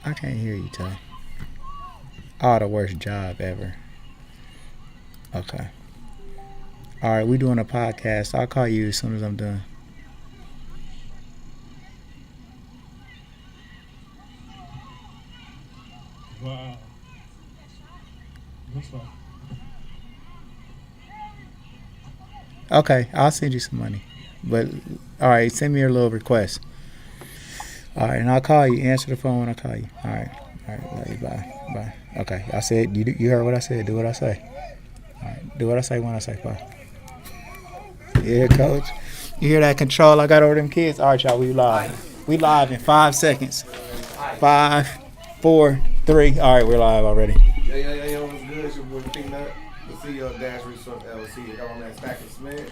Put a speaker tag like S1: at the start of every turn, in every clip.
S1: I can't hear you, Ty. Oh, the worst job ever. Okay. All right, we doing a podcast. I'll call you as soon as I'm done.
S2: Wow. What's up?
S1: Okay, I'll send you some money. But, all right, send me your little request. All right, and I'll call you. Answer the phone when I call you. All right. Love you. Bye. Bye. Okay, I said, you heard what I said. Do what I say. All right, do what I say when I say bye. Yeah, coach. You hear that control I got over them kids? All right, y'all, we live. We live in 5 seconds. 5, 4, 3. All right, we're live already.
S3: Yo, what's good? It's your boy Beanut. The CEO of Dash Resource LLC. You got on that stack of SMED.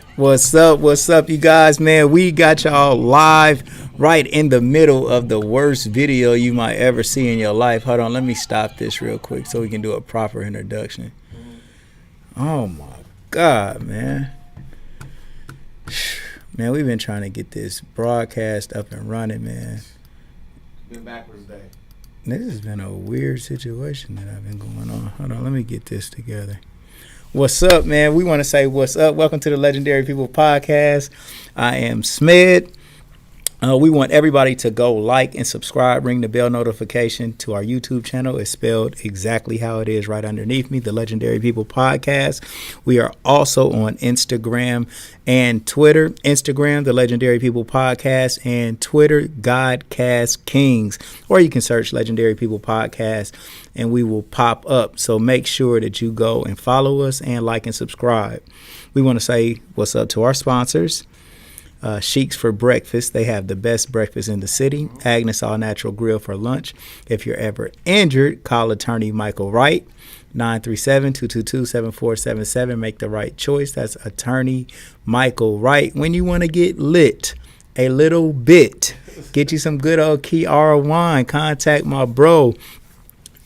S1: What's up, you guys, man? We got y'all live right in the middle of the worst video you might ever see in your life. Hold on, let me stop this real quick so we can do a proper introduction. Oh, my God, man. Man, we've been trying to get this broadcast up and running, man.
S3: Been backwards day.
S1: This has been a weird situation that I've been going on. Hold on, let me get this together. What's up, man? We want to say what's up. Welcome to the Legendary People Podcast. I am SMED. We want everybody to go like and subscribe, ring the bell notification to our YouTube channel. It's spelled exactly how it is right underneath me, the Legendary People Podcast. We are also on Instagram and Twitter. Instagram, the Legendary People Podcast, and Twitter, Godcast Kings. Or you can search Legendary People Podcast and we will pop up. So make sure that you go and follow us and like and subscribe. We want to say what's up to our sponsors. Sheiks for breakfast. They have the best breakfast in the city. Agnes All Natural Grill for lunch. If you're ever injured, call attorney Michael Wright. 937-222-7477. Make the right choice. That's attorney Michael Wright. When you want to get lit a little bit, get you some good old Kiara wine. Contact my bro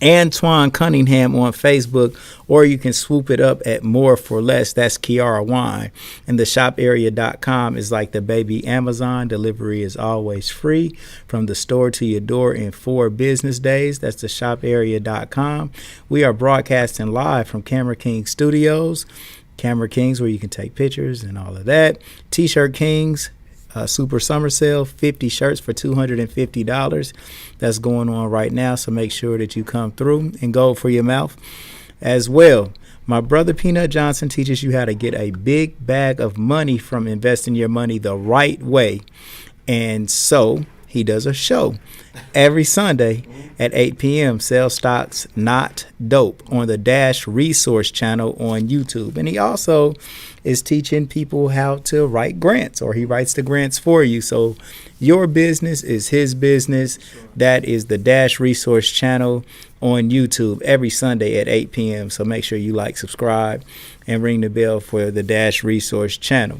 S1: Antoine Cunningham on Facebook, or you can swoop it up at More for Less. That's Kiara Wine. And the shoparea.com is like the baby Amazon. Delivery is always free from the store to your door in 4 business days. That's the shoparea.com. We are broadcasting live from Camera King Studios. Camera Kings, where you can take pictures and all of that. T-shirt Kings. Super summer sale, 50 shirts for $250. That's going on right now, so make sure that you come through and go for your mouth as well. My brother Peanut Johnson teaches you how to get a big bag of money from investing your money the right way. And so he does a show every Sunday at 8 p.m. Sell Stocks Not Dope on the Dash Resource channel on YouTube. And he also is teaching people how to write grants, or he writes the grants for you. So your business is his business. That is the Dash Resource channel on YouTube every Sunday at 8 p.m. So make sure you like, subscribe, and ring the bell for the Dash Resource channel.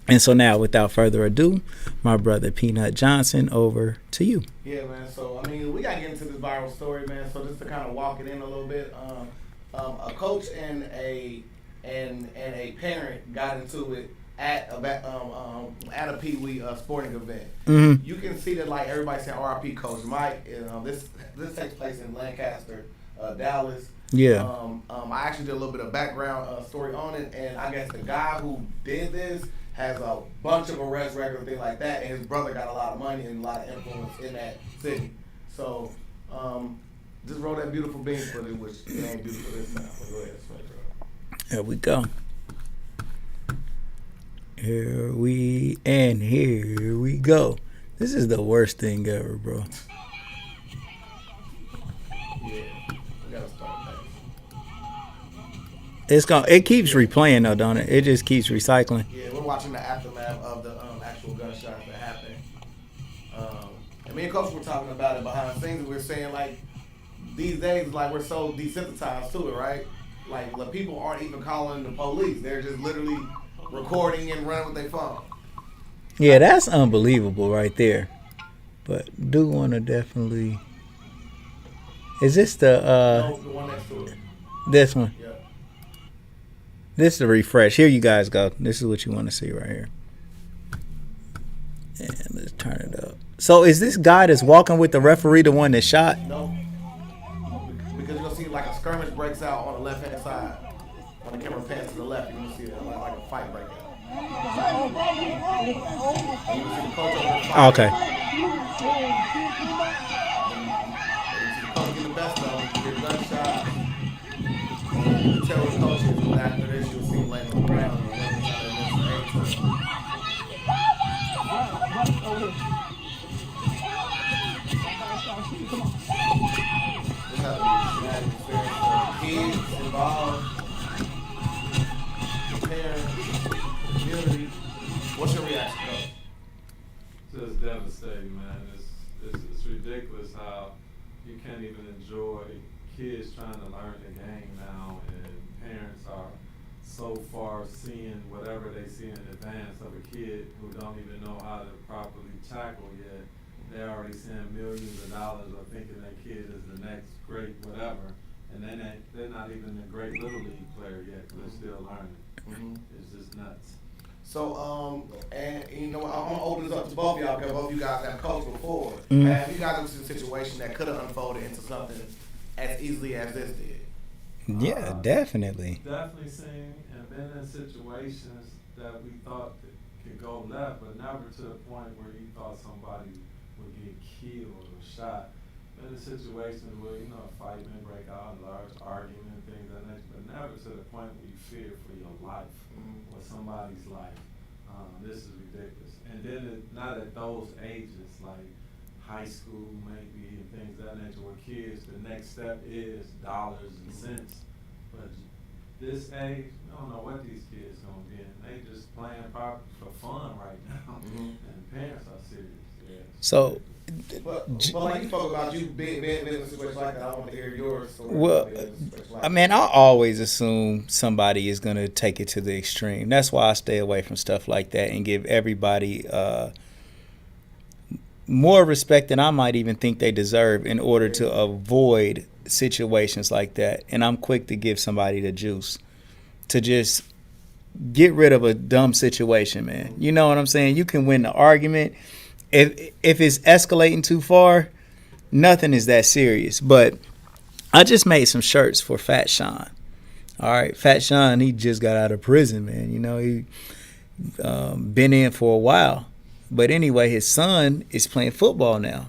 S1: And so now, without further ado, my brother Peanut Johnson, over to you.
S3: Yeah, man. So, I mean, we got to get into this viral story, man. So, just to kind of walk it in a little bit, a coach and a parent got into it at a Pee Wee sporting event.
S1: Mm-hmm.
S3: You can see that, like, everybody saying R.I.P. Coach Mike. This takes place in Lancaster, Dallas.
S1: Yeah.
S3: I actually did a little bit of background story on it, and I guess the guy who did this has a bunch of arrest records and things like that, and his brother got a lot of money and a lot of influence in that city. So, just roll that beautiful bean footage, which it ain't beautiful this time. But go ahead,
S1: Here we go. Here we go. This is the worst thing ever, bro.
S3: Yeah, we gotta start that.
S1: It keeps replaying though, don't it? It just keeps recycling.
S3: Yeah, we're watching the aftermath of the actual gunshots that happened. And me and Coach were talking about it behind the scenes, and we were saying, like, these days, like, we're so desensitized to it, right? Like, the people aren't even calling the police. They're just literally recording and running with their phone.
S1: Yeah, that's unbelievable right there. But do want to definitely... Is this the...
S3: No, the one next to it.
S1: This one?
S3: Yeah.
S1: This is a refresh. Here you guys go. This is what you want to see right here. And let's turn it up. So is this guy that's walking with the referee the one that shot?
S3: No, breaks out on the left hand side. When the camera pans to the left, you're gonna see it like a fight breakout. And you see the coach over there fighting.
S1: Okay.
S3: And you see the coach get the best of him, you hear gunshots. And you can tell what the coach is, but after this, you'll see him laying on the ground and waiting for the next to him. This has to be a traumatic experience for the kids involved, the parents, the community. What's your reaction, Coach?
S2: Just devastating, man. It's ridiculous how you can't even enjoy kids trying to learn the game now, and parents are so far seeing whatever they see in advance of a kid who don't even know how to properly tackle yet. They're already seeing millions of dollars or thinking that kid is the next great whatever, and they're not even a great little league player yet because they're still learning.
S3: Mm-hmm.
S2: It's just nuts.
S3: So, and you know, I'm gonna open this up to both of y'all because both of you guys have coached before.
S1: Mm-hmm.
S3: Have you guys ever seen a situation that could have unfolded into something as easily as this did?
S1: Yeah, definitely.
S2: Definitely seen and been in situations that we thought that could go left, but never to the point where you thought somebody would get killed or shot. Been in situations where, you know, a fight may break out, a large argument, things like that, but never to the point where you fear for your life or somebody's life. This is ridiculous. And then not at those ages, like high school maybe and things of that nature, where kids, the next step is dollars and cents. But this age, you don't know what these kids gonna be in. They just playing for fun right now, and parents are serious. Yeah.
S1: So,
S3: But like you spoke about you being in a situation like that, I want to hear yours.
S1: well, I mean, I always assume somebody is going to take it to the extreme. That's why I stay away from stuff like that and give everybody more respect than I might even think they deserve in order to avoid situations like that. And I'm quick to give somebody the juice to just get rid of a dumb situation, man. You know what I'm saying? You can win the argument. If it's escalating too far, nothing is that serious. But I just made some shirts for Fat Sean. All right, Fat Sean, he just got out of prison, man. You know, he been in for a while. But anyway, his son is playing football now.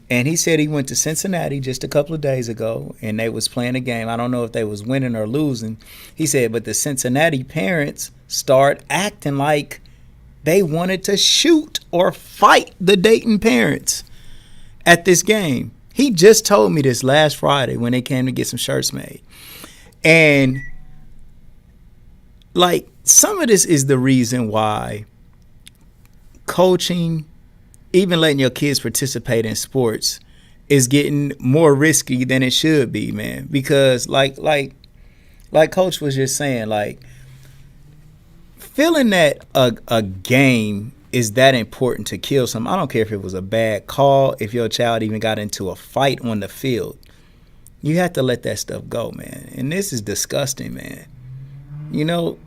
S1: And he said he went to Cincinnati just a couple of days ago, and they was playing a game. I don't know if they was winning or losing. He said, but the Cincinnati parents start acting like they wanted to shoot or fight the Dayton parents at this game. He just told me this last Friday when they came to get some shirts made. And, like, some of this is the reason why coaching, even letting your kids participate in sports, is getting more risky than it should be, man. Because, like Coach was just saying, like, feeling that a game is that important to kill something. I don't care if it was a bad call, if your child even got into a fight on the field. You have to let that stuff go, man. And this is disgusting, man. You know,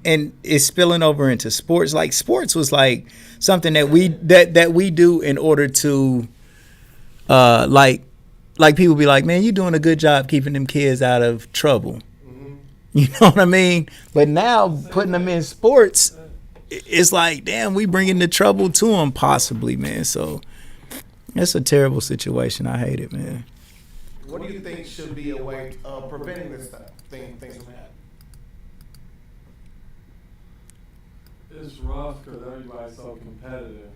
S1: and it's spilling over into sports. Like, sports was like something that we do in order to like people be like, man, you're doing a good job keeping them kids out of trouble. You know what I mean? But now putting them in sports, it's like, damn, we bringing the trouble to them possibly, man. So it's a terrible situation. I hate it, man.
S3: What do you think should be a way of preventing this things from happening?
S2: It's rough because everybody's so competitive.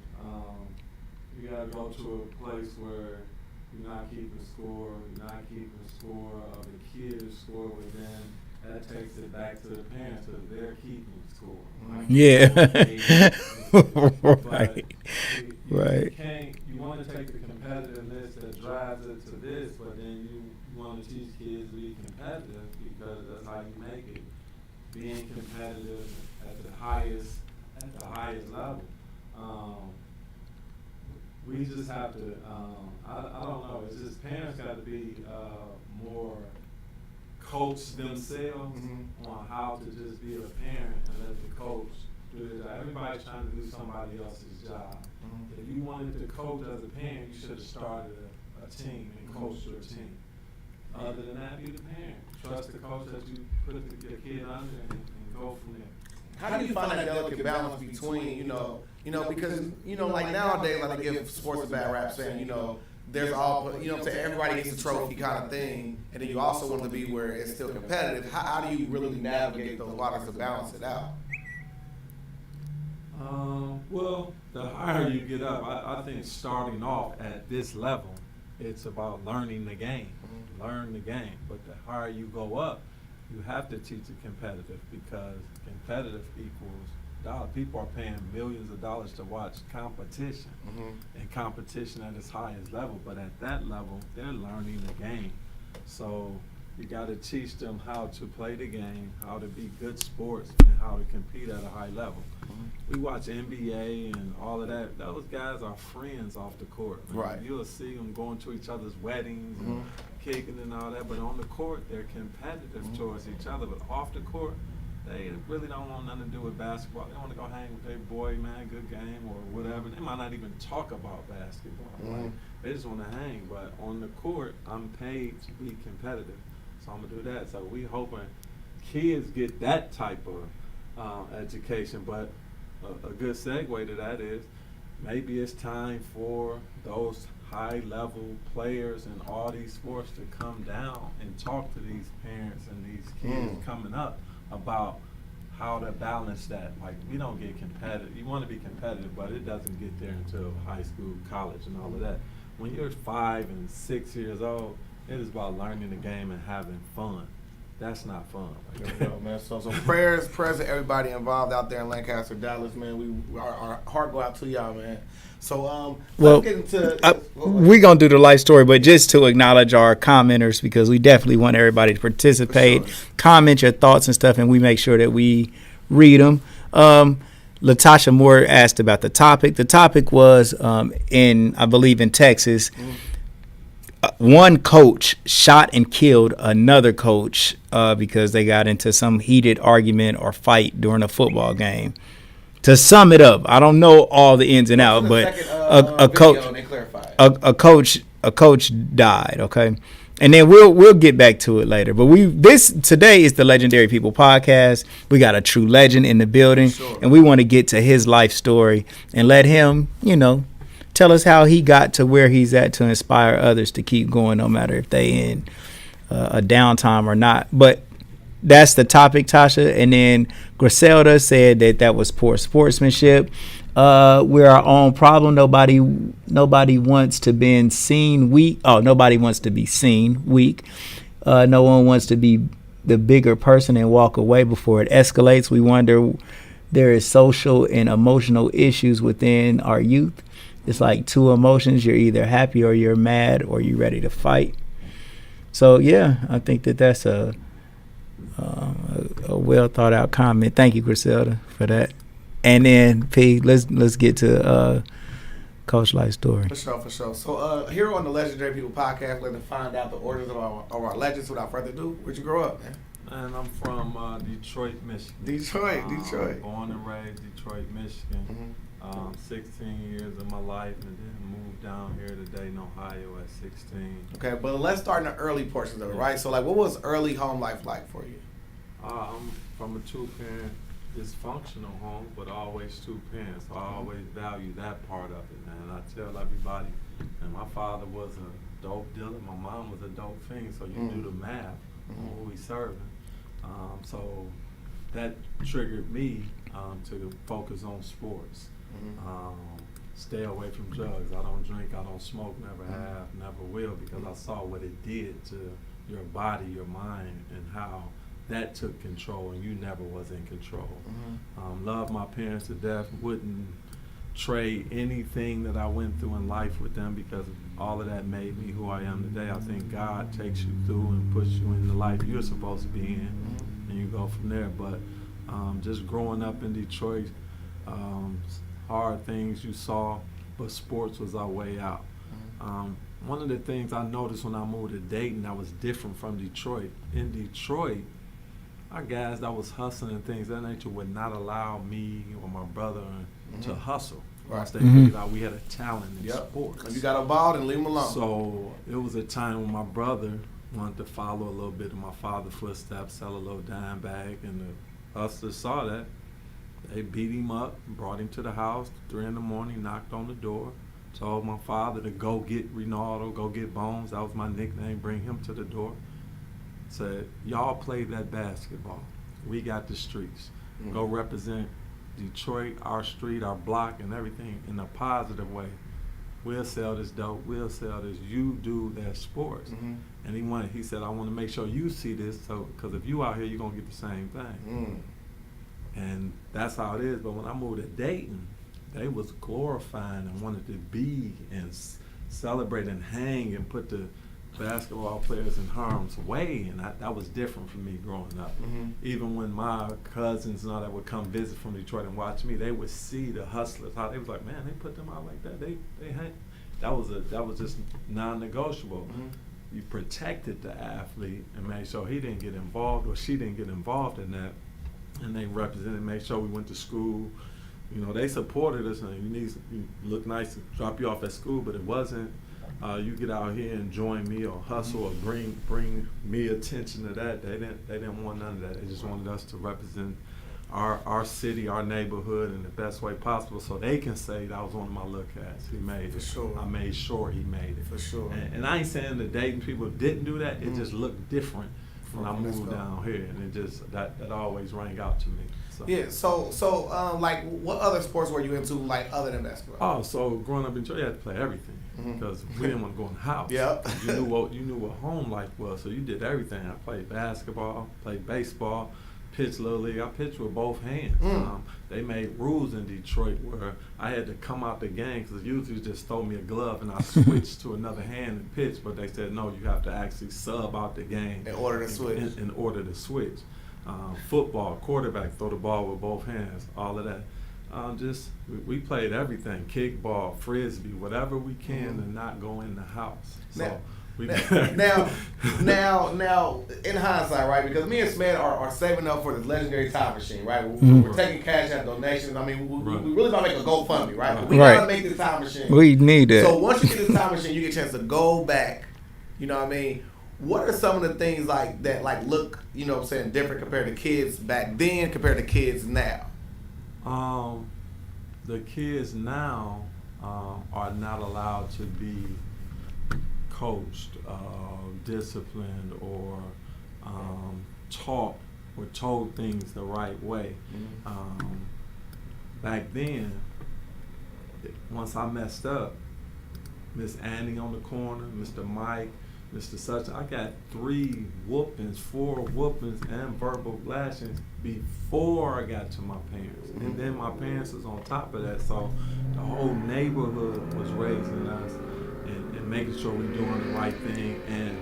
S2: You got to go to a place where you're not keeping score, of the kids score within. That takes it back to the parents because they're keeping score.
S1: Yeah.
S2: Right. You want to take the competitiveness that drives it to this, but then you want to teach kids to be competitive because that's how you make it. Being competitive at the highest level. We just have to. I don't know. It's just parents got to be more coach themselves on how to just be a parent and let the coach do it. Everybody's trying to do somebody else's job. If you wanted to coach as a parent, you should have started a team and coached your team. Other than that, be the parent. Trust the coach that you put your kid under and go from there.
S3: How do you find that delicate balance between, because, like nowadays, like they give sports a bad rap saying, there's all, everybody gets a trophy kind of thing, and then you also want to be where it's still competitive. How do you really navigate those waters to balance it out?
S2: Well, the higher you get up, I think starting off at this level, it's about learning the game. Learn the game. But the higher you go up, you have to teach it competitive, because competitive equals dollar. People are paying millions of dollars to watch competition, and competition at its highest level. But at that level, they're learning the game. So you got to teach them how to play the game, how to be good sports, and how to compete at a high level. We watch NBA and all of that. Those guys are friends off the court.
S3: Right.
S2: You'll see them going to each other's weddings and kicking and all that. But on the court, they're competitive towards each other. But off the court, they really don't want nothing to do with basketball. They want to go hang with their boy, man, good game or whatever. They might not even talk about basketball. Like, they just want to hang. But on the court, I'm paid to be competitive. So I'm going to do that. So we hoping kids get that type of education. But a good segue to that is maybe it's time for those high-level players in all these sports to come down and talk to these parents and these kids coming up about how to balance that. Like, we don't get competitive. You want to be competitive, but it doesn't get there until high school, college, and all of that. When you're 5 and 6 years old, it is about learning the game and having fun. That's not fun.
S3: Yo, man. So prayers to everybody involved out there in Lancaster, Dallas, man. Our heart go out to y'all, man. So let's get into.
S1: We're gonna do the life story, but just to acknowledge our commenters, because we definitely want everybody to participate, comment your thoughts and stuff, and we make sure that we read them. Latasha Moore asked about the topic. The topic was I believe in Texas. One coach shot and killed another coach because they got into some heated argument or fight during a football game. To sum it up, I don't know all the ins and outs, but a coach died. Okay, and then we'll get back to it later. But today is the Legendary People podcast. We got a true legend in the building, and we want to get to his life story and let him, tell us how he got to where he's at to inspire others to keep going, no matter if they in a downtime or not. But that's the topic, Tasha. And then Griselda said that was poor sportsmanship. We're our own problem. Nobody wants to be seen weak. Oh, nobody wants to be seen weak. No one wants to be the bigger person and walk away before it escalates. We wonder there is social and emotional issues within our youth. It's like two emotions. You're either happy or you're mad or you're ready to fight. So, yeah, I think that's a well thought out comment. Thank you, Griselda, for that. And then, P, let's get to Coach Life story.
S3: For sure. So here on the Legendary People podcast, we're going to find out the orders of our legends. Without further ado, where'd you grow up, man?
S2: And I'm from Detroit, Michigan.
S3: Detroit.
S2: Born and raised Detroit, Michigan. 16 years of my life, and then moved down here to Dayton, Ohio at 16.
S3: Okay, but let's start in the early portions of it, right? So, like, what was early home life like for you?
S2: I'm from a two-parent dysfunctional home, but always two parents. So I always value that part of it, man. I tell everybody, and my father was a dope dealer, my mom was a dope fiend, so you do the math on who he's serving. So that triggered me to focus on sports. Stay away from drugs. I don't drink, I don't smoke, never have, never will, because I saw what it did to your body, your mind, and how that took control and you never was in control. Love my parents to death, wouldn't trade anything that I went through in life with them, because all of that made me who I am today. I think God takes you through and puts you in the life you're supposed to be in, and you go from there. But just growing up in Detroit, hard things you saw, but sports was our way out. One of the things I noticed when I moved to Dayton that was different from Detroit. In Detroit, our guys that was hustling and things of that nature would not allow me or my brother to hustle. Once they figured out we had a talent in sports.
S3: If you got a ball, then leave them alone.
S2: So it was a time when my brother wanted to follow a little bit of my father's footsteps, sell a little dime bag, and the hustlers saw that. They beat him up, brought him to the house, 3 in the morning, knocked on the door, told my father to go get Renaldo, go get Bones, that was my nickname, bring him to the door. Said, y'all play that basketball. We got the streets. Go represent Detroit, our street, our block, and everything in a positive way. We'll sell this dope, we'll sell this. You do that sports. And he said, I want to make sure you see this, so because if you out here, you're going to get the same thing. And that's how it is. But when I moved to Dayton, they was glorifying and wanted to be and celebrate and hang and put the basketball players in harm's way, and that was different for me growing up. Even when my cousins and all that would come visit from Detroit and watch me, they would see the hustlers, how they was like, man, they put them out like that. They hang. That was just non-negotiable. You protected the athlete and made sure he didn't get involved or she didn't get involved in that, and they represented, made sure we went to school. You know, they supported us, and you look nice to drop you off at school, but it wasn't. You get out here and join me or hustle or bring me attention to that. They didn't want none of that. They just wanted us to represent our city, our neighborhood in the best way possible, so they can say that was one of my little cats. He made it.
S3: For sure.
S2: I made sure he made it.
S3: For sure.
S2: And I ain't saying the Dayton people didn't do that. It just looked different when I moved down here, and it just that always rang out to me. So.
S3: Yeah. So like, what other sports were you into, like other than basketball?
S2: Oh, so growing up in Detroit, you had to play everything because we didn't want to go in the house.
S3: Yeah.
S2: You knew what home life was, so you did everything. I played basketball, played baseball, pitched little league. I pitched with both hands. They made rules in Detroit where I had to come out the game because usually just throw me a glove and I switched to another hand and pitch. But they said no, you have to actually sub out the game
S3: in order to switch.
S2: In order to switch. Football, quarterback, throw the ball with both hands, all of that. We played everything, kickball, frisbee, whatever we can to not go in the house. So
S3: now, in hindsight, right? Because me and SMED are saving up for this legendary time machine, right? We're taking cash out donations. I mean, we really about to make a GoFundMe, right? But we gotta make this time machine.
S1: We need it.
S3: So once you get this time machine, you get a chance to go back. You know what I mean? What are some of the things like that, like look, you know what I'm saying, different compared to kids back then compared to kids now?
S2: The kids now are not allowed to be coached, disciplined, or taught or told things the right way. Back then, once I messed up, Miss Annie on the corner, Mr. Mike, Mr. Such, I got 3 whoopings, 4 whoopings, and verbal lashings before I got to my parents. And then my parents was on top of that, so the whole neighborhood was raising us and making sure we're doing the right thing and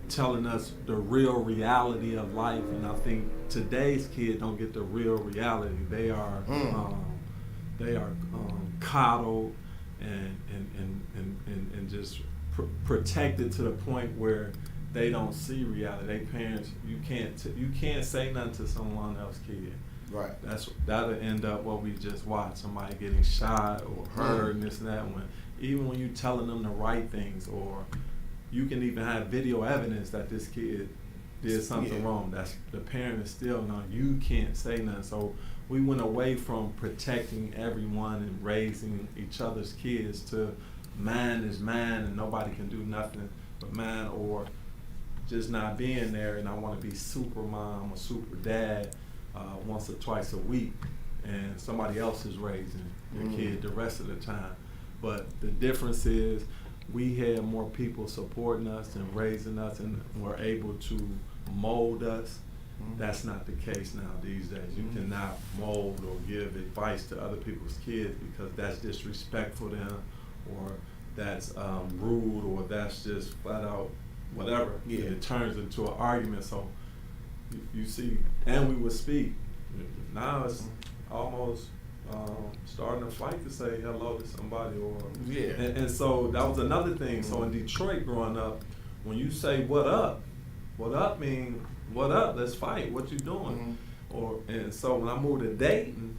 S2: telling us the real reality of life. And I think today's kids don't get the real reality. They are coddled and just protected to the point where they don't see reality. They parents, you can't say nothing to someone else's kid.
S3: Right.
S2: That'll end up what we just watched, somebody getting shot or hurt and this and that. Even when you telling them the right things, or you can even have video evidence that this kid did something wrong. That's the parent is still no. You can't say nothing. So we went away from protecting everyone and raising each other's kids to man is man and nobody can do nothing but man, or just not being there and I want to be super mom or super dad once or twice a week, and somebody else is raising your kid the rest of the time. But the difference is we had more people supporting us and raising us and were able to mold us. That's not the case now these days. You cannot mold or give advice to other people's kids because that's disrespectful to them, or that's rude, or that's just flat out whatever. Yeah. It turns into an argument. So you see, and we would speak. Now it's almost starting a fight to say hello to somebody, or and so that was another thing. So in Detroit growing up, when you say what up mean what up, let's fight, what you doing? And so when I moved to Dayton,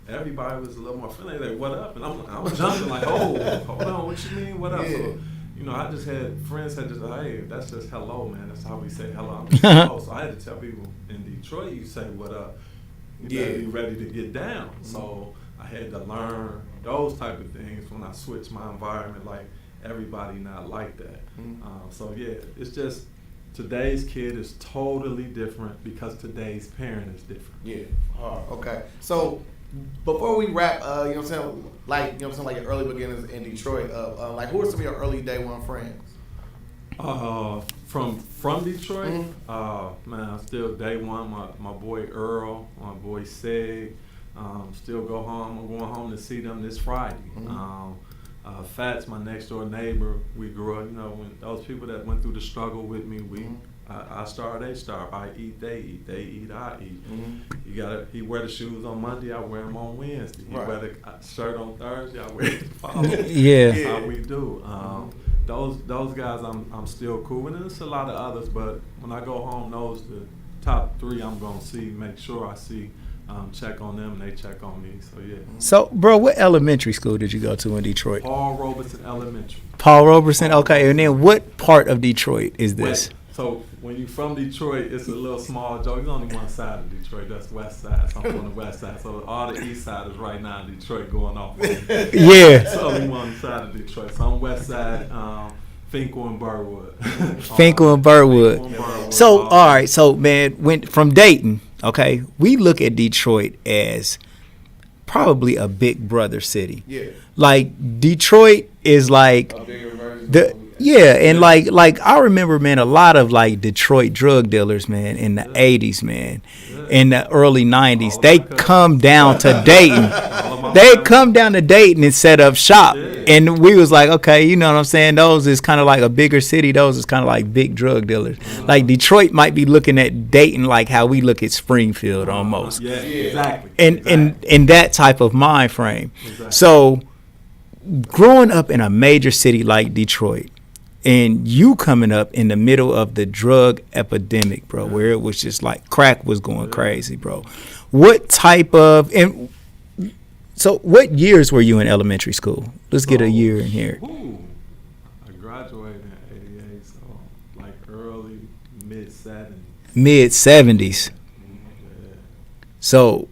S2: everybody was a little more friendly, like what up? And I'm jumping like, oh, hold on, what you mean what up? So you know, I just had friends that just, hey, that's just hello, man. That's how we say hello. I'm just hello. So I had to tell people in Detroit, you say what up. You better be ready to get down. So I had to learn those type of things when I switched my environment. Like, everybody not like that. So yeah, it's just today's kid is totally different because today's parent is different.
S3: Yeah. Okay. So before we wrap, you know what I'm saying, like like your early beginnings in Detroit, like who are some of your early day one friends?
S2: From Detroit, man, still day one. My boy Earl, my boy Seg, still go home. I'm going home to see them this Friday. Fats, my next door neighbor, we grew up, you know, when those people that went through the struggle with me, I starve, they starve. I eat, they eat. They eat, I eat. He wear the shoes on Monday, I wear them on Wednesday. He wear the shirt on Thursday, I wear it the following.
S1: Yeah.
S2: That's how we do. Those guys I'm still cool with, and there's a lot of others, but when I go home, those the top three I'm gonna see, make sure I see. Check on them and they check on me. So yeah.
S1: So, bro, what elementary school did you go to in Detroit?
S2: Paul Robeson Elementary.
S1: Paul Robeson. Okay, and then what part of Detroit is this?
S2: So when you from Detroit, it's a little small joke. There's only one side of Detroit. That's west side. So I'm on the west side. So all the east side is right now in Detroit going off.
S1: Yeah.
S2: It's only one side of Detroit. So I'm west side. Finkel and Burwood.
S1: Finkel and Burwood. So, all right. So, man, went from Dayton. Okay, we look at Detroit as probably a big brother city.
S3: Yeah.
S1: Like Detroit is like and like I remember, man, a lot of like Detroit drug dealers, man, in the 80s, man, in the early 90s, they come down to Dayton. They come down to Dayton and set up shop. And we was like, okay, you know what I'm saying? Those is kind of like a bigger city. Those is kind of like big drug dealers. Like Detroit might be looking at Dayton like how we look at Springfield almost.
S2: Yeah, exactly.
S1: In that type of mind frame. Exactly. So growing up in a major city like Detroit, and you coming up in the middle of the drug epidemic, bro, where it was just like crack was going crazy, bro. What type of So what years were you in elementary school? Let's get a year in here.
S2: I graduated in 88, so like early, mid-70s.
S1: Mid-70s. So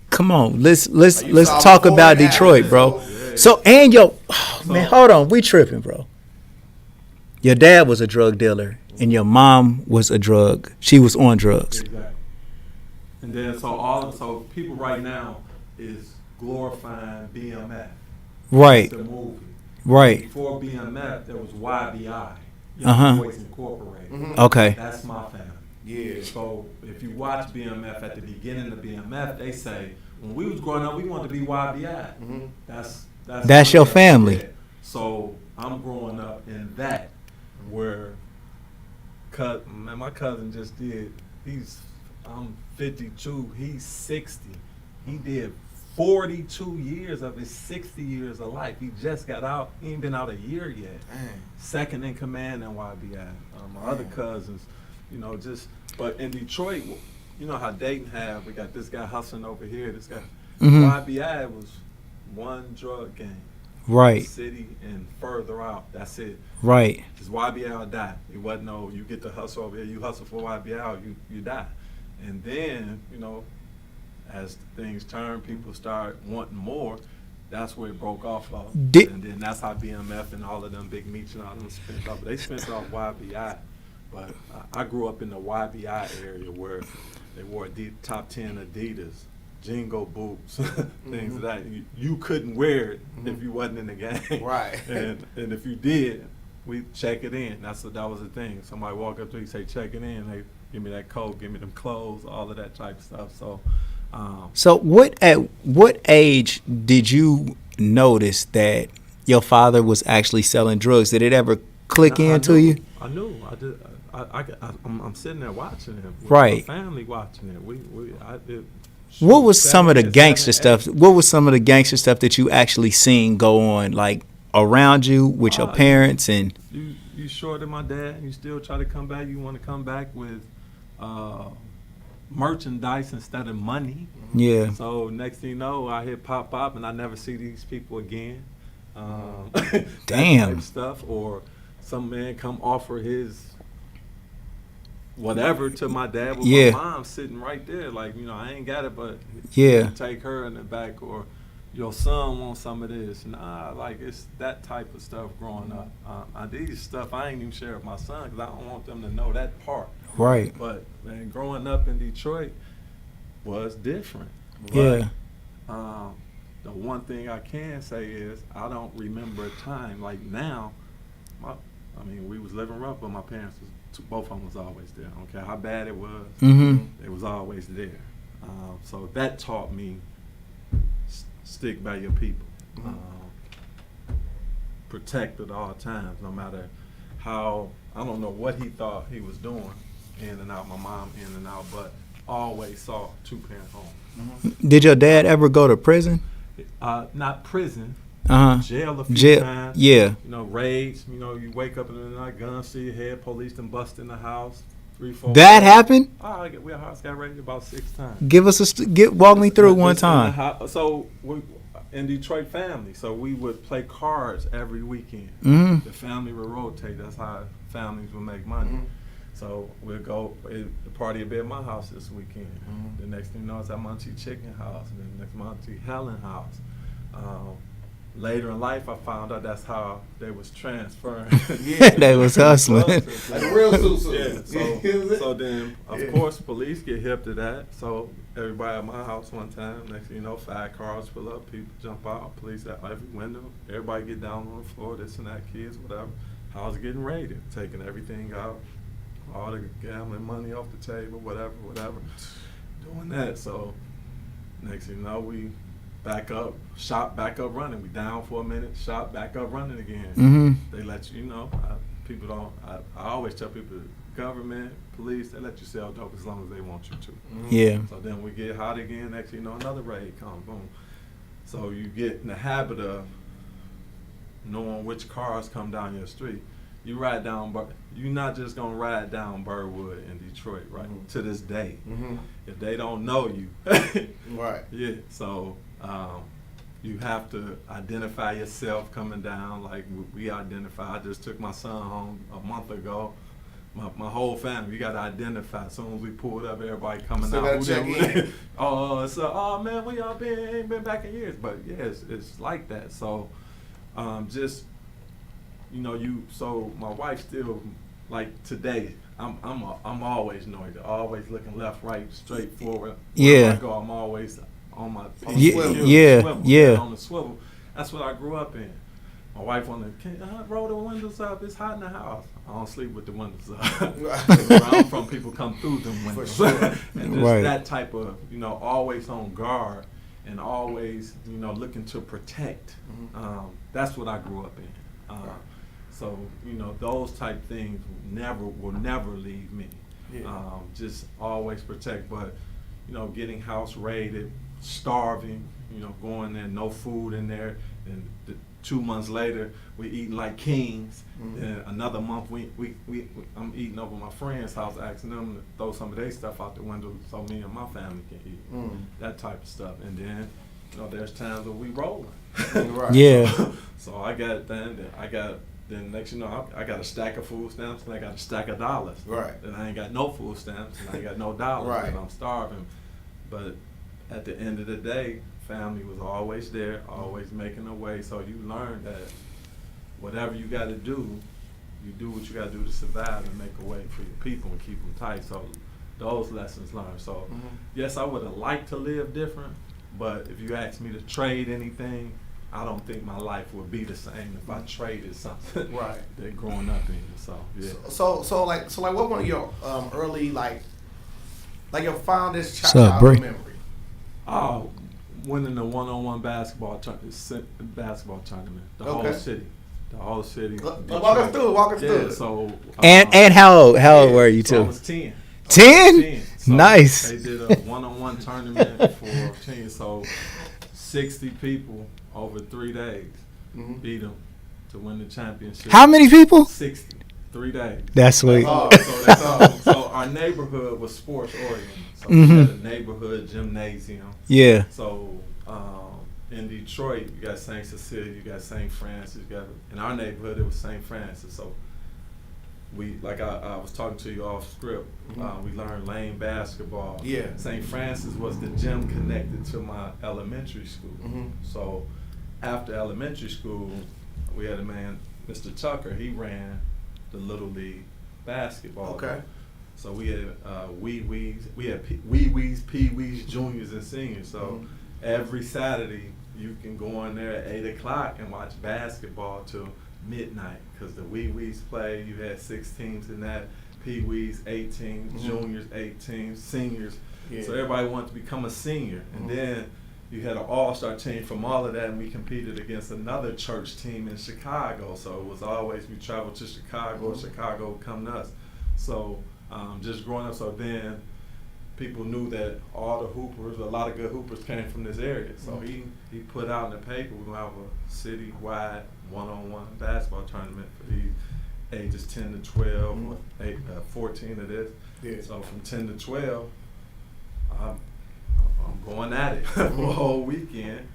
S1: come on, let's talk about Detroit, bro. So and man, hold on, we tripping, bro. Your dad was a drug dealer and your mom was she was on drugs.
S2: Exactly. And then so people right now is glorifying BMF.
S1: Right.
S2: That's the movie.
S1: Right.
S2: Before BMF, there was YBI. Young Boys Incorporated.
S1: Okay.
S2: That's my family.
S3: Yeah.
S2: So if you watch BMF at the beginning of BMF, they say when we was growing up, we wanted to be YBI. That's
S1: your family.
S2: Yeah. So I'm growing up in that where my cousin just did. I'm 52. He's 60. He did 42 years of his 60 years of life. He just got out. He ain't been out a year yet. Dang. Second in command in YBI. My other cousins, you know, but in Detroit, you know how Dayton we got this guy hustling over here, this guy. YBI was one drug gang.
S1: Right.
S2: City and further out. That's it.
S1: Right.
S2: It's YBI or die. It wasn't you get to hustle over here, you hustle for YBI or you die. And then, you know, as things turn, people start wanting more. That's where it broke off of. And then that's how BMF and all of them big meets and all them spent off. They spent off YBI. But I grew up in the YBI area where they wore top 10 Adidas, Jingo boots, things of that. You couldn't wear it if you wasn't in the game.
S3: Right.
S2: And if you did, we check it in. That was the thing. Somebody walk up to you, say check it in. They give me that coat, give me them clothes, all of that type of stuff. So
S1: at what age did you notice that your father was actually selling drugs? Did it ever click into you?
S2: I knew. I did. I'm sitting there watching it. With
S1: right.
S2: My family watching it. I did.
S1: What was some of the gangster stuff? What was some of the gangster stuff that you actually seen go on, like around you with your parents and?
S2: You shorted my dad. You still try to come back. You want to come back with merchandise instead of money.
S1: Yeah.
S2: So next thing you know, I hit pop, and I never see these people again. that
S1: Damn.
S2: type of stuff, or some man come offer his whatever to my dad with
S1: Yeah.
S2: my mom sitting right there, like, I ain't got it, but
S1: Yeah.
S2: take her in the back, or your son wants some of this. Nah, like, it's that type of stuff growing up. These stuff I ain't even share with my son because I don't want them to know that part.
S1: Right.
S2: But man, growing up in Detroit was different.
S1: Yeah.
S2: The one thing I can say is I don't remember a time like now. We was living rough, but my parents both of them was always there. I don't care how bad it was.
S1: Mm-hmm.
S2: They was always there. So that taught me stick by your people. Protect at all times, no matter how. I don't know what he thought he was doing, in and out. My mom in and out, but always saw 2-parent home.
S1: Did your dad ever go to prison?
S2: Not prison.
S1: Uh-huh.
S2: Jail a few times.
S1: Yeah.
S2: Raids. You wake up in the night, guns to your head, police done bust in the house. 3, 4.
S1: That happened?
S2: We house got raided about 6 times.
S1: Give us walk me through one time.
S2: So we in Detroit family, so we would play cards every weekend.
S1: Mm-hmm.
S2: The family would rotate. That's how families would make money.
S3: Mhm.
S2: So we'll go. The party will be at my house this weekend. The next thing you know, it's at Monty Chicken House, and then the next Monty Helen House. Later in life, I found out that's how they was transferring.
S1: They was hustling.
S3: Like a real susu.
S2: Yeah. So then, of course, police get hip to that. So everybody at my house one time, next thing you know, 5 cars pull up, people jump out, police at every window, everybody get down on the floor, this and that, kids, whatever. House getting raided, taking everything out, all the gambling money off the table, whatever, doing that. So next thing you know, we back up, shop back up running. We down for a minute, shop back up running again.
S1: Mm-hmm.
S2: They let you know. People don't. I always tell people, government, police, they let you sell dope as long as they want you to.
S1: Yeah.
S2: So then we get hot again. Next thing you know, another raid comes. Boom. So you get in the habit of knowing which cars come down your street. You ride down, you're not just gonna ride down Burwood in Detroit, right?
S3: Mm-hmm.
S2: To this day,
S3: Mm-hmm.
S2: if they don't know you,
S3: Right.
S2: yeah. So you have to identify yourself coming down. Like we identify. I just took my son home a month ago. My whole family, we got to identify. As soon as we pulled up, everybody coming
S3: Still
S2: out.
S3: gotta check in.
S2: Oh man, we all ain't been back in years. But yeah, it's like that. So just so my wife still, like today, I'm always noisy, always looking left, right, straight forward. Wherever
S1: Yeah.
S2: I go, I'm always on my
S1: Yeah.
S2: on the swivel. That's what I grew up in. My wife can I roll the windows up? It's hot in the house. I don't sleep with the windows up. Where I'm from, people come through them windows.
S3: For sure.
S2: And just that type of, always on guard and always, looking to protect.
S3: Mhm.
S2: That's what I grew up in. So, those type things will never leave me.
S3: Yeah.
S2: Just always protect. But, getting house raided, starving, going there, no food in there, and 2 months later, we eating like kings.
S3: Mhm.
S2: And another month, I'm eating over my friend's house, asking them to throw some of their stuff out the window so me and my family can eat.
S3: Mm.
S2: That type of stuff. And then, there's times where we rolling.
S3: Right.
S1: Yeah.
S2: So I got it then next I got a stack of food stamps and I got a stack of dollars.
S3: Right.
S2: And I ain't got no food stamps and I ain't got no dollars.
S3: Right.
S2: And I'm starving. But at the end of the day, family was always there, always making a way. So you learn that whatever you got to do, you do what you got to do to survive and make a way for your people and keep them tight. So those lessons learned. So yes, I would have liked to live different, but if you ask me to trade anything, I don't think my life would be the same if I traded something
S3: Right.
S2: that growing up in. So yeah.
S3: So like what one of your early like your fondest
S1: What's up,
S3: childhood
S1: Bree?
S3: memory?
S2: Oh, winning the one-on-one basketball tournament. The
S3: Okay.
S2: whole city.
S3: Walk us through
S2: Yeah,
S3: it.
S2: so
S1: And how old were you
S2: so I
S1: too?
S2: was 10.
S1: 10?
S2: So
S1: Nice.
S2: They did a one-on-one tournament for 10. So 60 people over 3 days
S3: Mhm.
S2: beat them to win the championship.
S1: How many people?
S2: 60. 3 days.
S1: That's sweet.
S2: So our neighborhood was sports oriented. So we
S1: Mhm.
S2: had a neighborhood gymnasium.
S1: Yeah.
S2: So in Detroit, you got St. Cecilia, you got St. Francis, you got, in our neighborhood it was St. Francis. So we, like I was talking to you off script, we learned lane basketball.
S3: Yeah.
S2: St. Francis was the gym connected to my elementary school. So after elementary school, we had a man, Mr. Tucker, he ran the Little League basketball.
S3: Okay.
S2: So we had wee-wees, wee-wees, pee-wees, juniors, and seniors. So every Saturday, you can go in there at 8 o'clock and watch basketball till midnight, because the wee-wees play. You had 6 teams in that, pee-wees, 8 teams, juniors, 8 teams, seniors.
S3: Yeah.
S2: So everybody wanted to become a senior. And then you had an all-star team from all of that, and we competed against another church team in Chicago. So it was always, we traveled to Chicago, Chicago would come to us. So just growing up, so then people knew that all the hoopers, a lot of good hoopers came from this area. So he put out in the paper, we're going to have a citywide one-on-one basketball tournament for these ages 10 to 12, 14 of this.
S3: Yeah.
S2: So from 10 to 12, I'm going at it for a whole weekend,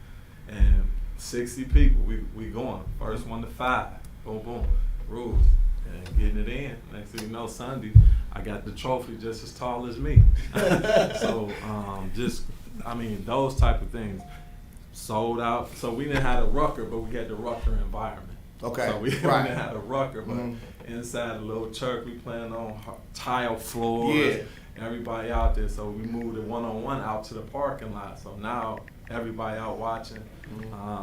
S2: and 60 people, we going. First one to 5, boom, boom, rules, and getting it in. Next thing you know, Sunday, I got the trophy just as tall as me. So those type of things. Sold out. So we didn't have a rucker, but we had the rucker environment.
S3: Okay.
S2: So we didn't have a rucker, but inside a little church, we playing on tile floors.
S3: Yeah.
S2: Everybody out there. So we moved the one-on-one out to the parking lot. So now everybody out watching.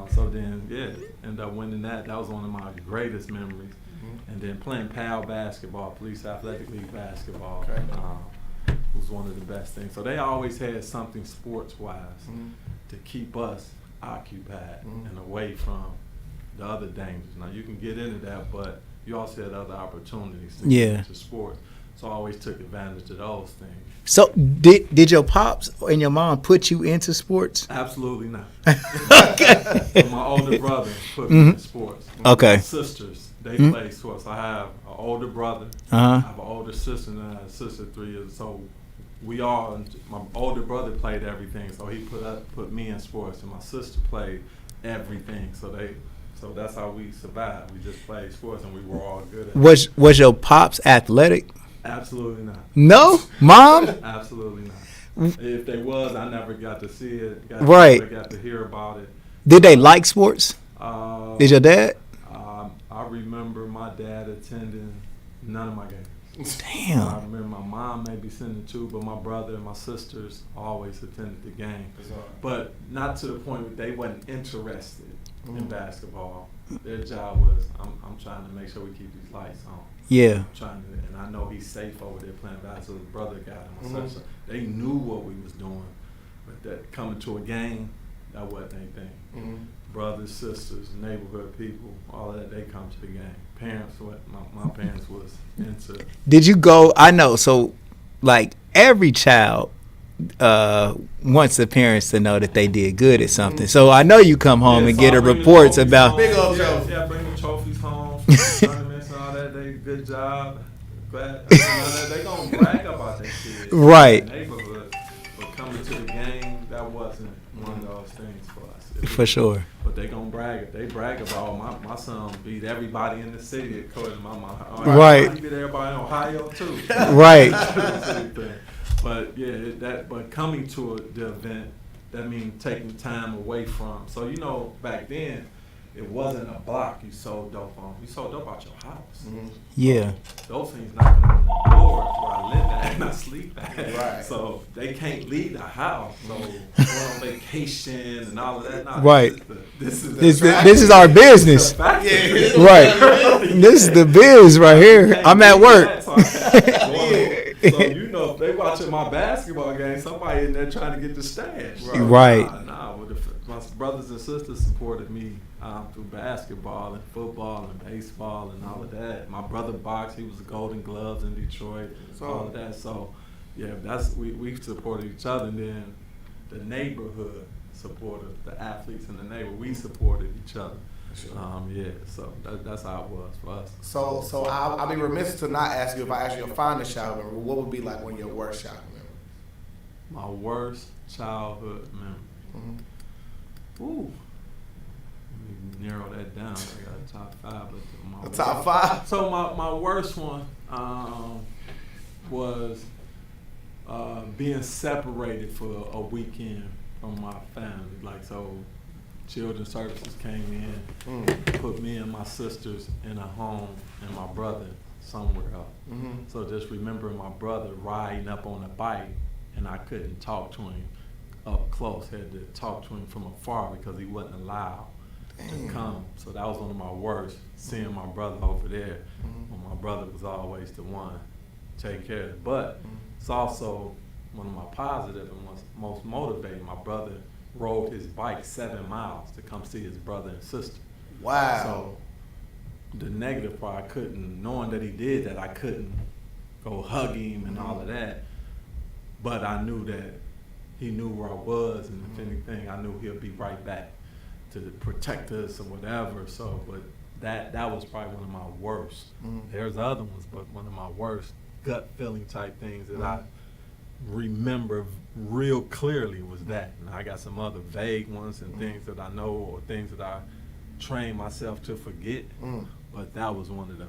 S2: So then, ended up winning that. That was one of my greatest memories. And then playing PAL basketball, Police Athletic League basketball, was one of the best things. So they always had something sports-wise to keep us occupied and away from the other dangers. Now you can get into that, but you also had other opportunities to get into sports. So I always took advantage of those things.
S1: So did your pops and your mom put you into sports?
S2: Absolutely not. So my older brother put me in sports. My sisters, they play sports. I have an older brother. I have an older sister, and I have a sister 3 years. So my older brother played everything. So he put me in sports, and my sister played everything. So that's how we survived. We just played sports, and we were all good at it.
S1: Was your pops athletic?
S2: Absolutely not.
S1: No? Mom?
S2: Absolutely not. If they was, I never got to see it. Never got to hear about it.
S1: Did they like sports? Did your dad?
S2: I remember my dad attending none of my games.
S1: Damn.
S2: I remember my mom maybe sending 2, but my brother and my sisters always attended the game. But not to the point where they wasn't interested in basketball. Their job was, I'm trying to make sure we keep these lights on.
S1: Yeah.
S2: And I know he's safe over there playing basketball. His brother got him. So they knew what we was doing, but that coming to a game, that wasn't anything. Brothers, sisters, neighborhood people, all of that, they come to the game. Parents, my parents was into.
S1: Did you go? I know. So, like every child wants the parents to know that they did good at something. So I know you come home and get reports about.
S3: Big old
S2: yeah, bring the trophies home, tournaments and all that. They good job. Glad they gonna brag about that kid.
S1: Right.
S2: In the neighborhood, but coming to the game, that wasn't one of those things for us.
S1: For sure.
S2: But they gonna brag. They brag about my son beat everybody in the city according to my mom.
S1: Right.
S2: He beat everybody in Ohio too.
S1: Right.
S2: But but coming to the event, that means taking time away from. So back then, it wasn't a block you sold dope on. You sold dope out your house.
S1: Yeah.
S2: Those things knocking on the door where I live at and I sleep at.
S3: Right.
S2: So they can't leave the house. So going on vacation and all of that. Nah,
S1: Right.
S2: This
S1: is our business. Right. This is the biz right here. I'm at work.
S2: So if they watching my basketball game, somebody in there trying to get the stash.
S1: Right.
S2: My brothers and sisters supported me through basketball and football and baseball and all of that. My brother boxed; he was the Golden Gloves in Detroit. All of that. So, we supported each other, and then the neighborhood supported the athletes in the neighborhood. We supported each other. So that's how it was for us.
S3: So I'll be remiss to not ask you if I ask you a fondest childhood memory. What would be like one of your worst childhood memories?
S2: My worst childhood memory. Ooh. Let me narrow that down. I got a top 5. But
S3: The top 5?
S2: So my worst one was being separated for a weekend from my family. Like, so children's services came in, put me and my sisters in a home and my brother somewhere else. So just remembering my brother riding up on a bike, and I couldn't talk to him up close. Had to talk to him from afar because he wasn't allowed to come. So that was one of my worst, seeing my brother over there when my brother was always the one to take care of it. But it's also one of my positive and most motivating. My brother rode his bike 7 miles to come see his brother and sister.
S3: Wow.
S2: So the negative part, I couldn't, knowing that he did that, I couldn't go hug him and all of that. But I knew that he knew where I was, and if anything, I knew he'll be right back to protect us or whatever. So, but that was probably one of my worst. There's other ones, but one of my worst gut feeling type things that I remember real clearly was that. And I got some other vague ones and things that I know, or things that I trained myself to forget. But that was one of the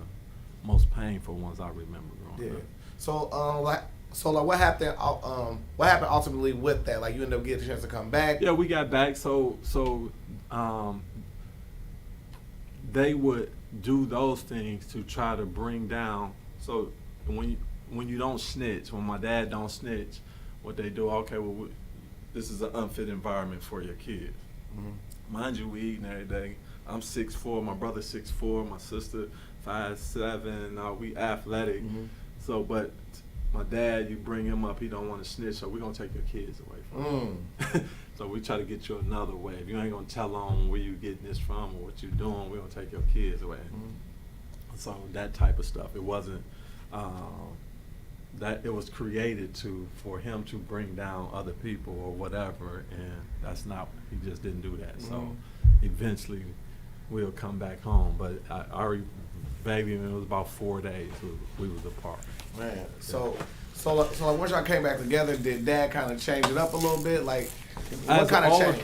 S2: most painful ones I remember growing up.
S3: So what happened? What happened ultimately with that? Like, you ended up getting a chance to come back.
S2: Yeah, we got back. So they would do those things to try to bring down. So when you don't snitch, when my dad don't snitch, what they do? Okay, well, this is an unfit environment for your kids. Mind you, we eating every day. I'm 6'4", my brother's 6'4", my sister 5'7". We athletic. So, but my dad, you bring him up, he don't want to snitch, so we're going to take your kids away from him. So we try to get you another way. If you ain't going to tell on where you getting this from or what you doing, we're going to take your kids away. So that type of stuff. It wasn't, that it was created for him to bring down other people or whatever, and that's not, he just didn't do that. So eventually we'll come back home. But baby, it was about 4 days we was apart.
S3: Man, so like once y'all came back together, did Dad kind of change it up a little bit? Like, what kind of change?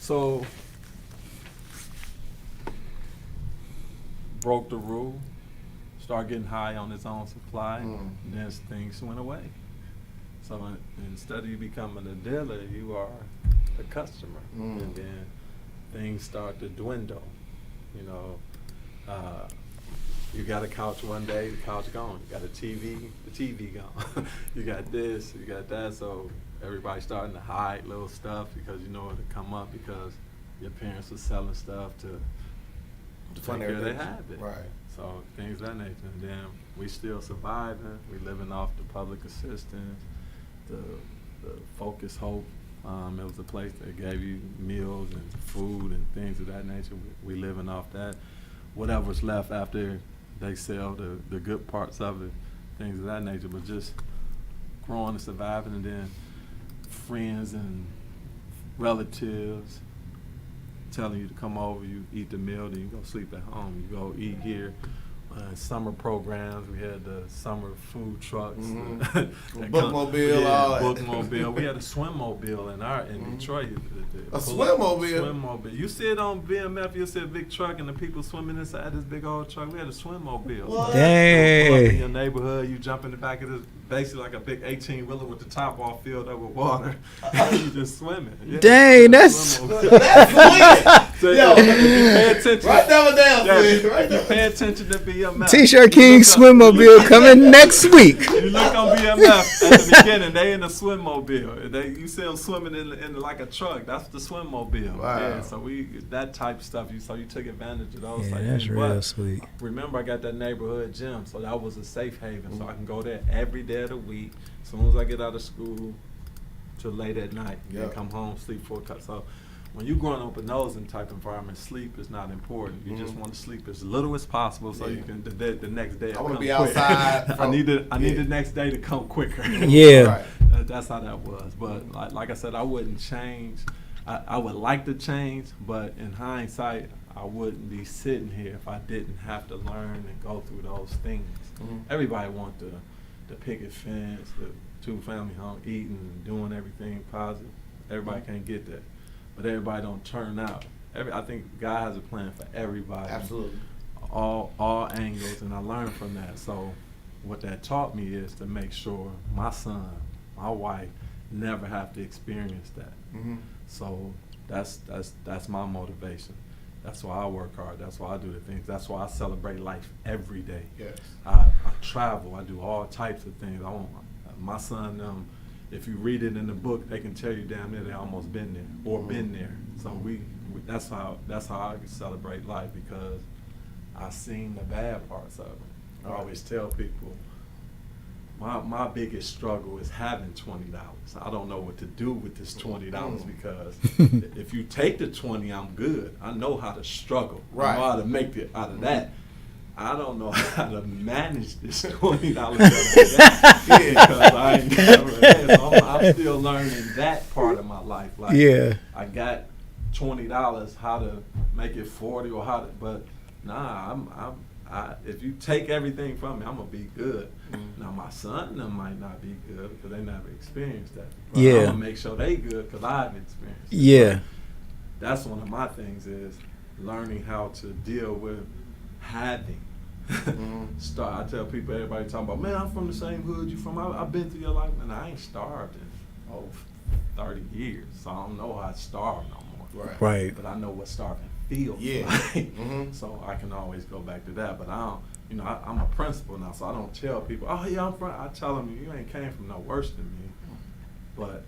S2: So broke the rule, started getting high on his own supply, and then things went away. So instead of you becoming a dealer, you are a customer, and then things start to dwindle. You know, you got a couch one day, the couch gone. You got a TV, the TV gone. You got this, you got that. So everybody's starting to hide little stuff because you know it'll come up because your parents are selling stuff to take care of their habit. Right. So things of that nature. And then we still surviving. We living off the public assistance, the Focus Hope. It was a place that gave you meals and food and things of that nature. We living off that. Whatever's left after they sell the good parts of it, things of that nature, but just growing and surviving, and then friends and relatives telling you to come over, you eat the meal, then you go sleep at home, you go eat here. Summer programs, we had the summer food trucks, bookmobile. We had a swimmobile in Detroit.
S3: A swimmobile?
S2: Swimmobile. You see it on BMF, you see a big truck and the people swimming inside this big old truck. We had a swimmobile.
S1: What? Dang.
S2: You pull up in your neighborhood, you jump in the back of this, basically like a big 18-wheeler with the top all filled up with water. You just swimming. Yeah.
S1: Dang, that's
S3: sweet. So,
S2: yo, if you pay attention,
S3: write that one down,
S2: if you pay attention to BMF.
S1: T-shirt King Swimmobile coming next week.
S2: You look on BMF at the beginning, they in the swimmobile. You see them swimming in like a truck. That's the swimmobile.
S3: Wow.
S2: Yeah, so that type of stuff. So you took advantage of those.
S1: Yeah, that's real sweet.
S2: Remember, I got that neighborhood gym, so that was a safe haven. So I can go there every day of the week. As soon as I get out of school till late at night, then come home, sleep for a cut. So when you growing up in those type environments, sleep is not important. You just want to sleep as little as possible so you can the next day.
S3: I want to be outside.
S2: I need the next day to come quicker.
S1: Yeah,
S2: right. That's how that was. But like I said, I wouldn't change. I would like to change, but in hindsight, I wouldn't be sitting here if I didn't have to learn and go through those things. Everybody wants the picket fence, the 2-family home, eating, doing everything positive. Everybody can't get that. but everybody don't turn out. I think God has a plan for everybody.
S3: Absolutely.
S2: All angles, and I learned from that. So what that taught me is to make sure my son, my wife, never have to experience that.
S3: Mm-hmm.
S2: So that's my motivation. That's why I work hard. That's why I do the things. That's why I celebrate life every day.
S3: Yes.
S2: I travel. I do all types of things. I want my son. If you read it in the book, they can tell you damn near they almost been there or been there. So that's how I can celebrate life, because I seen the bad parts of it. I always tell people, my biggest struggle is having $20. I don't know what to do with this $20 because if you take the 20, I'm good. I know how to struggle.
S3: Right.
S2: I know how to make it out of that. I don't know how to manage this $20 because I ain't never had. So I'm still learning that part of my life. Like,
S1: Yeah.
S2: I got $20, how to make it 40 or how to, but nah, if you take everything from me, I'm gonna be good. Now my son and them might not be good because they never experienced that. But
S1: Yeah.
S2: I'm gonna make sure they good because I've experienced it.
S1: Yeah.
S2: That's one of my things is learning how to deal with having. I tell people, everybody talking about, man, I'm from the same hood you from. I've been through your life, and I ain't starved in 30 years, so I don't know how to starve no more.
S1: Right.
S2: But I know what starving feels like. So I can always go back to that. But I don't, I'm a principal now, so I don't tell people, oh yeah, I'm from. I tell them, you ain't came from no worse than me. But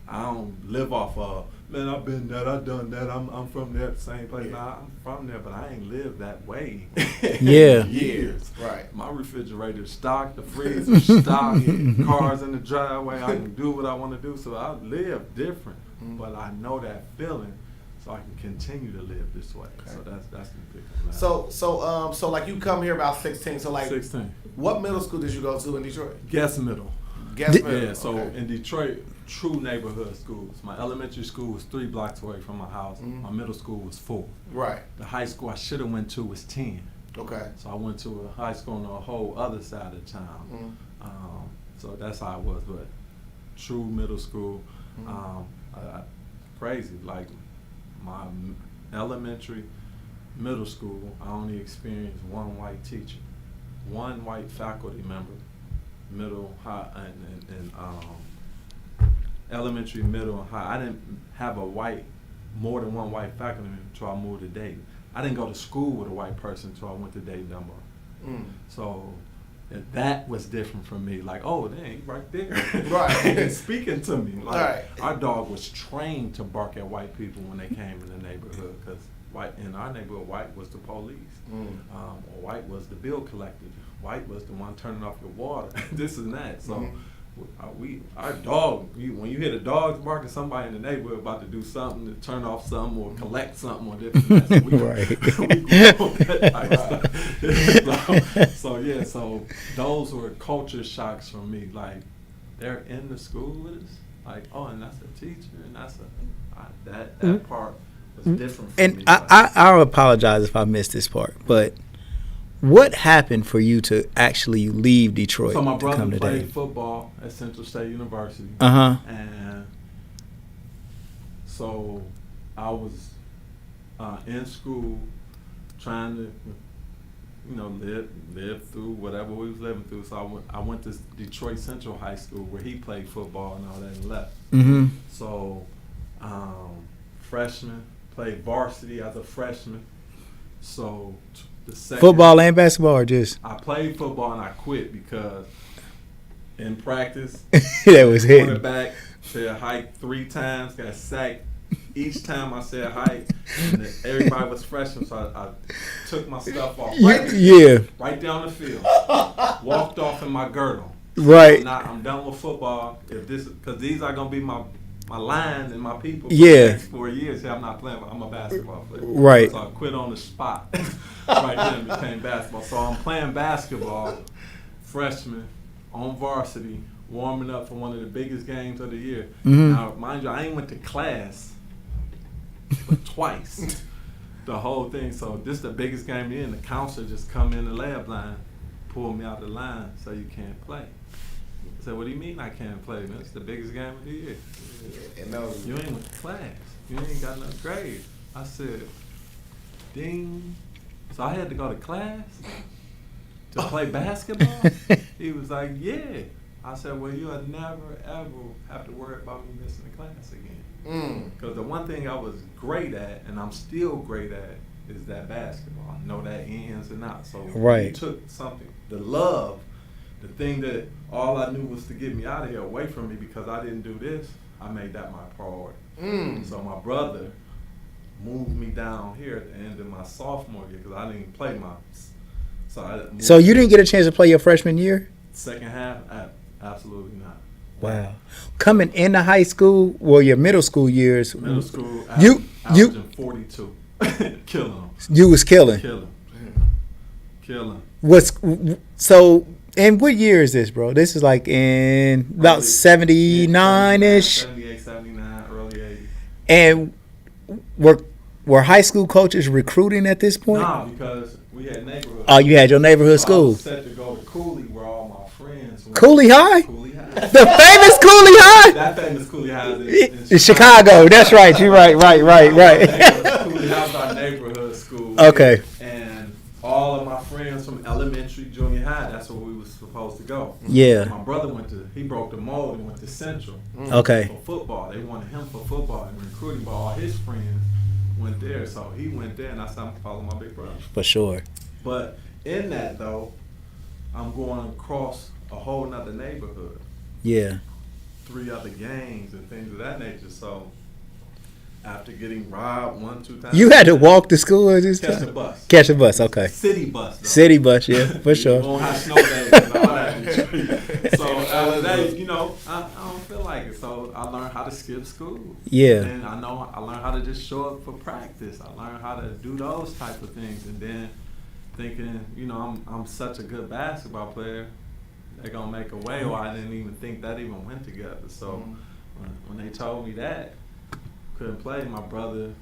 S2: I don't live off of, man, I've been that, I've done that, I'm from that same place. Nah, I'm from there, but I ain't lived that way
S1: Yeah.
S2: in years.
S3: Right.
S2: My refrigerator's stocked, the freezer's stocked, cars in the driveway, I can do what I want to do, so I live different. But I know that feeling, so I can continue to live this way.
S3: Okay.
S2: So that's the big one.
S3: So like you come here about 16, so like
S2: 16.
S3: What middle school did you go to in Detroit?
S2: Guess middle.
S3: Guess middle.
S2: Yeah, so
S3: okay.
S2: in Detroit, true neighborhood schools. My elementary school was 3 blocks away from my house. My middle school was 4.
S3: Right.
S2: The high school I should have went to was 10.
S3: Okay.
S2: So I went to a high school on the whole other side of town. So that's how it was. But true middle school, crazy. Like my elementary, middle school, I only experienced one white teacher, one white faculty member. Middle, high, and elementary, middle, and high. I didn't have more than one white faculty member until I moved to Dayton. I didn't go to school with a white person until I went to Dayton, Dunbar. So that was different from me. Like, oh, dang, right there.
S3: Right.
S2: Speaking to me. Like,
S3: right.
S2: Our dog was trained to bark at white people when they came in the neighborhood, because in our neighborhood, white was the police. Or white was the bill collector. White was the one turning off your water. This and that. So our dog, when you hear the dogs barking, somebody in the neighborhood about to do something, to turn off something or collect something or this and that. So so those were culture shocks for me. Like, they're in the school with us. Like, oh, and that's a teacher, and that's that part was different for me.
S1: And I'll apologize if I missed this part, but what happened for you to actually leave Detroit
S2: so my
S1: to
S2: brother
S1: come to
S2: played
S1: Dayton?
S2: football at Central State University. And so I was in school trying to, live through whatever we was living through. So I went to Detroit Central High School where he played football and all that and left. So freshman, played varsity as a freshman. So the second,
S1: football and basketball, or just?
S2: I played football and I quit because in practice,
S1: that was hitting.
S2: Quarterback said hike 3 times, got sacked each time I said hike, and everybody was freshmen, so I took my stuff off right down the field, walked off in my girdle.
S1: Right.
S2: I'm done with football. Because these are gonna be my line and my people for
S1: Yeah.
S2: the next 4 years. I'm not playing, I'm a basketball player.
S1: Right.
S2: So I quit on the spot. Right then became basketball. So I'm playing basketball, freshman, on varsity, warming up for one of the biggest games of the year. Now, mind you, I ain't went to class but twice. The whole thing. So this is the biggest game you're in. The counselor just come in the lab line, pull me out the line, so you can't play. I said, what do you mean I can't play, man? It's the biggest game of the year.
S3: And no,
S2: You ain't with class. You ain't got no grade. I said, ding. So I had to go to class to play basketball? He was like, yeah. I said, well, you'll never, ever have to worry about me missing a class again. Because the one thing I was great at, and I'm still great at, is that basketball. I know that ins and outs. So
S1: Right.
S2: you took something, the love, the thing that all I knew was to get me out of here, away from me, because I didn't do this, I made that my priority. So my brother moved me down here at the end of my sophomore year, because I didn't play my.
S1: So you didn't get a chance to play your freshman year?
S2: Second half, absolutely not.
S1: Wow. Coming into high school, well, your middle school years.
S2: Middle school,
S1: you
S2: averaging 42, killing them.
S1: You was killing. What's so? And what year is this, bro? This is like in about 79-ish.
S2: 78, 79, early 80s.
S1: And were high school coaches recruiting at this point?
S2: No, because we had neighborhood.
S1: Oh, you had your neighborhood
S2: So I
S1: school.
S2: was set to go to Cooley, where all my friends went.
S1: Cooley High?
S2: Cooley High.
S1: The famous Cooley High?
S2: That famous Cooley High is
S1: In Chicago. That's right. You're right. Right.
S2: Cooley High was our neighborhood school.
S1: Okay.
S2: And all of my friends from elementary, junior high, that's where we was supposed to go.
S1: Yeah.
S2: My brother he broke the mold and went to Central.
S1: Okay.
S2: For football. They wanted him for football and recruiting, but all his friends went there. So he went there, and I said, I'm following my big brother.
S1: For sure.
S2: But in that, though, I'm going across a whole nother neighborhood.
S1: Yeah.
S2: 3 other gangs and things of that nature. So after getting robbed 1-2 times,
S1: You had to walk to school at this
S2: catch
S1: time?
S2: a bus.
S1: Catch a bus. Okay.
S2: City bus, though.
S1: City bus. Yeah, for
S2: We
S1: sure.
S2: don't have snow days and all that. So after that, I don't feel like it. So I learned how to skip school.
S1: Yeah.
S2: And I learned how to just show up for practice. I learned how to do those type of things. And then thinking, I'm such a good basketball player, they're gonna make a way. Or I didn't even think that even went together. So when they told me that couldn't play, my brother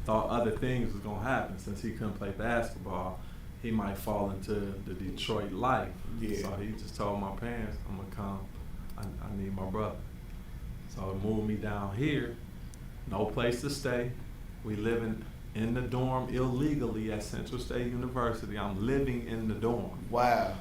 S2: thought other things was gonna happen. Since he couldn't play basketball, he might fall into the Detroit life.
S3: Yeah.
S2: So he just told my parents, I'm gonna come. I need my brother. So he moved me down here. No place to stay. We living in the dorm illegally at Central State University. I'm living in the dorm.
S3: wow.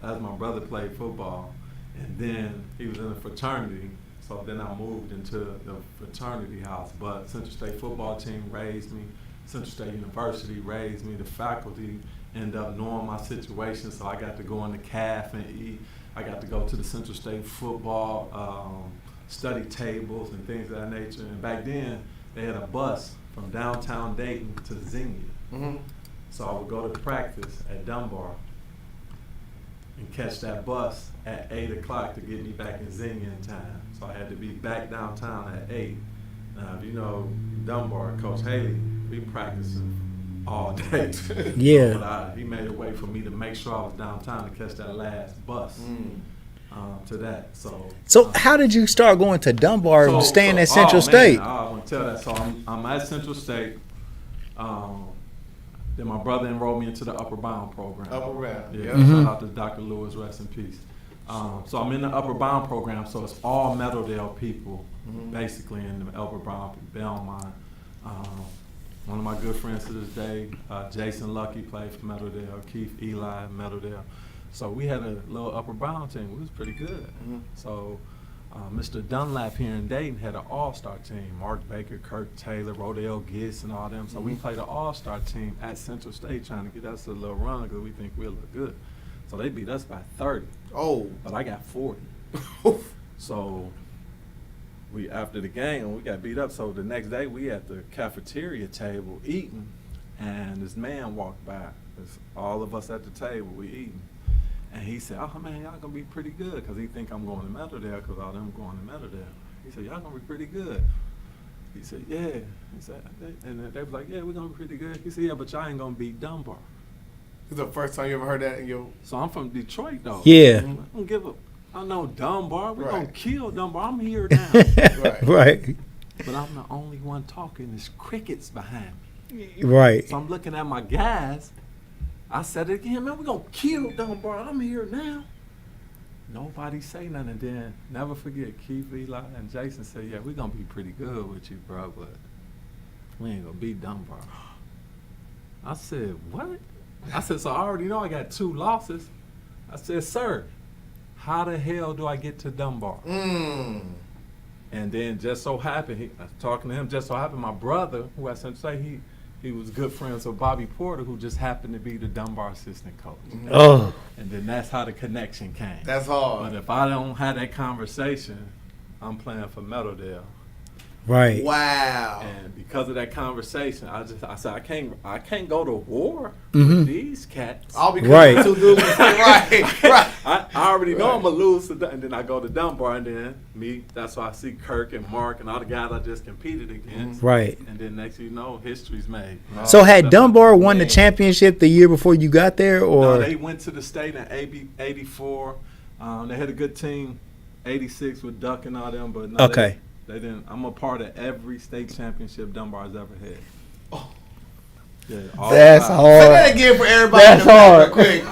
S2: As my brother played football, and then he was in a fraternity. So then I moved into the fraternity house. But Central State football team raised me. Central State University raised me. The faculty ended up knowing my situation, so I got to go in the CAF and eat. I got to go to the Central State football study tables and things of that nature. And back then, they had a bus from downtown Dayton to Xenia. So I would go to practice at Dunbar and catch that bus at 8 o'clock to get me back in Xenia in time. So I had to be back downtown at 8. Now, if you know Dunbar, Coach Haley, we practicing all day.
S1: Yeah.
S2: But he made a way for me to make sure I was downtown to catch that last bus to that.
S1: So how did you start going to Dunbar, staying at Central State?
S2: I want to tell that. So I'm at Central State. Then my brother enrolled me into the Upper Bound program.
S3: Upper Bound.
S2: Yeah.
S1: Mm-hmm.
S2: Shout out to Dr. Lewis, rest in peace. So I'm in the Upper Bound program, so it's all Meadowdale people, basically in the Upper Bound, Belmont. One of my good friends to this day, Jason Lucky, played for Meadowdale. Keith Eli, Meadowdale. So we had a little Upper Bound team. It was pretty good. So Mr. Dunlap here in Dayton had an all-star team. Mark Baker, Kirk Taylor, Rodale Gist, and all them. So we played an all-star team at Central State trying to get us a little run because we think we'll look good. So they beat us by 30.
S3: Oh.
S2: But I got 40. So after the game, we got beat up. So the next day, we at the cafeteria table eating, and this man walked by. It's all of us at the table, we eating. And he said, oh man, y'all gonna be pretty good, because he think I'm going to Meadowdale, because all them going to Meadowdale. He said, y'all gonna be pretty good. He said, yeah. He said, and they was like, yeah, we're gonna be pretty good. He said, yeah, but y'all ain't gonna beat Dunbar.
S3: This is the first time you ever heard that in your...
S2: So I'm from Detroit, though.
S1: Yeah.
S2: I don't give a... I know Dunbar. We're going to
S3: Right.
S2: kill Dunbar. I'm here now.
S1: Right.
S2: But I'm the only one talking. There's crickets behind me.
S1: Right.
S2: So I'm looking at my guys. I said it again, man, we're going to kill Dunbar. I'm here now. nobody say nothing. And then never forget, Keith, Eli, and Jason said, "Yeah, we're gonna be pretty good with you, bro, but we ain't gonna beat Dunbar." I said, "What?" I said, "So I already know I got 2 losses." I said, "Sir, how the hell do I get to Dunbar?" And then just so happened, I was talking to him, just so happened my brother, who I sent to say, he was good friends with Bobby Porter, who just happened to be the Dunbar assistant coach.
S1: Oh.
S2: And then that's how the connection came.
S3: That's hard.
S2: But if I don't have that conversation, I'm playing for Meadowdale.
S1: Right.
S3: Wow.
S2: And because of that conversation, I said I can't go to war with these cats.
S3: All because
S1: Right.
S3: 2 dudes. right.
S2: I already know I'm gonna lose to and then I go to Dunbar and then that's why I see Kirk and Mark and all the guys I just competed against.
S1: Right.
S2: And then next thing you know, history's made.
S1: So had Dunbar won the championship the year before you got there, or
S2: No, they went to the state in '84. They had a good team, '86 with Duck and all them, but no,
S1: okay.
S2: They didn't. I'm a part of every state championship Dunbar's ever had.
S3: Oh.
S2: Yeah,
S1: That's
S3: Say
S1: hard.
S3: that again for everybody.
S1: That's hard.
S3: Quick.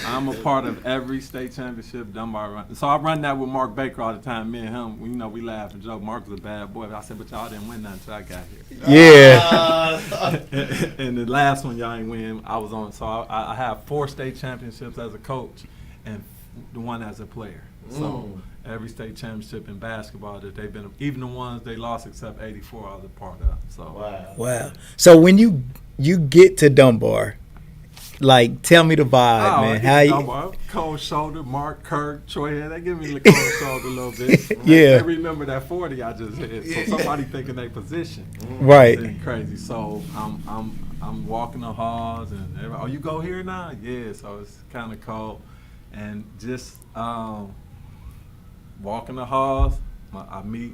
S2: I'm a part of every state championship Dunbar run. So I run that with Mark Baker all the time. Me and him, we laugh and joke. Mark was a bad boy. I said, but y'all didn't win nothing until I got here.
S1: Yeah.
S2: And the last one y'all ain't win, I was on. So I have 4 state championships as a coach and the one as a player. So every state championship in basketball that they've been, even the ones they lost except '84, I was a part of. So
S1: Wow. So when you get to Dunbar, like, tell me the vibe, man. How you?
S2: Dunbar, cold shoulder, Mark, Kirk, Troy, they give me the cold shoulder a little bit.
S1: Yeah.
S2: They remember that 40 I just hit. So somebody thinking they position.
S1: Right.
S2: It's crazy. So I'm walking the halls and everybody, oh, you go here now? Yeah. So it's kind of cold, and just walking the halls, I meet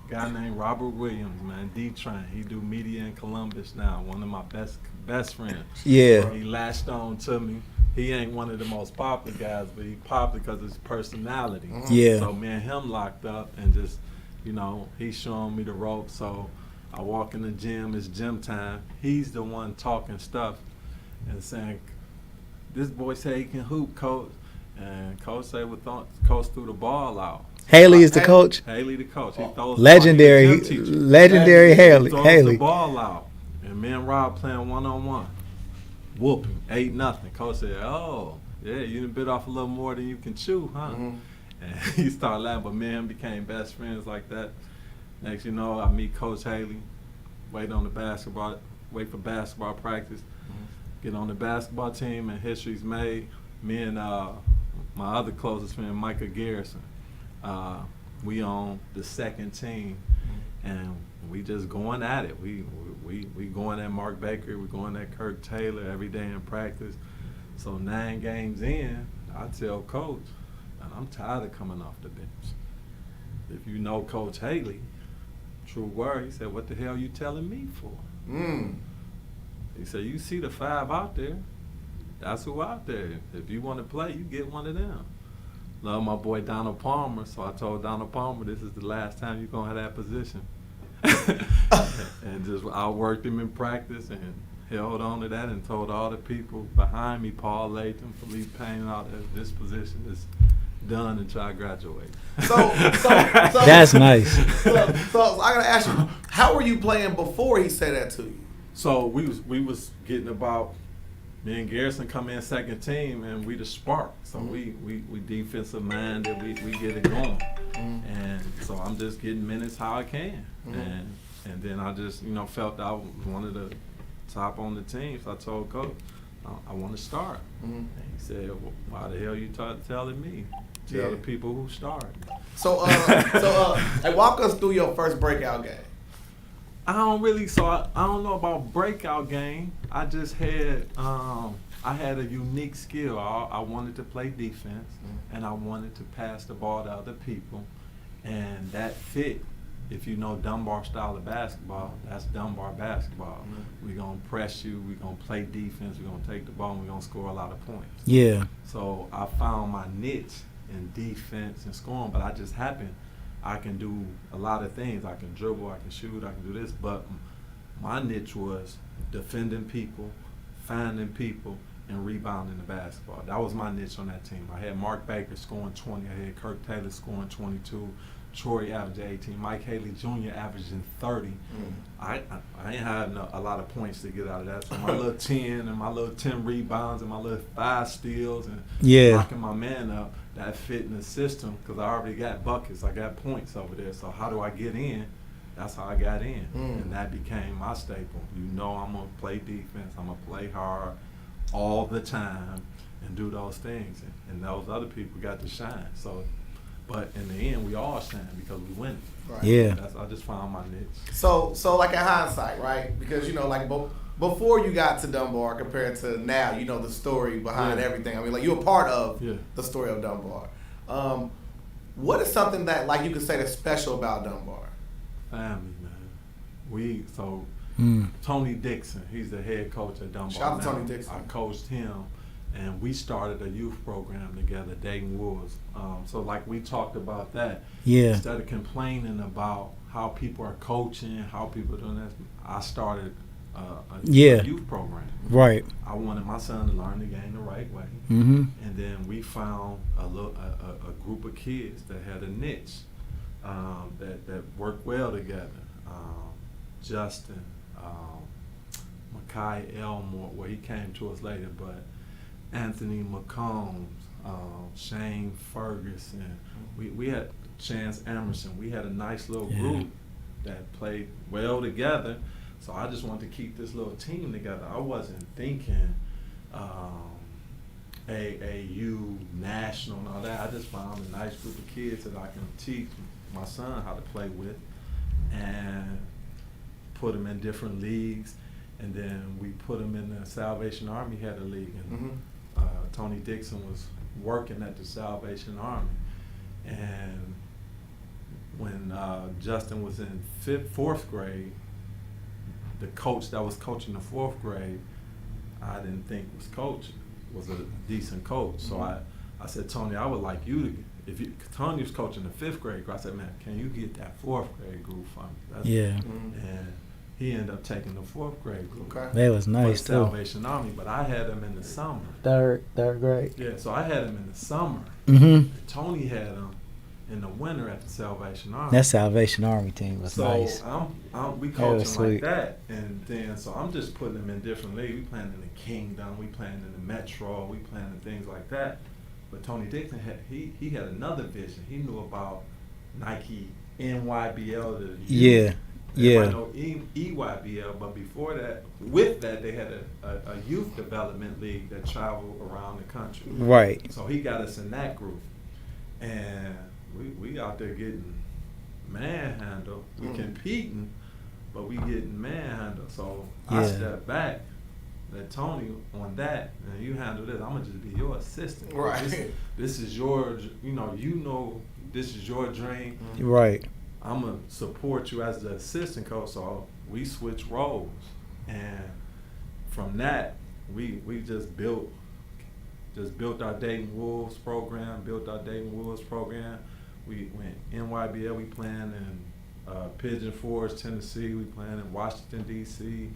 S2: a guy named Robert Williams, man, D-Train. He do media in Columbus now, one of my best friends.
S1: Yeah.
S2: He latched on to me. He ain't one of the most popular guys, but he popular because of his personality.
S1: Yeah.
S2: So me and him locked up and just, he's showing me the ropes. So I walk in the gym, it's gym time. He's the one talking stuff and saying, this boy say he can hoop, coach. And coach say, well, coach threw the ball out.
S1: Haley is the coach.
S2: Haley the coach. He throws
S1: Legendary
S2: Haley.
S1: Haley.
S2: He throws
S1: Haley.
S2: the ball out. And me and Rob playing one-on-one. Whooping. 8-0. Coach said, oh, yeah, you done bit off a little more than you can chew, huh? And he started laughing, but me and him became best friends like that. Next you know, I meet Coach Haley, wait for basketball practice, get on the basketball team, and history's made. Me and my other closest friend, Micah Garrison, we on the second team, and we just going at it. We going at Mark Baker, we going at Kirk Taylor every day in practice. So 9 games in, I tell Coach, I'm tired of coming off the bench. If you know Coach Haley, true word, he said, what the hell you telling me for? He said, you see the 5 out there. That's who out there. If you want to play, you get one of them. Love my boy Donald Palmer, so I told Donald Palmer this is the last time you're going to have that position. And just I worked him in practice and held on to that and told all the people behind me, Paul Latham, Philippe Payne, and all that, this position is done until I graduate.
S3: So
S1: That's nice.
S3: So I gotta ask you, how were you playing before he said that to you?
S2: So we was getting about, me and Garrison come in second team and we the spark. So we defensive minded, we get it going. And so I'm just getting minutes how I can. And then I just, felt I wanted to top on the team. So I told Coach, I want to start. And he said, well, why the hell you telling me? Tell the people who start.
S3: So walk us through your first breakout game.
S2: I don't know about breakout game. I just had I had a unique skill. I wanted to play defense and I wanted to pass the ball to other people, and that fit. If you know Dunbar style of basketball, that's Dunbar basketball. We're gonna press you, we're gonna play defense, we're gonna take the ball, and we're gonna score a lot of points.
S1: Yeah.
S2: So I found my niche in defense and scoring, but I can do a lot of things. I can dribble, I can shoot, I can do this, but my niche was defending people, finding people, and rebounding the basketball. That was my niche on that team. I had Mark Baker scoring 20. I had Kirk Taylor scoring 22. Troy averaging 18. Mike Haley Jr. averaging 30. I ain't had a lot of points to get out of that. So my little 10 and my little 10 rebounds and my little 5 steals and locking my man up, that fit in the system because I already got buckets. I got points over there. So how do I get in? That's how I got in. And that became my staple. You know I'm going to play defense. I'm going to play hard all the time and do those things. And those other people got to shine. So, but in the end, we all shine because we win.
S3: Right.
S1: Yeah.
S2: I just found my niche.
S3: So like in hindsight, right? Because, you know, like before you got to Dunbar compared to now, you know, the story behind everything. I mean, like, you're a part of the story of Dunbar. What is something that, like, you could say that's special about Dunbar?
S2: Family, man. Tony Dixon, he's the head coach at Dunbar.
S3: Shout out to Tony Dixon.
S2: I coached him, and we started a youth program together, Dayton Wolves. So like we talked about that.
S1: Yeah.
S2: Instead of complaining about how people are coaching, how people are doing that, I started a youth program.
S1: Right.
S2: I wanted my son to learn the game the right way.
S1: Mm-hmm.
S2: And then we found a group of kids that had a niche that worked well together. Justin, Makai Elmore, well, he came to us later, but Anthony McCombs, Shane Ferguson, we had Chance Emerson. We had a nice little group that played well together. So I just wanted to keep this little team together. I wasn't thinking AAU, national, and all that. I just found a nice group of kids that I can teach my son how to play with and put them in different leagues. And then we put them in the Salvation Army had a league. And Tony Dixon was working at the Salvation Army. And when Justin was in fourth grade, the coach that was coaching the fourth grade, I didn't think was a decent coach. So I said, Tony, I would like you to, Tony was coaching the fifth grade group, I said, man, can you get that fourth grade group for me? And he ended up taking the fourth grade group.
S3: Okay.
S1: That was nice
S2: for
S1: too.
S2: Salvation Army, but I had him in the summer.
S1: Third grade.
S2: Yeah, so I had him in the summer.
S1: Mm-hmm.
S2: Tony had him in the winter at the Salvation Army.
S1: That Salvation Army team was nice.
S2: So we
S1: That
S2: coach
S1: was
S2: him like
S1: sweet.
S2: that, and then so I'm just putting him in different leagues. We playing in the Kingdom, we playing in the Metro, we playing in things like that. But Tony Dixon he had another vision. He knew about Nike NYBL. Everybody know EYBL, but before that, with that, they had a youth development league that traveled around the country.
S1: Right.
S2: So he got us in that group, and we out there getting manhandled. We competing, but we getting manhandled. So I stepped back, let Tony on that, and you handle this. I'm gonna just be your assistant.
S3: Right.
S2: This is your, this is your dream.
S1: Right.
S2: I'm gonna support you as the assistant coach. So we switched roles, and from that, we just built our Dayton Wolves program. We went NYBL. We playing in Pigeon Forge, Tennessee. We playing in Washington D.C.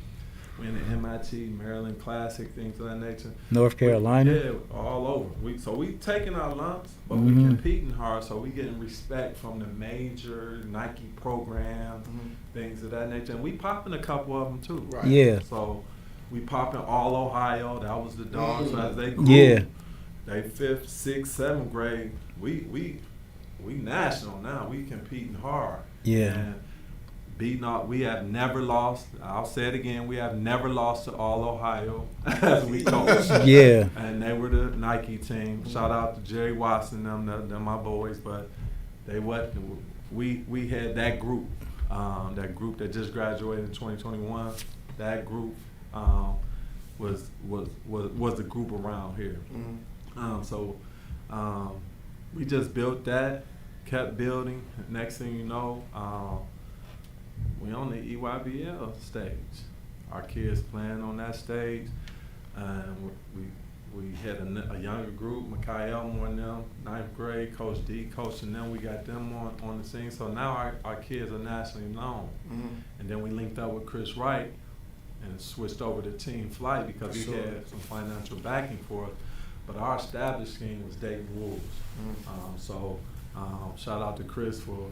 S2: We in the MIT, Maryland Classic, things of that nature.
S1: North Carolina.
S2: Yeah, all over. So we taking our lumps, but we competing hard. So we getting respect from the major Nike programs, things of that nature, and we popping a couple of them too.
S3: Right.
S1: Yeah.
S2: So we popping all Ohio. That was the dogs as they grew.
S1: Yeah.
S2: They 5th, 6th, 7th grade. We national now. We competing hard.
S1: Yeah.
S2: And Beanut, we have never lost. I'll say it again. We have never lost to All Ohio as we coach.
S1: Yeah.
S2: And they were the Nike team. Shout out to Jerry Watson, them my boys. But we had that group that just graduated in 2021. That group was the group around here. So we just built that, kept building. Next thing you know, we on the EYBL stage. Our kids playing on that stage. We had a younger group, Makai Elmore and them, 9th grade, Coach D coaching them. We got them on the scene. So now our kids are nationally known. And then we linked up with Chris Wright and switched over to team flight because we had some financial backing for it. But our established scheme was Dayton Wolves. So shout out to Chris for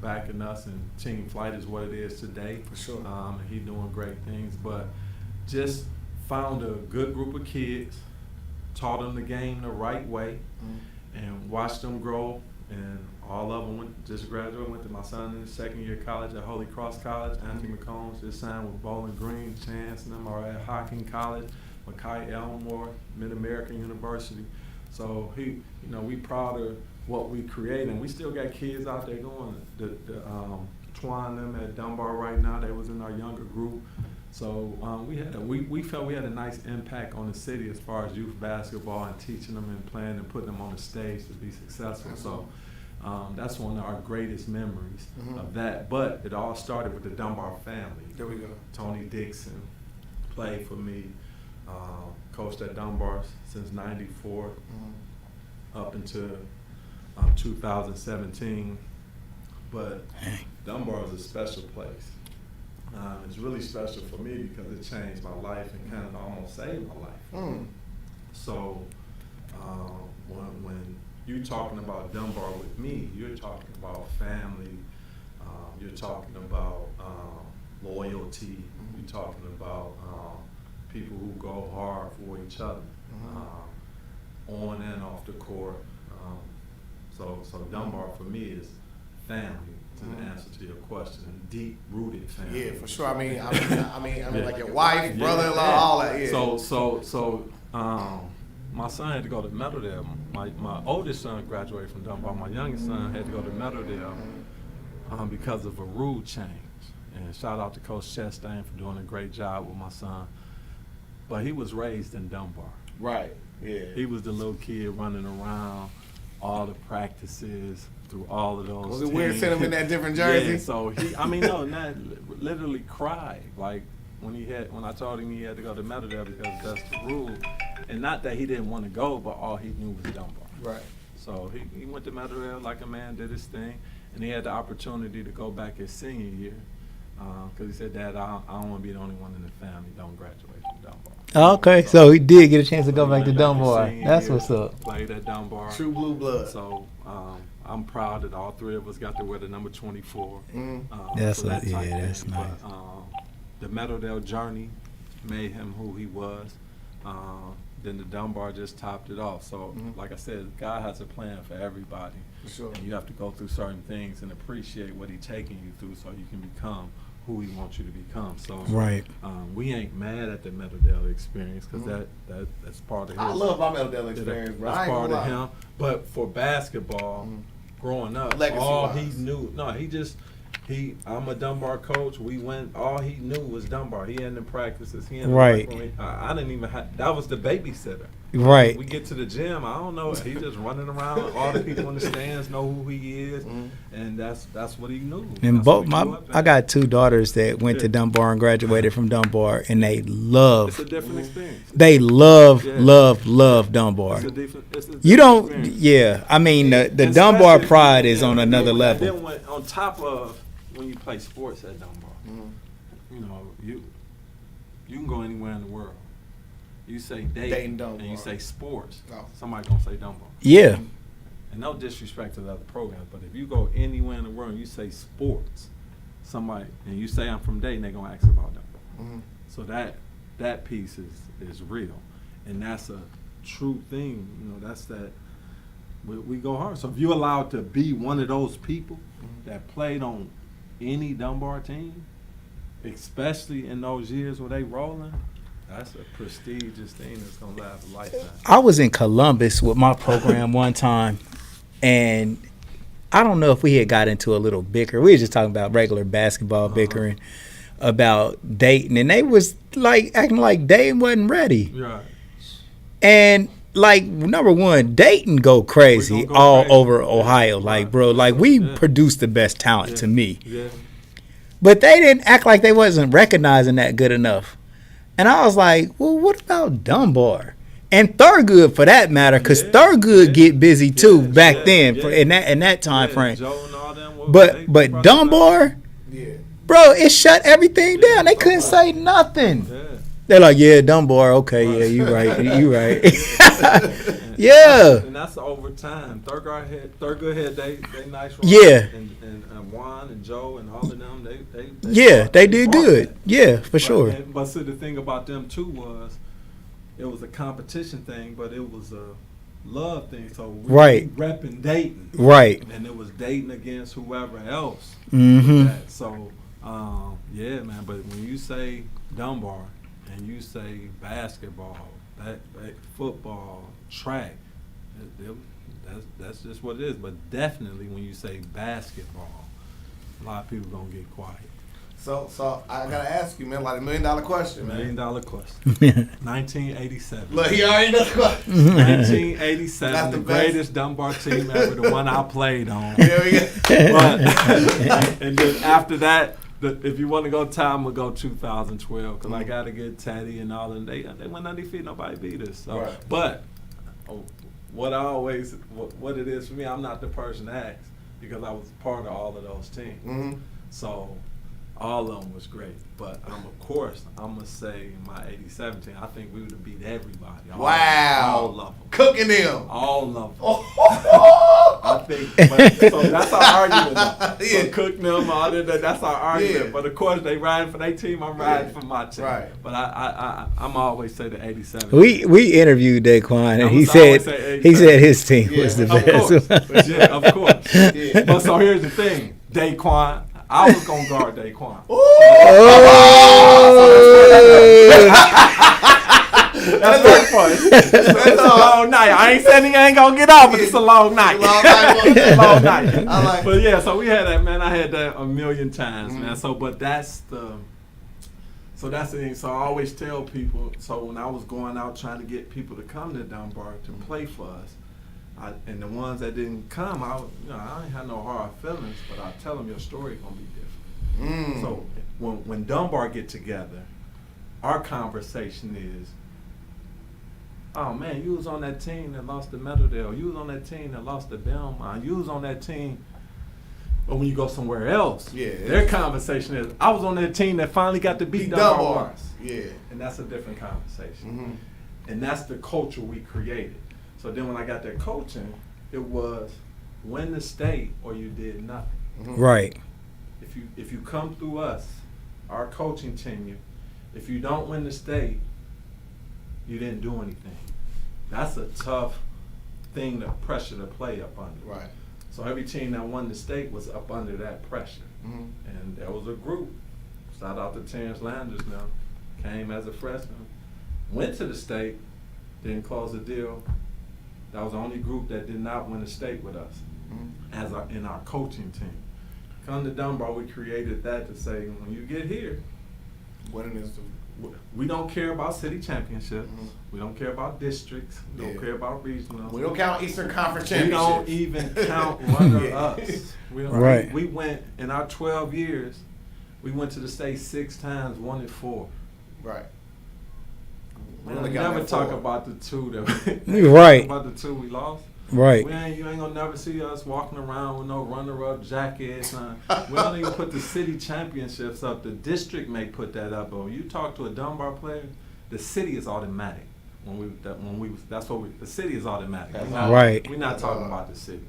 S2: backing us, and team flight is what it is today.
S3: For sure.
S2: And he's doing great things. But just found a good group of kids, taught them the game the right way, and watched them grow. And all of them just graduated. Went to my son in his second year of college at Holy Cross College. Anthony McCombs just signed with Bowling Green. Chance and them are at Hocking College. Mackay Elmore, Mid-American University. So we proud of what we created, and we still got kids out there going. Twan them at Dunbar right now. They was in our younger group. So we felt we had a nice impact on the city as far as youth basketball and teaching them and playing and putting them on the stage to be successful. So that's one of our greatest memories of that. But it all started with the Dunbar family.
S3: There we go.
S2: Tony Dixon played for me. Coached at Dunbar since '94 up until 2017. But Dunbar is a special place. It's really special for me because it changed my life and kind of almost saved my life. So when you're talking about Dunbar with me, you're talking about family, you're talking about loyalty, you're talking about people who go hard for each other, on and off the court. So Dunbar for me is family. To answer to your question, deep-rooted family.
S3: Yeah, for sure. I mean, like your wife, brother-in-law, all that. Yeah.
S2: So my son had to go to Meadowdale. My oldest son graduated from Dunbar. My youngest son had to go to Meadowdale because of a rule change. And shout out to Coach Chastain for doing a great job with my son. But he was raised in Dunbar.
S3: Right. Yeah.
S2: He was the little kid running around all the practices through all of those.
S3: Was it weird seeing him in that different jersey?
S2: Yeah, so literally cried like when I told him he had to go to Meadowdale because that's the rule, and not that he didn't want to go, but all he knew was Dunbar.
S3: Right.
S2: So he went to Meadowdale like a man, did his thing, and he had the opportunity to go back his senior year because he said, "Dad, I don't want to be the only one in the family don't graduate from Dunbar."
S1: Okay, so he did get a chance to go back to Dunbar. That's what's up.
S2: Played at Dunbar.
S3: True blue blood.
S2: So I'm proud that all three of us got to wear the number 24.
S1: That's nice.
S2: But, the Meadowdale journey made him who he was. Then the Dunbar just topped it off. So, like I said, God has a plan for everybody.
S3: For sure.
S2: And you have to go through certain things and appreciate what He's taking you through so you can become who He wants you to become. So,
S1: right.
S2: We ain't mad at the Meadowdale experience because that's part of his.
S3: I love my Meadowdale experience, bro.
S2: That's part of him. But for basketball, growing up, I'm a Dunbar coach. We went. All he knew was Dunbar. He hadn't practices. I didn't even. That was the babysitter.
S1: Right.
S2: We get to the gym. I don't know. He just running around. All the people in the stands know who he is, and that's what he knew.
S1: And I got two daughters that went to Dunbar and graduated from Dunbar, and they love.
S2: It's a different experience.
S1: They love Dunbar. You don't. Yeah. I mean, the Dunbar pride is on another level.
S2: Then on top of when you play sports at Dunbar, you can go anywhere in the world. You say Dayton and you say sports, somebody gonna say Dunbar.
S1: Yeah.
S2: And no disrespect to the other programs, but if you go anywhere in the world and you say sports, and you say I'm from Dayton, they're gonna ask about Dunbar. So that piece is real, and that's a true thing. That's that we go hard. So if you're allowed to be one of those people that played on any Dunbar team, especially in those years where they rolling, that's a prestigious thing that's going to last a lifetime.
S1: I was in Columbus with my program one time, and I don't know if we had got into a little bicker. We were just talking about regular basketball bickering about Dayton, and they was like acting like Dayton wasn't ready.
S2: Right.
S1: And like, number one, Dayton go crazy over Ohio. Like, bro, like we produce the best talent to me.
S2: Yeah.
S1: But they didn't act like they wasn't recognizing that good enough. And I was like, well, what about Dunbar? And Thurgood, for that matter, because Thurgood get busy too back then in that time frame.
S2: Joe and all them
S1: but Dunbar, Bro, it shut everything down. They couldn't say nothing.
S2: Yeah.
S1: They're like, yeah, Dunbar. Okay, yeah, you right. You right. Yeah.
S2: And that's overtime. Thurgood had they nice run.
S1: Yeah.
S2: And Juan and Joe and all of them, they
S1: They did good.
S2: That.
S1: Yeah, for sure.
S2: But see, the thing about them too was, it was a competition thing, but it was a love thing. So we repping Dayton.
S1: Right.
S2: And it was Dayton against whoever else.
S1: Mm-hmm.
S2: So, yeah, man. But when you say Dunbar and you say basketball, that football, track, that's just what it is. But definitely when you say basketball, a lot of people gonna get quiet.
S3: So I gotta ask you, man, like $1 million question, man.
S2: $1 million question. 1987.
S3: Look, he already knows the question.
S2: 1987,
S3: That's
S2: the
S3: the best.
S2: greatest Dunbar team ever, the one I played on.
S3: There we go.
S2: But and then after that, if you want to go time, we'll go 2012 because I got to get Teddy and all, and they went undefeated. Nobody beat us. So,
S3: Right.
S2: But what it is for me, I'm not the person to ask because I was part of all of those teams.
S3: Mm-hmm.
S2: So all of them was great. But of course, I'm going to say in my 87 team, I think we would have beat everybody. All of them.
S3: Cooking them.
S2: All of them.
S3: Oh.
S2: I think, so that's our argument.
S3: Yeah.
S2: So cook them, all that, that's our argument.
S3: Yeah.
S2: But of course, they riding for their team. I'm riding for my team.
S3: Right.
S2: But I'm always say the 87.
S1: We interviewed Daquan, and he
S2: always
S1: said
S2: say
S1: his team was the
S2: Of
S1: best.
S2: course. Yeah, of course.
S3: Yeah.
S2: But so here's the thing, Daquan. I was gonna guard Daquan. That's very fun. It's a long night. I ain't saying he ain't gonna get off, but it's a long night. It's a long night.
S3: I like
S2: But yeah, so we had that, man. I had that a million times, man. So, but that's the thing. So I always tell people. So when I was going out trying to get people to come to Dunbar to play for us, and the ones that didn't come, I ain't had no hard feelings, but I tell them your story gonna be different. So when Dunbar get together, our conversation is, oh man, you was on that team that lost the Meadowdale. You was on that team that lost the Belmont. You was on that team. But when you go somewhere else, their conversation is, I was on that team that finally got to beat Dunbar once.
S3: Yeah.
S2: And that's a different conversation.
S3: Mm-hmm.
S2: And that's the culture we created. So then when I got that coaching, it was win the state or you did nothing.
S3: Mm-hmm.
S1: Right.
S2: If you come through us, our coaching tenure, if you don't win the state, you didn't do anything. That's a tough thing, the pressure to play up under.
S3: Right.
S2: So every team that won the state was up under that pressure.
S3: Mm-hmm.
S2: And there was a group, shout out to Terrence Landers now, came as a freshman, went to the state, didn't close the deal. That was the only group that did not win the state with us in our coaching team. Come to Dunbar, we created that to say, when you get here,
S3: Winning is
S2: we don't care about city championships. We don't care about districts. We don't care about regionals.
S3: we don't count Eastern Conference
S2: We
S3: championships.
S2: don't even count runner-ups.
S1: Right.
S2: We went, in our 12 years, we went to the state 6 times, won it 4.
S3: Right.
S2: We don't never talk about the 2 that
S1: Right.
S2: about the 2 we lost.
S1: Right.
S2: You ain't gonna never see us walking around with no runner-up jackets. We don't even put the city championships up. The district may put that up, but when you talk to a Dunbar player, the city is automatic. The city is automatic. We're not talking about the city.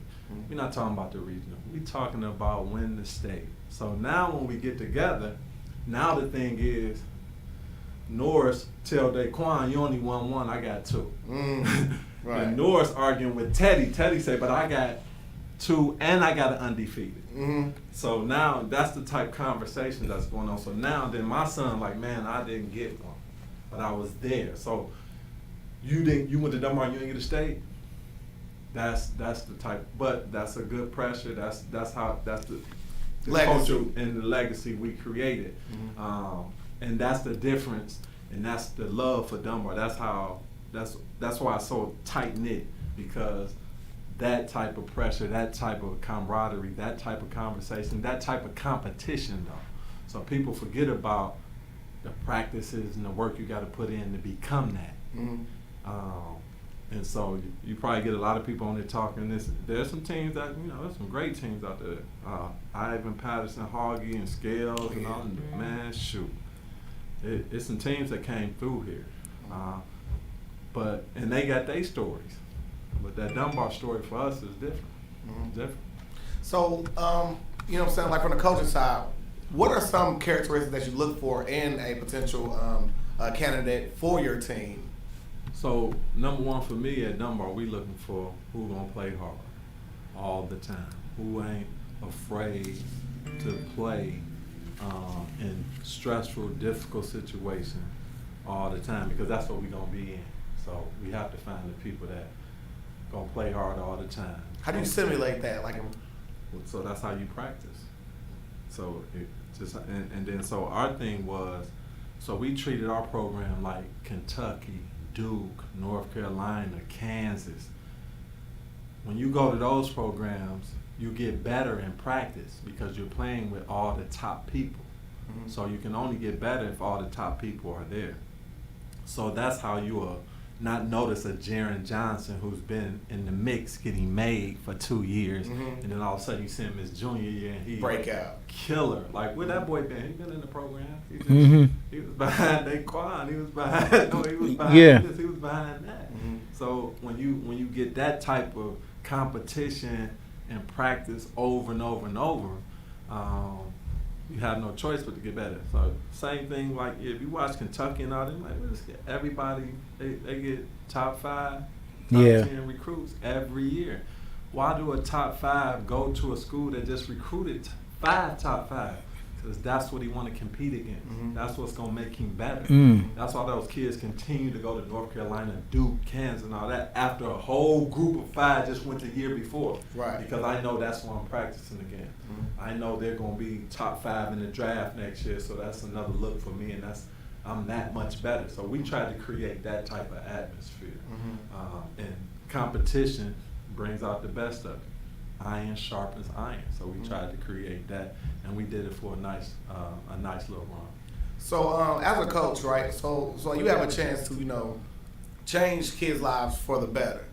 S2: We're not talking about the regional. We're talking about win the state. So now when we get together, now the thing is, Norris tell Daquan, you only won 1, I got 2.
S3: Right.
S2: And Norris arguing with Teddy. Teddy say, but I got 2 and I got an undefeated. So now that's the type of conversation that's going on. So now then my son like, man, I didn't get 1, but I was there. So you went to Dunbar, you didn't get a state. That's the type, but that's a good pressure. That's the culture and the legacy we created. And that's the difference, and that's the love for Dunbar. That's why it's so tight knit, because that type of pressure, that type of camaraderie, that type of conversation, that type of competition though. So people forget about the practices and the work you got to put in to become that. And so you probably get a lot of people on there talking this. There's some teams that, there's some great teams out there. Ivan Patterson, Hoggy, and Scales, and all. Man, shoot. It's some teams that came through here. And they got their stories. But that Dunbar story for us is different. Different.
S3: So, you know what I'm saying, like from the coaching side, what are some characteristics that you look for in a potential candidate for your team?
S2: So, number one for me at Dunbar, we looking for who gonna play hard all the time, who ain't afraid to play in stressful, difficult situations all the time, because that's what we gonna be in. So we have to find the people that gonna play hard all the time.
S3: How do you simulate that?
S2: So that's how you practice. So so our thing was, so we treated our program like Kentucky, Duke, North Carolina, Kansas. When you go to those programs, you get better in practice because you're playing with all the top people. So you can only get better if all the top people are there. So that's how you will not notice a Jaron Johnson who's been in the mix getting made for 2 years, and then all of a sudden you see him his junior year and he
S3: breakout
S2: killer. Like, where that boy been? He been in the program. He was behind Daquan. He was behind this. He was behind that. So when you get that type of competition and practice over and over and over, you have no choice but to get better. So same thing, like if you watch Kentucky and all them, like everybody they get top 5, top 10 recruits every year. Why do a top 5 go to a school that just recruited 5 top 5? Because that's what he want to compete against. That's what's gonna make him better. That's why those kids continue to go to North Carolina, Duke, Kansas, and all that after a whole group of 5 just went the year before.
S3: Right.
S2: Because I know that's what I'm practicing again. I know they're gonna be top 5 in the draft next year, so that's another look for me, and I'm that much better. So we try to create that type of atmosphere, and competition brings out the best of it. Iron sharpens iron, so we tried to create that, and we did it for a nice little run.
S3: So as a coach, right? So you have a chance to change kids' lives for the better.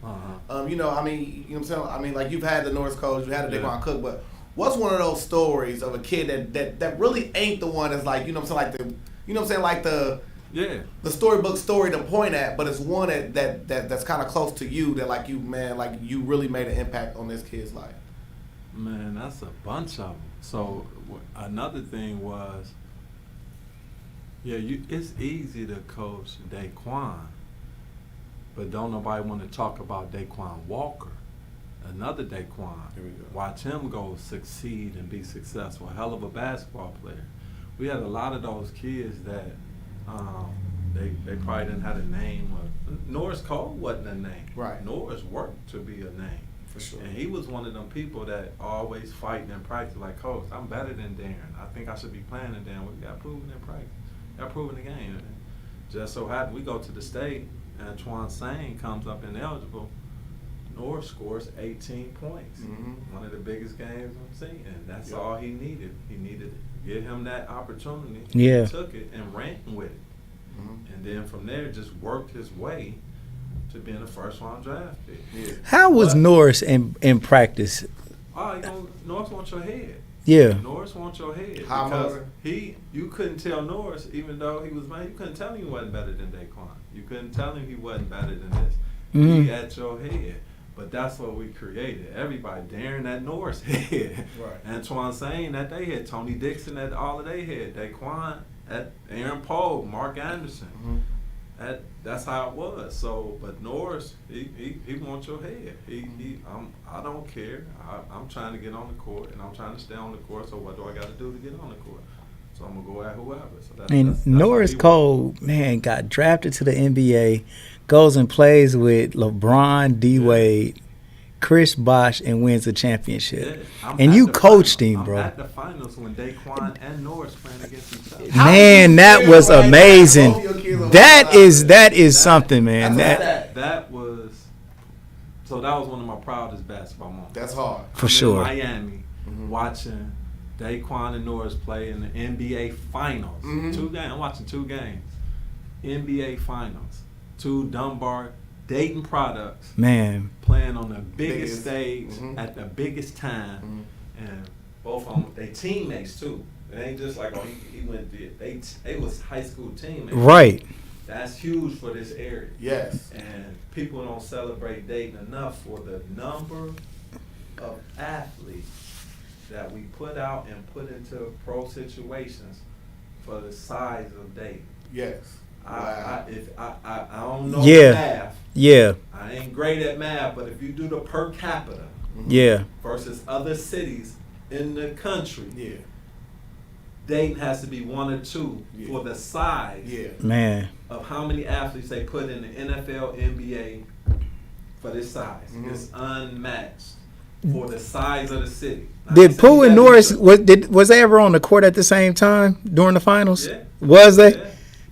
S3: You know what I'm saying? I mean, like you've had the Norris coach, you had the Daquan Cook, but what's one of those stories of a kid that really ain't the one that's like the storybook story to point at, but it's one that's kind of close to you that like you really made an impact on this kid's life?
S2: Man, that's a bunch of them. So another thing was, it's easy to coach Daquan, but don't nobody want to talk about Daquan Walker, another Daquan.
S3: Here we go.
S2: Watch him go succeed and be successful. Hell of a basketball player. We had a lot of those kids that they probably didn't have a name. Norris Cole wasn't a name.
S3: Right.
S2: Norris worked to be a name.
S3: For sure.
S2: And he was one of them people that always fighting in practice, like, Coach, I'm better than Darren. I think I should be playing than Darren. We got proven in practice. Got proven in the game. And just so happened, we go to the state, and Antoine Sane comes up ineligible. Norris scores 18 points. One of the biggest games I've seen. And that's all he needed. He needed to give him that opportunity.
S1: Yeah.
S2: He took it and ran with it. And then from there, just worked his way to being a first-round draft pick.
S1: How was Norris in practice?
S2: Norris wants your head.
S1: Yeah.
S2: Norris wants your head.
S3: High
S2: Because
S3: motor.
S2: you couldn't tell Norris, even though he was you couldn't tell him he wasn't better than Daquan. You couldn't tell him he wasn't better than this. He at your head. But that's what we created. Everybody, Darren at Norris head.
S3: Right.
S2: Antoine saying that they had, Tony Dixon at all of they had, Daquan at Aaron Poe, Mark Anderson. That's how it was. So, but Norris, he wants your head. I don't care. I'm trying to get on the court, and I'm trying to stay on the court. So what do I got to do to get on the court? So I'm gonna go at whoever. So that's
S1: Norris Cole, man, got drafted to the NBA, goes and plays with LeBron, D Wade, Chris Bosh, and wins the championship. And you coached him, bro.
S2: I'm at the finals when Daquan and Norris playing against each other.
S1: Man, that was amazing. That is something, man.
S2: That was one of my proudest basketball moments.
S3: That's hard.
S1: For sure.
S2: In Miami, watching Daquan and Norris play in the NBA Finals. 2 games. I'm watching 2 games. NBA Finals. 2 Dunbar Dayton products,
S1: Man.
S2: playing on the biggest stage
S3: Mhm.
S2: at the biggest time, and both of them, they teammates too. It ain't just like, oh, he went there. They was high school teammates.
S1: Right.
S2: That's huge for this area.
S3: Yes.
S2: And people don't celebrate Dayton enough for the number of athletes that we put out and put into pro situations for the size of Dayton.
S3: Yes.
S2: I don't know
S1: Yeah.
S2: math.
S1: Yeah.
S2: I ain't great at math, but if you do the per capita
S1: Yeah.
S2: versus other cities in the country,
S3: Yeah.
S2: Dayton has to be 1 or 2
S3: Yeah.
S2: for the size
S3: Yeah.
S1: Man.
S2: of how many athletes they put in the NFL, NBA for this size.
S3: Mhm.
S2: It's unmatched for the size of the city. Now,
S1: Did
S2: I'm saying
S1: Pooh
S2: you
S1: and
S2: gotta
S1: Norris
S2: do it.
S1: was they ever on the court at the same time during the finals?
S2: Yeah.
S1: Was they?
S2: Yeah.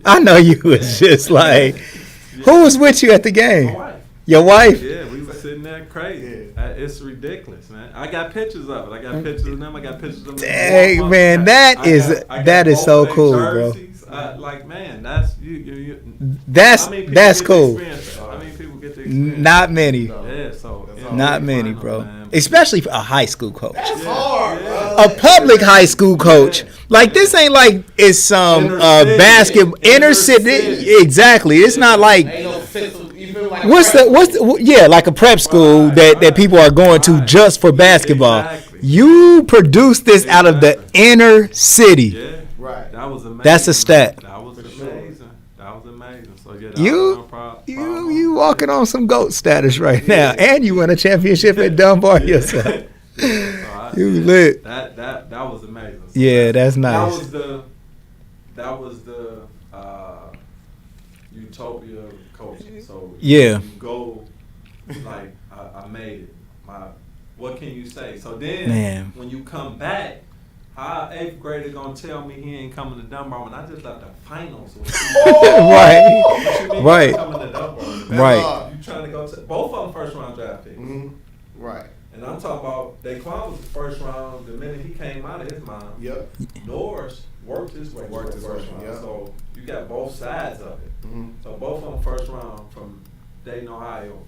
S1: I know you was just like,
S2: Yeah.
S1: who was with you at the
S2: My
S1: game?
S2: wife.
S1: Your wife?
S2: Yeah, we were sitting there crazy. It's ridiculous, man. I got pictures of it. I got pictures of them. I got pictures of them.
S1: Dang, man, that is so cool, bro.
S2: Like, man, that's you.
S1: That's
S2: How many people
S1: that's
S2: get to
S1: cool.
S2: experience that? How many people get to experience
S1: Not
S2: that?
S1: many.
S2: Yeah, so
S3: That's
S2: in
S3: all.
S2: the
S1: Not many,
S2: finals,
S1: bro.
S2: man.
S1: Especially for a high school coach.
S3: That's
S2: Yeah.
S3: hard,
S2: Yeah.
S3: bro.
S1: A public high school coach. Like, this ain't like it's some
S2: Inner city.
S1: basketball inner city.
S2: city.
S1: Exactly. It's not like
S3: Ain't no fix. You feel like
S1: yeah, like a prep school that people are going to
S2: Right.
S1: just for basketball.
S2: Exactly.
S1: You produce this out of the inner city.
S2: Yeah,
S3: Right.
S2: that was amazing.
S1: That's a stat.
S2: That was
S3: For
S2: amazing.
S3: sure.
S2: That was amazing. So yeah, that
S1: You-
S2: was no problem.
S1: You walking on some GOAT status right now, and you win a championship at Dunbar yourself. You lit.
S2: That was amazing. So
S1: Yeah, that's nice.
S2: That was the utopia coaching. So
S1: Yeah.
S2: you go like I made it. What can you say? So then
S1: Man.
S2: when you come back, how 8th grader gonna tell me he ain't coming to Dunbar when I just left the finals?
S1: Right.
S2: What you mean
S1: Right.
S2: you coming to Dunbar?
S1: Right.
S2: You trying to go to both of them first round draft picks.
S3: Mhm. Right.
S2: And I'm talking about Daquan was the first round the minute he came out of his mom.
S3: Yep.
S2: Norris worked his way to the first round.
S3: yeah.
S2: So you got both sides of it.
S3: Mhm.
S2: So both of them first round from Dayton, Ohio,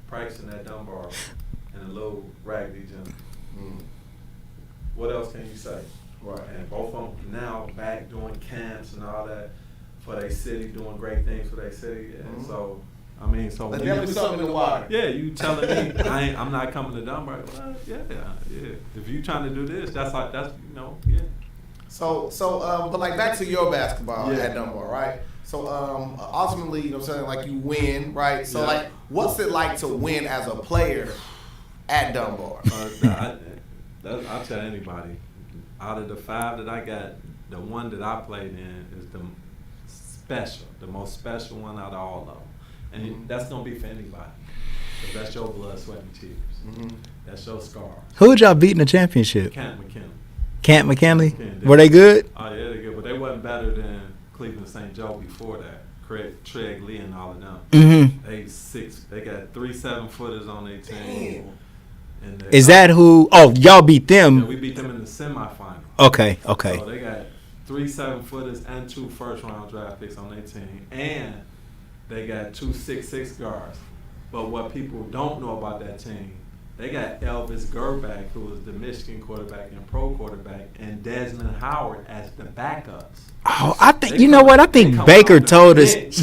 S2: practicing at Dunbar in a little raggedy gym.
S3: Mhm.
S2: What else can you say?
S3: Right.
S2: And both of them now back doing camps and all that for their city, doing great things for their city. And
S3: Mhm.
S2: so, I mean, so
S3: But
S2: when
S3: definitely something in the water.
S2: yeah, you telling me I'm not coming to Dunbar? Well, yeah. If you trying to do this, that's yeah.
S3: So, but like back to your basketball
S2: Yeah.
S3: at Dunbar, right? So, ultimately, you know what I'm saying, like you win, right? So,
S2: Yeah.
S3: like, what's it like to win as a player at Dunbar?
S2: I'll tell anybody. Out of the 5 that I got, the one that I played in is the most special one out of all of them. And
S3: Mhm.
S2: that's going to be for anybody. Because that's your blood, sweat, and tears.
S3: Mhm.
S2: That's your scars.
S1: Who'd y'all beat in the championship?
S2: Camp McKinley.
S1: Camp McKinley?
S2: Yeah,
S1: Were they good?
S2: Oh, yeah, they're good. But they wasn't better than Cleveland St. Joe before that. Treg Lee and all of them.
S1: Mm-hmm.
S2: They got 3 7-footers on their team. And
S1: Is that who? Oh, y'all beat
S2: Yeah,
S1: them.
S2: we beat them in the semifinal.
S1: Okay.
S2: So
S1: Okay.
S2: they got 3 7-footers and 2 first-round draft picks on their team, and they got 2 6'6" guards. But what people don't know about that team, they got Elvis Gerback, who was the Michigan quarterback and pro quarterback, and Desmond Howard as the backups.
S1: Oh, I think
S2: They
S1: you know
S2: come-
S1: what? I
S2: they
S1: think
S2: coming
S1: Baker
S2: off the
S1: told us.
S2: bench.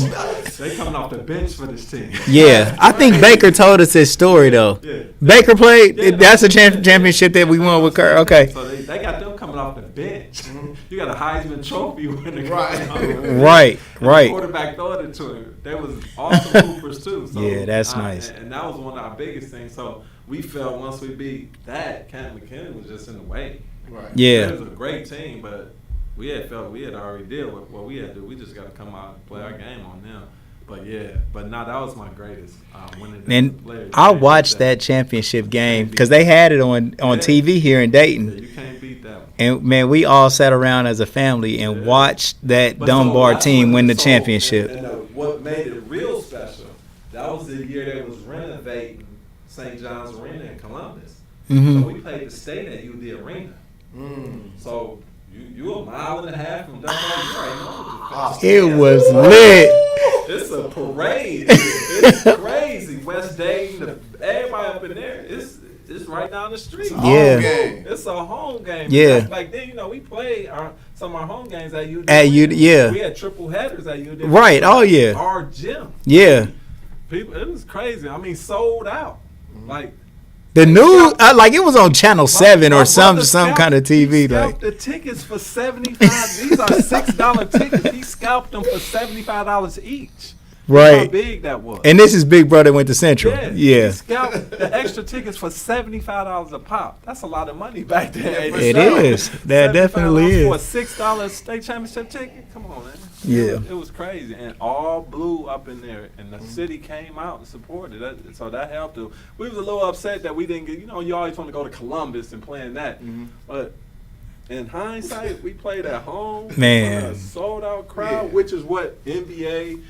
S2: They coming off the bench for this team.
S1: Yeah, I think Baker told us his story though.
S2: Yeah.
S1: Baker played.
S2: Yeah,
S1: That's a championship that we won with Kerr. Okay.
S2: So they got them coming off the bench. You got a Heisman Trophy winner.
S3: Right.
S2: coming off the bench.
S1: Right,
S2: And
S1: right.
S2: The quarterback throwing it to him. They was awesome hoopers too. So
S1: Yeah, that's nice.
S2: And that was one of our biggest things. So we felt once we beat that, Camp McKinley was just in the way.
S3: Right.
S1: Yeah.
S2: It was a great team, but we had felt we had already did what we had to do. We just got to come out and play our game on them. But yeah, that was my greatest winning.
S1: And
S2: player.
S1: I watched that championship game because they had it on TV here in
S2: Yeah,
S1: Dayton.
S2: you can't beat that one.
S1: And man, we all sat around as a family and
S2: Yeah.
S1: watched that
S2: But
S1: Dunbar
S2: that's
S1: team
S2: what-
S1: win the
S2: so-
S1: championship.
S2: And what made it real special, that was the year they was renovating St. John's Arena in Columbus.
S1: Mhm.
S2: So we played the state at UD Arena. So you a mile and a half from Dunbar, you already know what the
S1: It was lit.
S2: It's a parade. It's crazy. up in there, it's right down the street.
S1: Yeah.
S2: It's a home game.
S1: Yeah.
S2: Back then, we played some of our home games at UD.
S1: Yeah.
S2: We had triple headers at UD.
S1: Right. Oh yeah.
S2: Our gym.
S1: Yeah.
S2: People, it was crazy. I mean, sold out. Like
S1: the news, like it was on Channel 7 or some kind of TV.
S2: He scalped the tickets for $75. These are $6 tickets. He scalped them for $75 each.
S1: Right.
S2: How big that was.
S1: And this is Big Brother went to Central.
S2: Yeah.
S1: Yeah.
S2: He scalped the extra tickets for $75 a pop. That's a lot of money back then.
S1: It is. That definitely is.
S2: For a $6 state championship ticket? Come on, man.
S1: Yeah.
S2: It was crazy. And all blue up in there. And the city came out and supported it. So that helped. We was a little upset that we didn't get, you always want to go to Columbus and play in that. But in hindsight, we played at home.
S1: Man.
S2: A sold out crowd, which is what NBA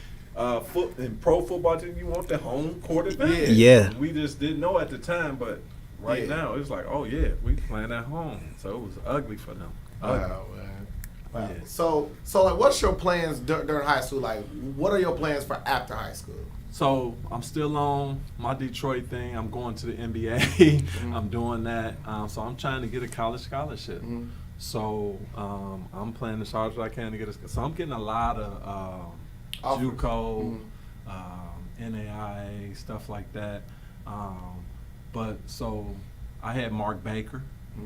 S2: in pro football team, you want the home court advantage.
S1: Yeah.
S2: We just didn't know at the time, but now it's like, oh yeah, we playing at home. So it was ugly for them.
S3: Wow, man. Wow.
S2: Yeah.
S3: So like, what's your plans during high school? Like, what are your plans for after high school?
S2: So I'm still on my Detroit thing. I'm going to the NBA. I'm doing that. So I'm trying to get a college scholarship. So I'm playing as hard as I can to get a. So I'm getting a lot of JUCO, NAIA, stuff like that. But so I had Mark Baker,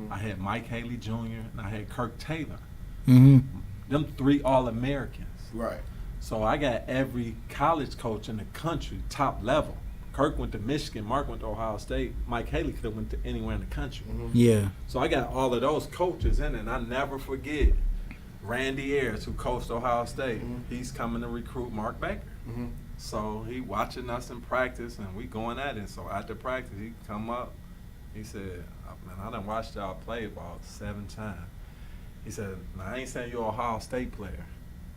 S2: I had Mike Haley Jr., and I had Kirk Taylor. Them 3 All-Americans.
S3: Right.
S2: So I got every college coach in the country, top level. Kirk went to Michigan, Mark went to Ohio State, Mike Haley could have went to anywhere in the country.
S1: Yeah.
S2: So I got all of those coaches in it, and I never forget Randy Ayers, who coached Ohio State. He's coming to recruit Mark Baker. So he watching us in practice, and we going at it. So after practice, he come up, he said, man, I done watched y'all play about 7 times. He said, now I ain't saying you're an Ohio State player,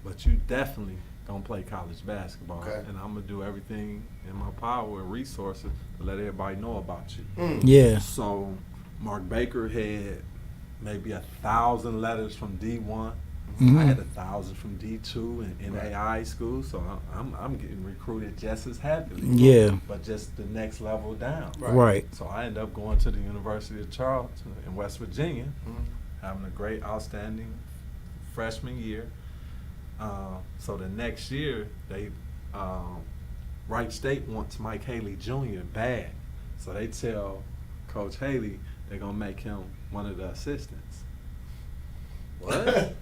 S2: but you definitely gonna play college basketball.
S3: Okay.
S2: And I'm gonna do everything in my power and resources to let everybody know about you.
S1: Yeah.
S2: So Mark Baker had maybe 1,000 letters from D1. I had 1,000 from D2 and NAI school, so I'm getting recruited just as heavily.
S1: Yeah.
S2: But just the next level down.
S1: Right.
S2: So I ended up going to the University of Charleston in West Virginia, having a great, outstanding freshman year. So the next year, Wright State wants Mike Haley Jr. bad. So they tell Coach Haley they're going to make him one of the assistants. What?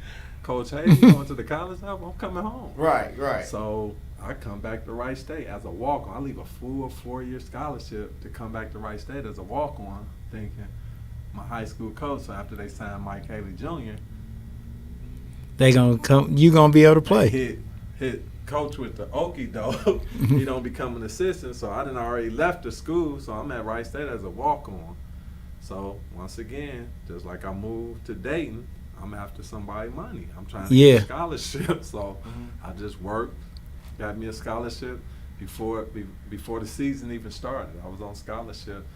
S2: Coach Haley going to the college level? I'm coming home.
S3: Right.
S2: So I come back to Wright State as a walk-on. I leave a full 4-year scholarship to come back to Wright State as a walk-on, thinking my high school coach, so after they signed Mike Haley Jr.,
S1: they gonna come. You gonna be able to play.
S2: Hit coach with the okie doke. He don't become an assistant. So I done already left the school. So I'm at Wright State as a walk-on. So once again, just like I moved to Dayton, I'm after somebody money. I'm trying to get a scholarship. So I just worked, got me a scholarship before the season even started. I was on scholarship,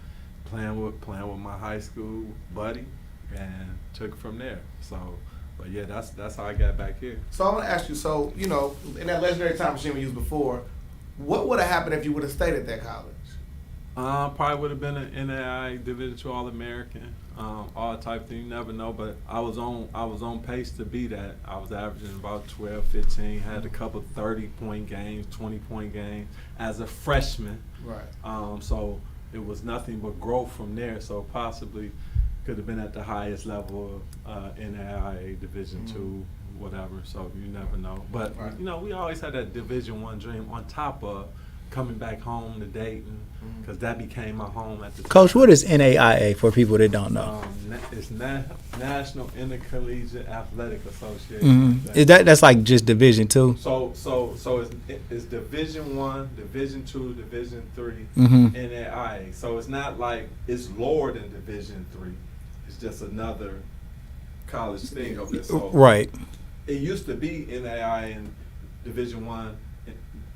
S2: playing with my high school buddy, and took it from there. So. But yeah, that's how I got back here.
S3: So I'm gonna ask you. So in that legendary time machine we used before, what would have happened if you would have stayed at that college?
S2: Probably would have been an NAI Division II All-American, all type thing. You never know, but I was on pace to be that. I was averaging about 12, 15. Had a couple 30-point games, 20-point games as a freshman.
S3: Right.
S2: So it was nothing but growth from there. So possibly could have been at the highest level of NAIA Division II, whatever. So you never know. But we always had that Division I dream on top of coming back home to Dayton, because that became my home at the time.
S1: Coach, what is NAIA for people that don't know?
S2: It's National Intercollegiate Athletic Association.
S1: Is that's like just Division II?
S2: So it's Division I, Division II, Division III, NAIA. So it's not like it's lower than Division III. It's just another college thing of this. So
S1: right.
S2: It used to be NAIA in Division I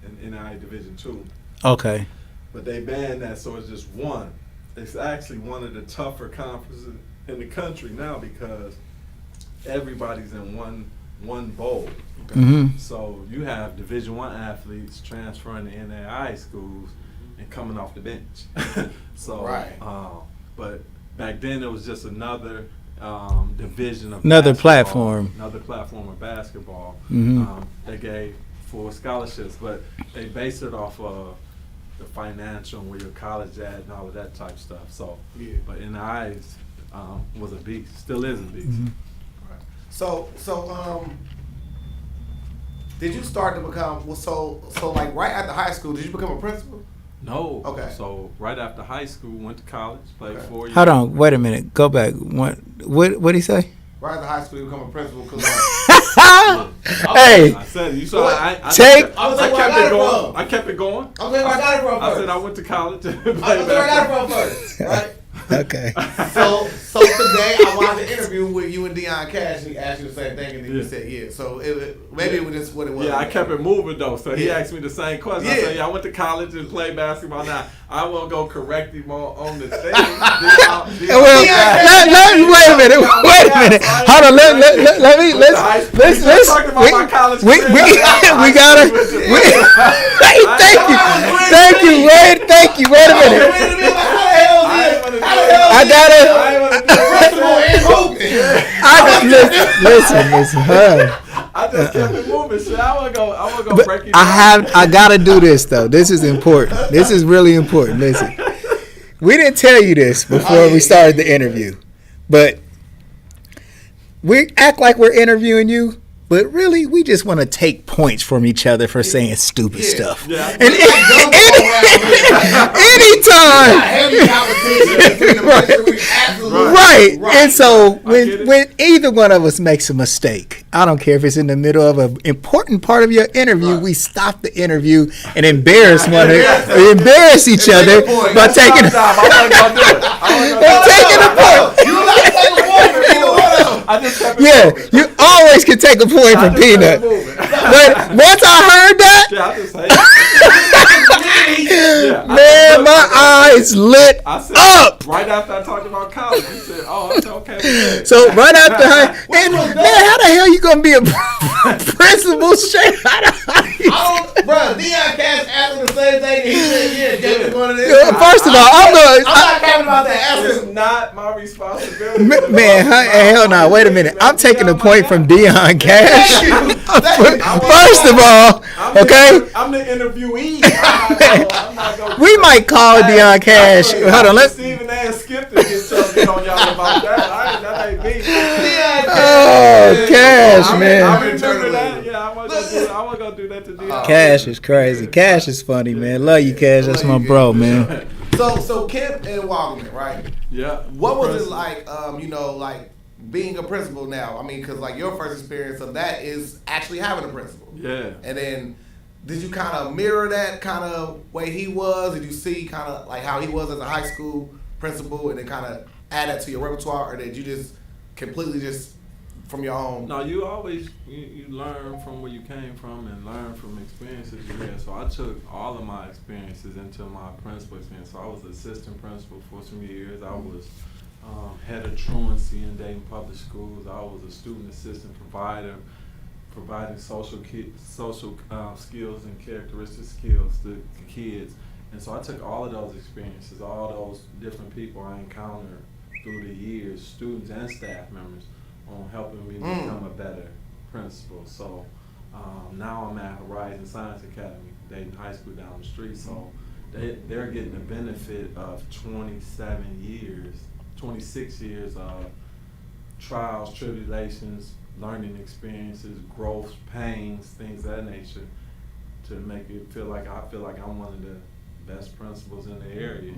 S2: and NAIA Division II.
S1: Okay.
S2: But they banned that, so it's just one. It's actually one of the tougher conferences in the country now because everybody's in one bowl.
S1: Okay.
S2: So you have Division I athletes transferring to NAIA schools, and coming off the bench. So,
S3: Right.
S2: But back then it was just another division of
S1: Another
S2: basketball,
S1: platform.
S2: Another platform of basketball.
S1: Mhm.
S2: They gave full scholarships, but they based it off of the financial and where your college at and all of that type stuff. So,
S3: Yeah.
S2: but in the eyes, was a beast, still is a beast.
S1: Mhm.
S3: Right. So, did you start to become so like right after high school? Did you become a principal?
S2: No.
S3: Okay.
S2: So right after high school, went to college, played
S3: Okay.
S2: 4 years.
S1: Hold on, wait a minute. Go back. What did he say?
S3: Right after high school, you become a principal. Cause
S1: Hey,
S2: I said it. You saw. I
S1: take-
S3: I was like,
S2: kept
S3: where I got
S2: it
S3: it
S2: going.
S3: from?
S2: I kept it going.
S3: I'm saying where I got it from
S2: I
S3: first.
S2: said I went to college. And
S3: I'm
S2: played
S3: saying where I got it
S2: basketball.
S3: from first, right?
S1: okay.
S3: So today I watched an interview with you and Dion Cash, and he asked you the same thing, and then you
S2: Yeah.
S3: said yeah. So maybe it was just what it was.
S2: Yeah, I kept it moving though. So he
S3: Yeah.
S2: asked me the same question. I
S3: Yeah.
S2: said, "Yeah, I went to college and played basketball. Now I won't go correct him on the thing."
S1: Well, wait a minute. Wait a minute. Hold on. Let's
S2: talking about my college
S1: we gotta. Thank you. Thank you. Wait a minute. Listen.
S2: I just kept it moving. So I want to go break it down.
S1: I gotta do this though. This is important. This is really important. Listen, we didn't tell you this before we started the interview, but we act like we're interviewing you. But really, we just want to take points from each other for saying stupid stuff.
S2: Yeah.
S1: And anytime, right. And so when either one of us makes a mistake, I don't care if it's in the middle of an important part of your interview, we stop the interview and embarrass embarrass each other by taking a point. Yeah, you always can take a point from Peanut. But once I heard that, man, my eyes lit up.
S2: Right after I talked about college, you said, "Oh, that's okay."
S1: So right after man, how the hell you gonna be a principal straight out of high school?
S3: Bro, Dion Cash asked him the same thing, and he said, "Yeah, Jake is one of this."
S1: First of all, I'm
S3: not capping about that.
S2: It's
S3: Ask him.
S2: not my responsibility.
S1: man, hell no. Wait a minute. I'm taking a point from Dion Cash. First of all, okay.
S2: I'm the interviewee. I'm not gonna
S1: We might call Dion Cash. Hold on, let's.
S2: Stephen A. Skip to get on y'all about that. That ain't me.
S1: Oh, Cash, man.
S2: I remember that. Yeah, I want to go do that to Dion.
S1: Cash is crazy. Cash is funny, man. Love you, Cash. That's my bro, man.
S3: So Kemp and Waldman, right?
S2: Yeah.
S3: What was it like? Like being a principal now. I mean, because like your first experience of that is actually having a principal.
S2: Yeah.
S3: And then, did you kind of mirror that kind of way he was? Did you see kind of like how he was as a high school principal, and then kind of add that to your repertoire, or did you just completely just from your own?
S2: No, you always you learn from where you came from and learn from experiences you had. So I took all of my experiences into my principal experience. So I was assistant principal for some years. I was head of truancy in Dayton Public Schools. I was a student assistant provider, providing social skills and characteristic skills to kids. And so I took all of those experiences, all those different people I encountered through the years, students and staff members, on helping me become a better principal. So now I'm at Horizon Science Academy, Dayton High School down the street. So they're getting the benefit of 26 years of trials, tribulations, learning experiences, growth, pains, things of that nature, to make it feel like I'm one of the best principals in the area,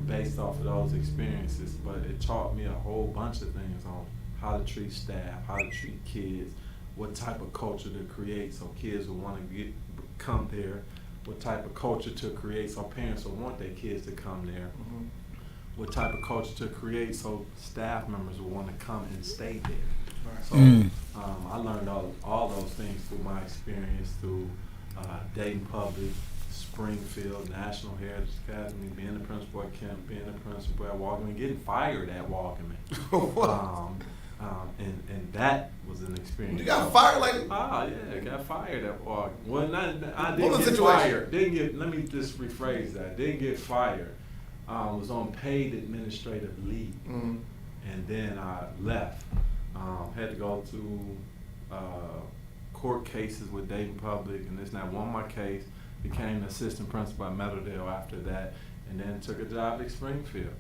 S2: based off of those experiences. But it taught me a whole bunch of things on how to treat staff, how to treat kids, what type of culture to create so kids will want to come there, what type of culture to create so parents will want their kids to come there, what type of culture to create so staff members will want to come and stay there. So I learned all those things through my experience through Dayton Public, Springfield, National Heritage Academy, being the principal at Kemp, being the principal at Walkerman, getting fired at Walkerman. And that was an experience.
S3: You got fired like?
S2: Oh yeah, got fired at well, I
S3: What
S2: didn't
S3: was the
S2: get
S3: situation?
S2: fired. Didn't get. Let me just rephrase that. Didn't get fired. Was on paid administrative leave, and then I left. Had to go to court cases with Dayton Public, and this and that. Won my case. Became an assistant principal at Meadowdale after that, and then took a job at Springfield.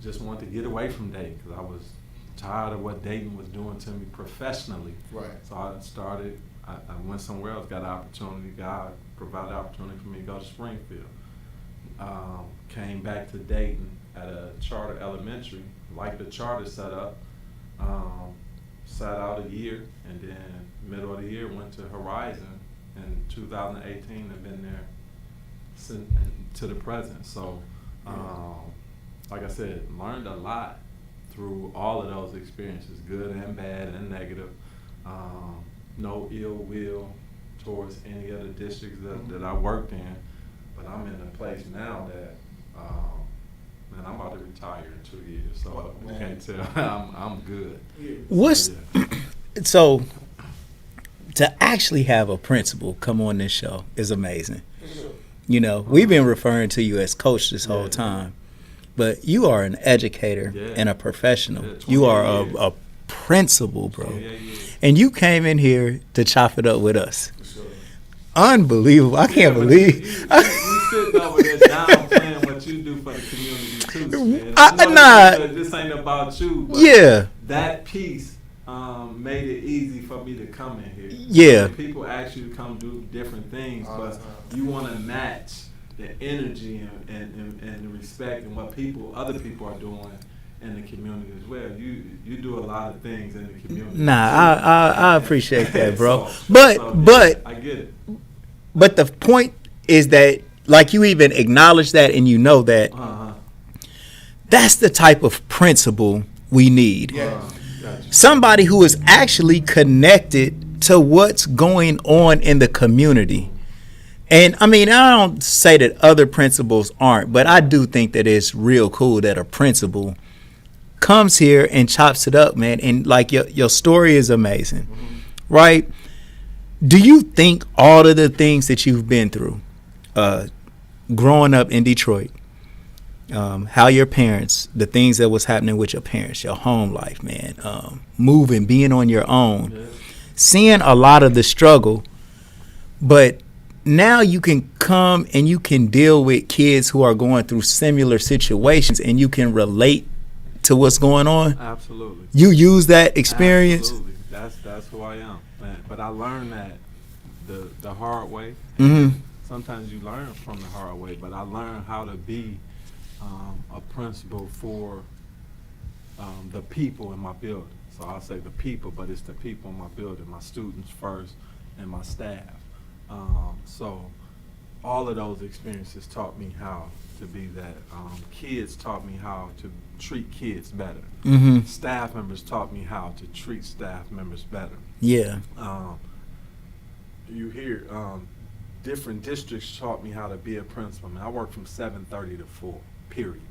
S2: Just wanted to get away from Dayton because I was tired of what Dayton was doing to me professionally.
S3: Right.
S2: So I started. I went somewhere else. Got an opportunity. God provided an opportunity for me to go to Springfield. Came back to Dayton at a charter elementary, like the charter setup. Sat out a year, and then middle of the year went to Horizon in 2018 and been there since to the present. So, like I said, learned a lot through all of those experiences, good and bad and negative. No ill will towards any of the districts that I worked in, but I'm in a place now that, man, I'm about to retire in 2 years, so you can't tell. I'm good.
S1: What's so to actually have a principal come on this show is amazing. You know, we've been referring to you as coach this whole time, but you are an educator and a professional. You are a principal, bro. And you came in here to chop it up with us. Unbelievable. I can't believe.
S2: You sitting over there downplaying what you do for the community too, man. This ain't about you. But that piece made it easy for me to come in here.
S1: Yeah.
S2: People ask you to come do different things, but you want to match the energy and the respect and what other people are doing in the community as well. You do a lot of things in the community.
S1: Nah, I appreciate that, bro.
S2: So,
S1: but
S2: I get it.
S1: But the point is that, like, you even acknowledge that, and you know that that's the type of principle we need.
S2: Gotcha.
S1: Somebody who is actually connected to what's going on in the community. And I mean, I don't say that other principals aren't, but I do think that it's real cool that a principal comes here and chops it up, man. And like, your story is amazing, right? Do you think all of the things that you've been through, growing up in Detroit, how your parents, the things that was happening with your parents, your home life, man, moving, being on your own, seeing a lot of the struggle, but now you can come and you can deal with kids who are going through similar situations, and you can relate to what's going on?
S2: Absolutely.
S1: You use that experience?
S2: Absolutely. That's who I am, man. But I learned that the hard way. Sometimes you learn from the hard way, but I learned how to be a principal for the people in my building. So I'll say the people, but it's the people in my building, my students first and my staff. So all of those experiences taught me how to be that. Kids taught me how to treat kids better. Staff members taught me how to treat staff members better.
S1: Yeah.
S2: You hear different districts taught me how to be a principal. I mean, I work from 7:30 to 4, period.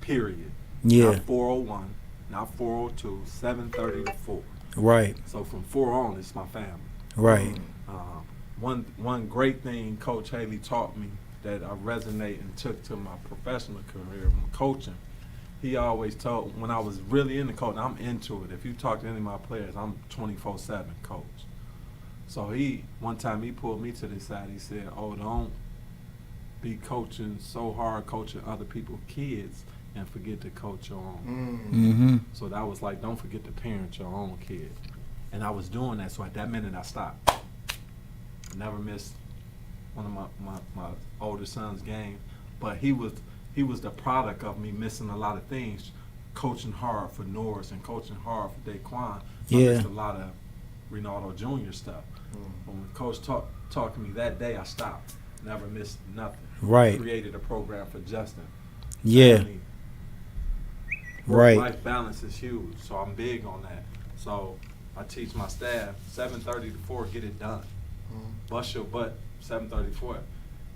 S2: Period.
S1: Yeah.
S2: Not 4:01, not 4:02, 7:30 to 4.
S1: Right.
S2: So from 4 on, it's my family.
S1: Right.
S2: One great thing Coach Haley taught me that I resonate and took to my professional career, my coaching. He always told, when I was really into coaching, I'm into it. If you talk to any of my players, I'm 24/7 coach. So one time he pulled me to the side. He said, "Oh, don't be coaching so hard, coaching other people's kids, and forget to coach your own." So that was like, don't forget to parent your own kid. And I was doing that. So at that minute, I stopped. I never missed one of my older son's games, but he was the product of me missing a lot of things, coaching hard for Norris and coaching hard for Daquan. I missed a lot of Renaldo Jr. stuff. But when Coach talked to me that day, I stopped. Never missed nothing.
S1: Right.
S2: Created a program for Justin.
S1: Yeah. Right.
S2: Life balance is huge, so I'm big on that. So I teach my staff 7:30 to 4, get it done. Bust your butt 7:30 to 4.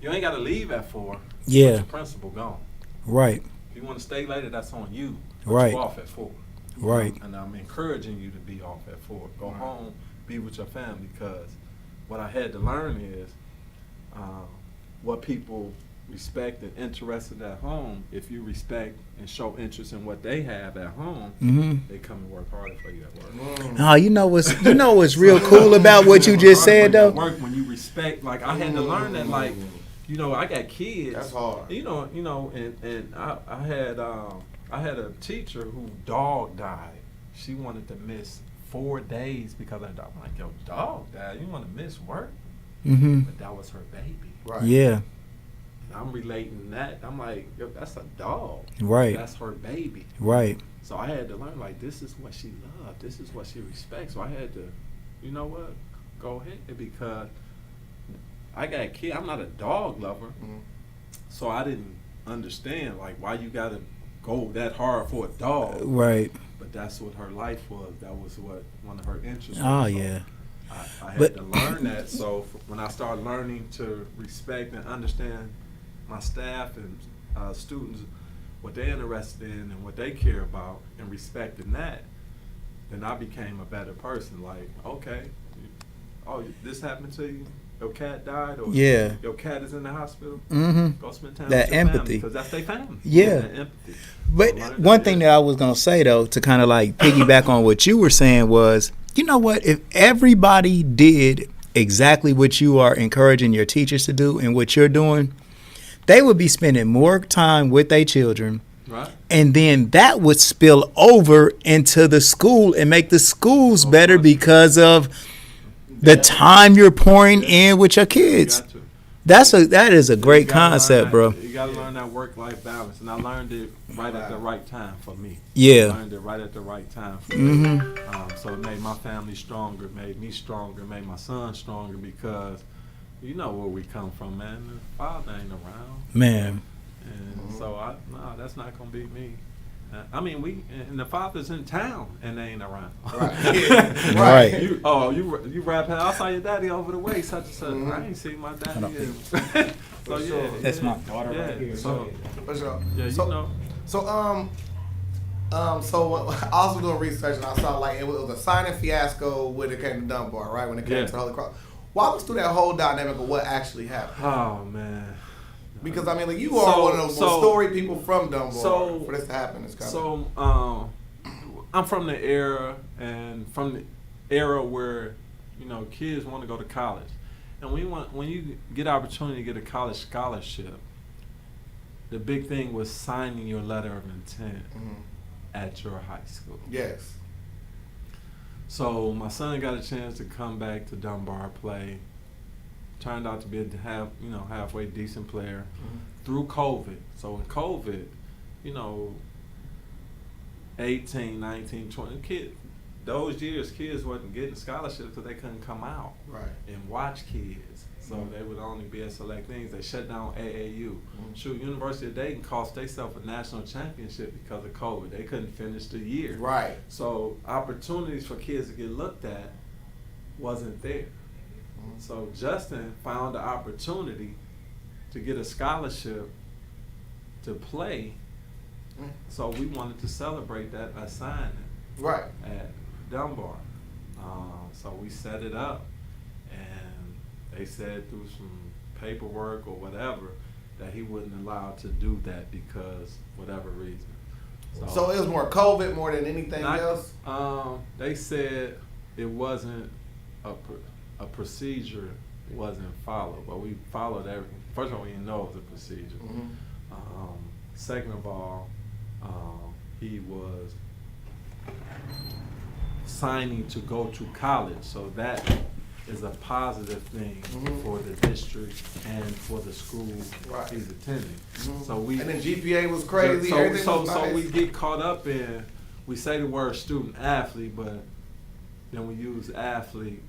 S2: You ain't got to leave at 4.
S1: Yeah.
S2: But your principal gone.
S1: Right.
S2: If you want to stay later, that's on you. But
S1: Right.
S2: you off at 4.
S1: Right.
S2: And I'm encouraging you to be off at 4. Go home, be with your family, because what I had to learn is what people respect and interested at home. If you respect and show interest in what they have at home, they come and work harder for you at work.
S1: Oh, you know what's real cool about what you just said though?
S2: Work when you respect. Like I had to learn that. Like, you know, I got kids.
S3: That's hard.
S2: You know, and I had a teacher who dog died. She wanted to miss 4 days because her dog. I'm like, yo, dog died. You want to miss work? But that was her baby.
S3: Right.
S1: Yeah.
S2: I'm relating that. I'm like, yo, that's a dog.
S1: Right.
S2: That's her baby.
S1: Right.
S2: So I had to learn, like, this is what she loved. This is what she respects. So I had to, you know what, go ahead, because I got a kid. I'm not a dog lover. So I didn't understand, like, why you got to go that hard for a dog.
S1: Right.
S2: But that's what her life was. That was what one of her interests
S1: Oh,
S2: was. So
S1: yeah.
S2: I had to learn that. So when I started learning to respect and understand my staff and students, what they're interested in and what they care about, and respecting that, then I became a better person. Like, okay, oh, this happened to you? Your cat died? Or your cat is in the hospital? Go spend time
S1: That
S2: with your
S1: empathy.
S2: family, because that's their family.
S1: Yeah.
S2: That empathy.
S1: But one thing that I was going to say, though, to kind of like piggyback on what you were saying was, you know what? If everybody did exactly what you are encouraging your teachers to do and what you're doing, they would be spending more time with their children.
S2: Right.
S1: And then that would spill over into the school and make the schools better because of the time you're pouring in with your kids. That is a great concept, bro.
S2: You got to learn that work-life balance, and I learned it right at the right time for me.
S1: Yeah.
S2: I learned it right at the right time for me. So it made my family stronger, made me stronger, made my son stronger, because you know where we come from, man. The father ain't around.
S1: Man.
S2: And so that's not gonna be me. I mean, and the father's in town and they ain't around.
S3: Right.
S1: Right.
S2: You rap. I saw your daddy over the way. Such and such. I ain't seen my daddy. So yeah,
S1: That's my daughter right here.
S2: So
S3: For sure.
S2: yeah,
S3: So-
S2: you know.
S3: So I also doing research, and I saw like it was a signing fiasco when it came to Dunbar, right? When it came to Holy Cross. Walk us through that whole dynamic of what actually happened.
S2: Oh man.
S3: Because I mean, like, you are one of those story people from Dunbar for this to happen. It's kind
S2: of. I'm from the era where, you know, kids want to go to college, and when you get opportunity to get a college scholarship, the big thing was signing your letter of intent at your high school.
S3: Yes.
S2: So my son got a chance to come back to Dunbar, play. Turned out to be halfway decent player through COVID. So in COVID, you know, 18, 19, 20 those years kids wasn't getting scholarships because they couldn't come out and watch kids. So they would only be at select things. They shut down AAU. Shoot, University of Dayton cost themselves a national championship because of COVID. They couldn't finish the year. Right. So opportunities for kids to get looked at wasn't there. So Justin found the opportunity to get a scholarship to play. So we wanted to celebrate that by signing at Dunbar. So we set it up, and they said through some paperwork or whatever that he wasn't allowed to do that because whatever reason.
S3: So it was more COVID more than anything else?
S2: They said it wasn't a procedure wasn't followed, but we followed everything. First of all, we didn't know it was a procedure. Second of all, he was signing to go to college, so that is a positive thing for the district and for the school he's attending. So and
S3: then GPA was crazy.
S2: So we get caught up in, we say the word student athlete, but then we use athlete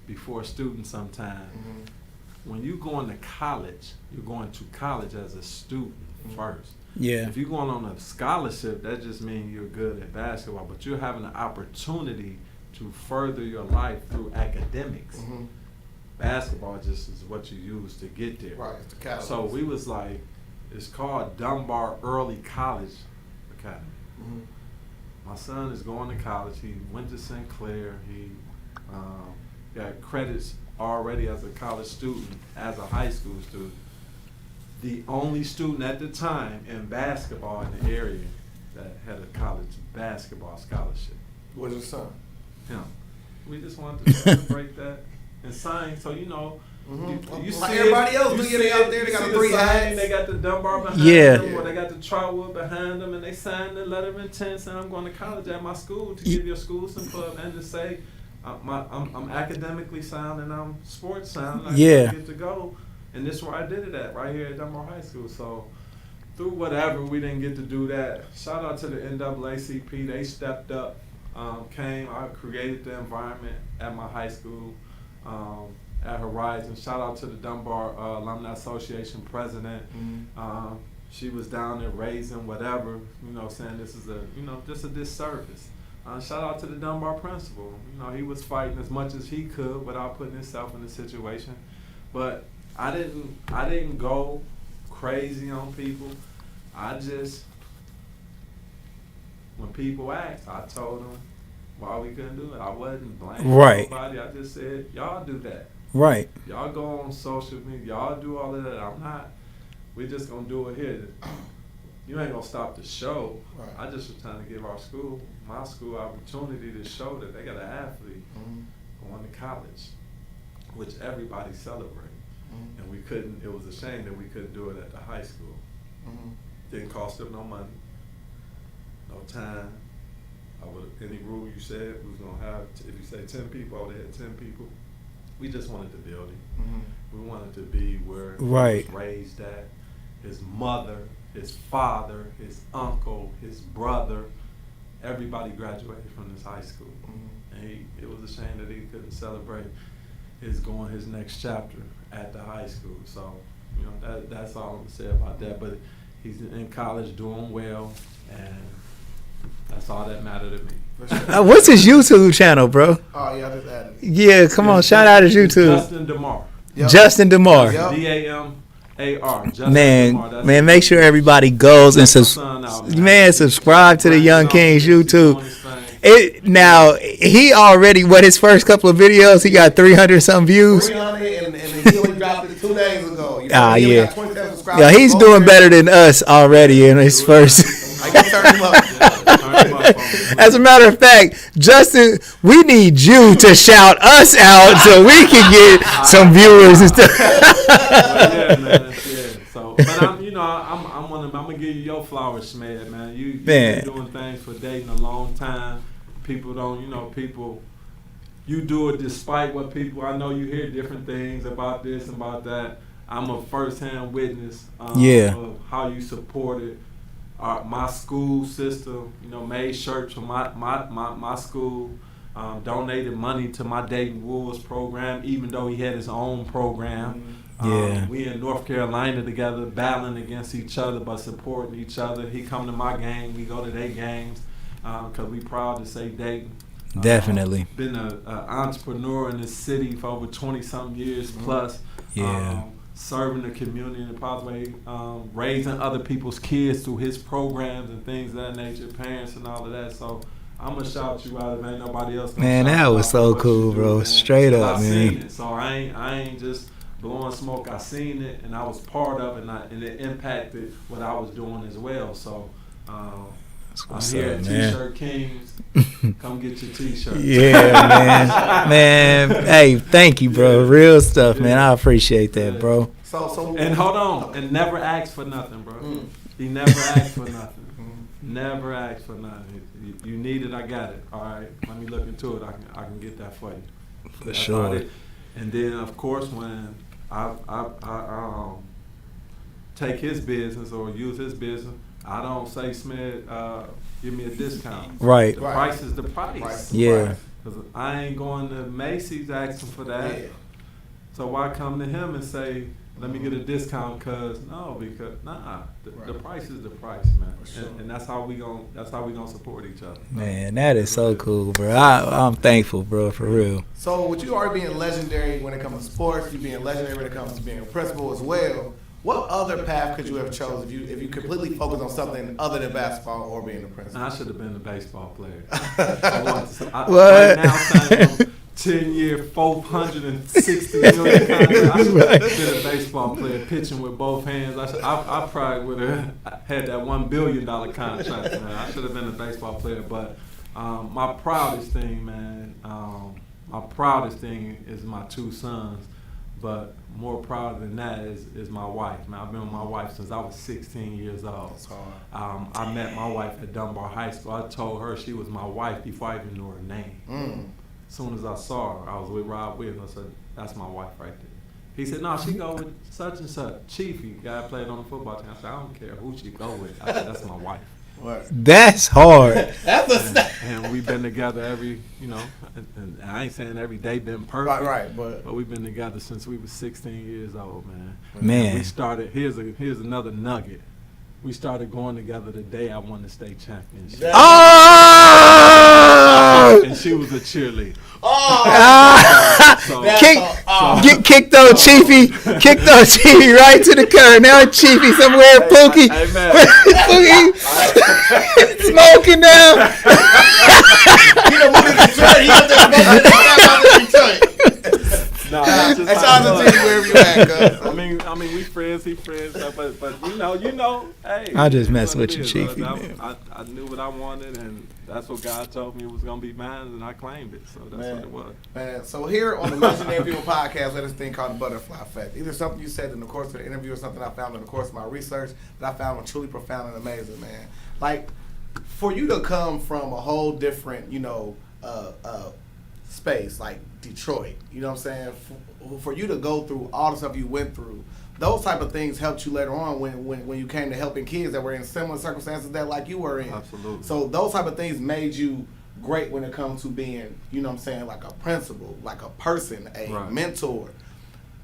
S2: before student sometime. When you going to college, you're going to college as a student first.
S1: Yeah.
S2: If you're going on a scholarship, that just means you're good at basketball, but you're having an opportunity to further your life through academics. Basketball just is what you use to get there.
S3: Right, it's the catalyst.
S2: So we was like, it's called Dunbar Early College Academy. my son is going to college. He went to St. Clair. He got credits already as a college student, as a high school student. The only student at the time in basketball in the area that had a college basketball scholarship.
S3: Where's your son?
S2: Him. We just wanted to celebrate that and sign. So, you know, you
S3: like
S2: see
S3: everybody
S2: it,
S3: else
S2: you
S3: do,
S2: see
S3: they out
S2: it,
S3: there, they
S2: you
S3: got
S2: see
S3: a 3
S2: the sign,
S3: hats.
S2: they got the Dunbar behind
S1: Yeah.
S2: them, or they got the Trotwood behind them, and they signed the letter of intent saying, I'm going to college at my school to give your school some club and to say, I'm academically sound and I'm sports sound. I get to go. And this is where I did it at, right here at Dunbar High School. So through whatever, we didn't get to do that. Shout out to the NAACP. They stepped up, came. I created the environment at my high school, at Horizon. Shout out to the Dunbar Alumni Association president. She was down there raising whatever, you know, saying this is just a disservice. Shout out to the Dunbar principal. You know, he was fighting as much as he could without putting himself in the situation. But I didn't go crazy on people. I just, when people asked, I told them why we couldn't do it. I wasn't blaming nobody. I just said, y'all do that.
S1: Right.
S2: Y'all go on social media. Y'all do all of that. I'm not. We're just going to do it here. You ain't going to stop the show.
S3: Right.
S2: I just was trying to give my school opportunity to show that they got an athlete going to college, which everybody celebrates. And we couldn't, it was a shame that we couldn't do it at the high school. Didn't cost them no money, no time. Any rule you said we was gonna have, if you say 10 people, I would have had 10 people. We just wanted the building. We wanted to be where he was raised at. His mother, his father, his uncle, his brother, everybody graduated from this high school. And it was a shame that he couldn't celebrate his next chapter at the high school. So, you know, that's all I'm gonna say about that. But he's in college doing well, and that's all that mattered to me.
S1: What's his YouTube channel, bro?
S3: Oh, yeah, I just added it.
S1: Yeah, come on, shout out his YouTube.
S2: Justin DeMar.
S1: Justin DeMar.
S2: DAMAR. Justin
S1: Man,
S2: DeMar.
S1: man, make sure everybody goes and subscribe to the Young Kings YouTube. Now he already his first couple of videos he got 300 something views.
S3: 300 and he only dropped it 2 days ago. You know, he got 27 subscribers.
S1: Yeah, he's doing better than us already in his first.
S3: Turn him up.
S1: As a matter of fact, Justin, we need you to shout us out so we can get some viewers and stuff.
S2: Yeah, man. Yeah. So, but I'm gonna give you your flowers, SMED, man. You've been doing things for Dayton a long time. People don't, you do it despite what people. I know you hear different things about this and about that. I'm a first-hand witness of how you supported my school system. Made shirts for my school. Donated money to my Dayton Wolves program, even though he had his own program. We in North Carolina together, battling against each other, but supporting each other. He come to my game, we go to their games, because we proud to say Dayton.
S1: Definitely.
S2: Been an entrepreneur in this city for over 20-something years plus. Serving the community in a positive way, raising other people's kids through his programs and things of that nature, parents and all of that. So I'm gonna shout you out, man. Nobody else.
S1: Man, that was so cool, bro. Man. Straight up, man.
S2: Seen it. So I ain't just blowing smoke. I seen it, and I was part of it, and it impacted what I was doing as well. So I'm here at T-Shirt Kings. Come get your T-shirt.
S1: Yeah, man. Hey, thank you, bro. Real stuff, man. I appreciate that, bro.
S3: So
S2: and hold on, and never ask for nothing, bro. He never asked for nothing. Never asked for nothing. You need it, I got it. All right, let me look into it. I can get that for you.
S1: For sure.
S2: And then, of course, when I take his business or use his business, I don't say, SMED, give me a discount.
S1: Right.
S2: The price is the price.
S1: Yeah.
S2: Because I ain't going to Macy's asking for that. Yeah. So why come to him and say, let me get a discount? Because the price is the price, man. Sure. And that's how we gonna support each other.
S1: Man, that is so cool, bro. I'm thankful, bro, for real.
S3: So with you already being legendary when it comes to sports, you being legendary when it comes to being a principal as well, What other path could you have chose if you completely focused on something other than basketball or being a principal?
S2: I should have been a baseball player. What?
S3: Right
S2: now, signing 10-year, $460 million contract. I should have been a baseball player, pitching with both hands. I probably would have had that $1 billion contract, man. I should have been a baseball player. But my proudest thing, man, is my 2 sons. But more proud than that is my wife, man. I've been with my wife since I was 16 years old.
S3: That's hard.
S2: I met my wife at Dunbar High School. I told her she was my wife before I even knew her name. As soon as I saw her, I was with Rob Williams. I said, that's my wife right there. He said, no, she go with such and such. Chiefy, guy played on the football team. I said, I don't care who she go with. I said, that's my wife.
S3: What?
S1: That's hard.
S2: And we've been together and I ain't saying every day been perfect.
S3: Right,
S2: but we've been together since we were 16 years old, man.
S1: Man.
S2: We started, here's another nugget. We started going together the day I won the state championship.
S1: Oh!
S2: And she was a cheerleader.
S1: Kicked on Chiefy right to the curb. Now Chiefy somewhere, Pookie. Pookie smoking now.
S3: He done moved to Detroit. He got that Detroit.
S2: No, that's just
S3: shout out to you wherever you at, cuz.
S2: I mean, we friends, he friends, but you know, hey.
S1: I just mess with you, Chiefy, man.
S2: I knew what I wanted, and that's what God told me was gonna be mine, and I claimed it. So that's what it was.
S3: Man, so here on the Legendary People podcast, we have this thing called the butterfly effect. Either something you said in the course of the interview or something I found in the course of my research that I found truly profound and amazing, man. Like, for you to come from a whole different, space, like Detroit, you know what I'm saying? For you to go through all the stuff you went through, those type of things helped you later on when you came to helping kids that were in similar circumstances that like you were in.
S2: Absolutely.
S3: So those type of things made you great when it comes to being, you know what I'm saying, like a principal, like a person, a mentor.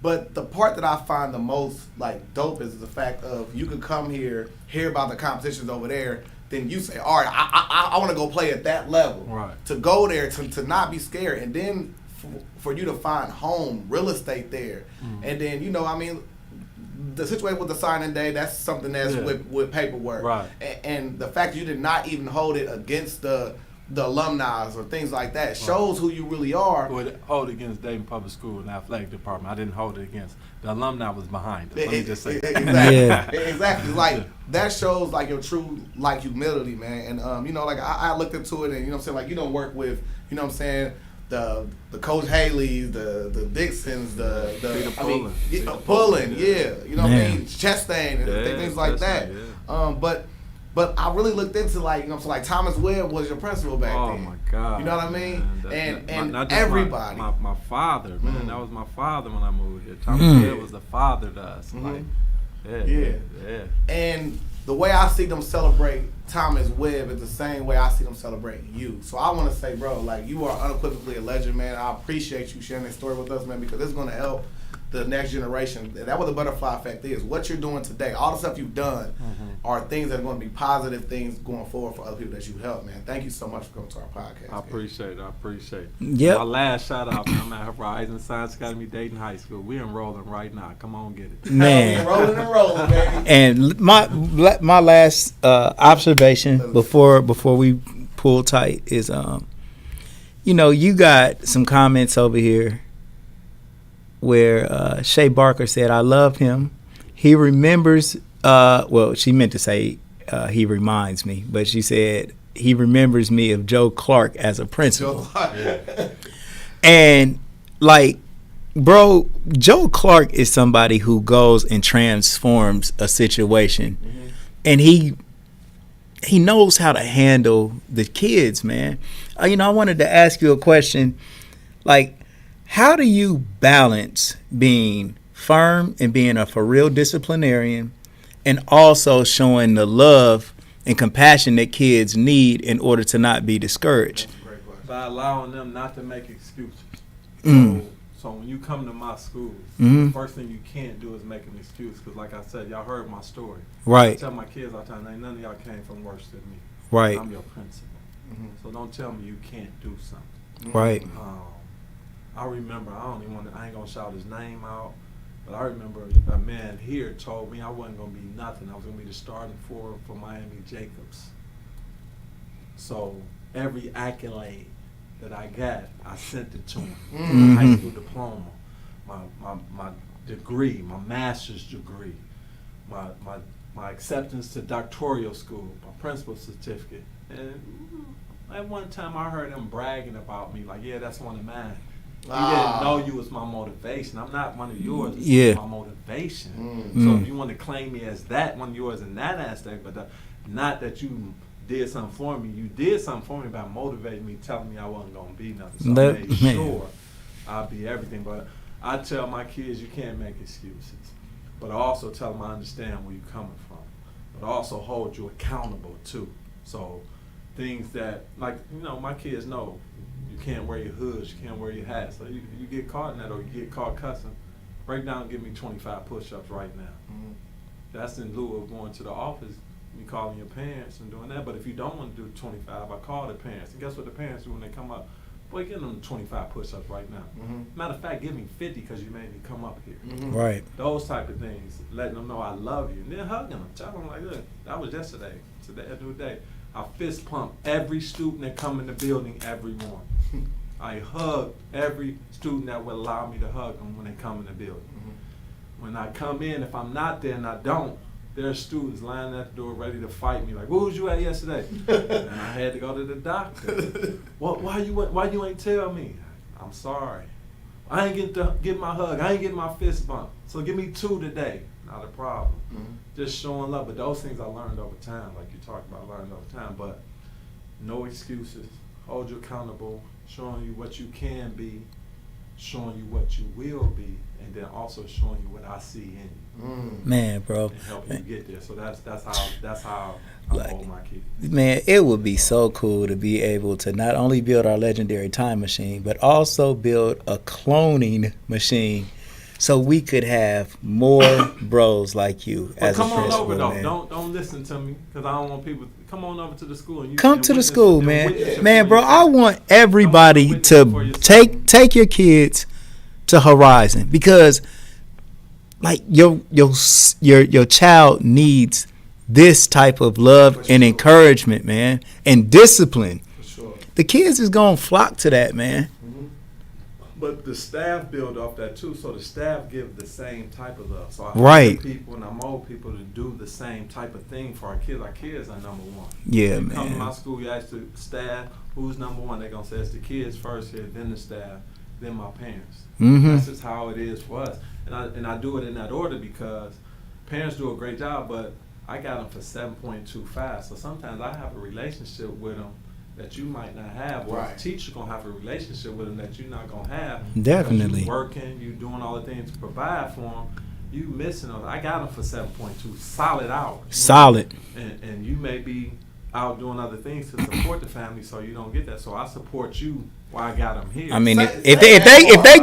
S3: But the part that I find the most like dope is the fact of you could come here, hear about the competitions over there, then you say, all right, I want to go play at that level.
S2: Right.
S3: To go there, to not be scared, and then for you to find home, real estate there. And then, the situation with the signing day, that's something that's with paperwork.
S2: Right.
S3: And the fact that you did not even hold it against the alumni or things like that shows who you really are.
S2: Well, hold it against Dayton Public School and athletic department. I didn't hold it against. The alumni was behind us. Let me just say that.
S3: Exactly.
S1: Yeah.
S3: Exactly. Like, that shows, like, your true, like, humility, man. And, like, I looked into it and, you know what I'm saying, like, you don't work with, you know what I'm saying, the Coach Haley's, the Dixons, Pullen, yeah. You know what I mean? Chastain and things like that. Yeah. But I really looked into, like, you know, so like Thomas Webb was your principal back then.
S2: Oh my God!
S3: You know what I mean? And
S2: not
S3: everybody.
S2: My father, man. That was my father when I moved here. Thomas Webb was the father to us. Like, yeah.
S3: And the way I see them celebrate Thomas Webb is the same way I see them celebrate you. So I want to say, bro, like, you are unequivocally a legend, man. I appreciate you sharing this story with us, man, because it's going to help the next generation. That's what the butterfly effect is. What you're doing today, all the stuff you've done, are things that are going to be positive things going forward for other people that you help, man. Thank you so much for coming to our podcast.
S2: I appreciate it.
S1: Yep.
S2: My last shout out, man, I'm at Horizon Science Academy, Dayton High School. We're enrolling right now. Come on, get it.
S1: Man.
S3: Rolling, baby.
S1: And my last observation before we pull tight is, you got some comments over here where Shay Barker said, I love him. He remembers, she meant to say he reminds me, but she said he remembers me of Joe Clark as a principal. And, like, bro, Joe Clark is somebody who goes and transforms a situation. And he knows how to handle the kids, man. I wanted to ask you a question, like, how do you balance being firm and being a for real disciplinarian and also showing the love and compassion that kids need in order to not be discouraged?
S2: By allowing them not to make excuses. So when you come to my school, the first thing you can't do is make an excuse, because like I said, y'all heard my story.
S1: Right.
S2: I tell my kids all the time, ain't none of y'all came from worse than me.
S1: Right.
S2: I'm your principal. So don't tell me you can't do something.
S1: Right.
S2: I remember, I ain't gonna shout his name out, But I remember a man here told me I wasn't going to be nothing. I was going to be the starting forward for Miami Jacobs. So every accolade that I got, I sent it to him.
S1: Mm-hmm.
S2: My high school diploma, my degree, my master's degree, my acceptance to doctoral school, my principal's certificate. And at one time I heard him bragging about me, like, yeah, that's one of mine. You didn't know you was my motivation. I'm not one of yours. It's my motivation. So if you want to claim me as that, one of yours in that aspect, but not that you did something for me. You did something for me by motivating me, telling me I wasn't going to be nothing. So I made sure I'll be everything. But I tell my kids, you can't make excuses. But I also tell them I understand where you're coming from. But I also hold you accountable, too. So things that, like, you know, my kids know you can't wear your hoods, you can't wear your hats. So you get caught in that or you get caught cussing, break down and give me 25 push-ups right now. Mm-hmm. That's in lieu of going to the office, you calling your parents and doing that. But if you don't want to do 25, I call the parents. And guess what the parents do when they come up? Boy, give them 25 push-ups right now. Mm-hmm. Matter of fact, give me 50 because you made me come up here.
S1: Mm-hmm. Right.
S2: Those type of things, letting them know I love you. And then hugging them, telling them like, look, that was yesterday. Today, every day. I fist pump every student that come in the building every morning. I hug every student that will allow me to hug them when they come in the building. Mm-hmm. When I come in, if I'm not there and I don't, there are students lying at the door ready to fight me. Like, where was you at yesterday? And I had to go to the doctor. Why you ain't tell me? I'm sorry. I ain't get my hug. I ain't get my fist bump. So give me 2 today. Not a problem. Mm-hmm. Just showing love. But those things I learned over time, like you talked about learning over time. But no excuses. Hold you accountable. Showing you what you can be. Showing you what you will be. And then also showing you what I see in you.
S1: Man, bro.
S2: And helping you get there. So that's how I hold my kids.
S1: Man, it would be so cool to be able to not only build our legendary time machine, but also build a cloning machine so we could have more bros like you as a principal. Come on over, though.
S2: Man. Don't listen to me because I don't want people to come on over to the school. And
S1: come to the school, man. Man, bro, I want everybody to take your kids to Horizon because, like, your child needs this type of love and encouragement, man, and discipline. For sure. The kids is gonna flock to that, man.
S2: But the staff build off that too, so the staff give the same type of love. So I
S1: right.
S2: people and I mold people to do the same type of thing for our kids. Our kids are number one.
S1: Yeah,
S2: you
S1: man.
S2: Come to my school, you ask the staff who's number one. They're gonna say it's the kids first here, then the staff, then my parents. Mm-hmm. That's just how it is for us. And I do it in that order because parents do a great job, but I got them for 7.25. So sometimes I have a relationship with them that you might not have, or a teacher gonna have a relationship with them that you're not gonna have.
S1: Definitely.
S2: You working, you doing all the things to provide for them. You missing them. I got them for 7.2 solid hours.
S1: Solid.
S2: And you may be out doing other things to support the family, so you don't get that. So I support you while I got them here.
S1: I mean, if they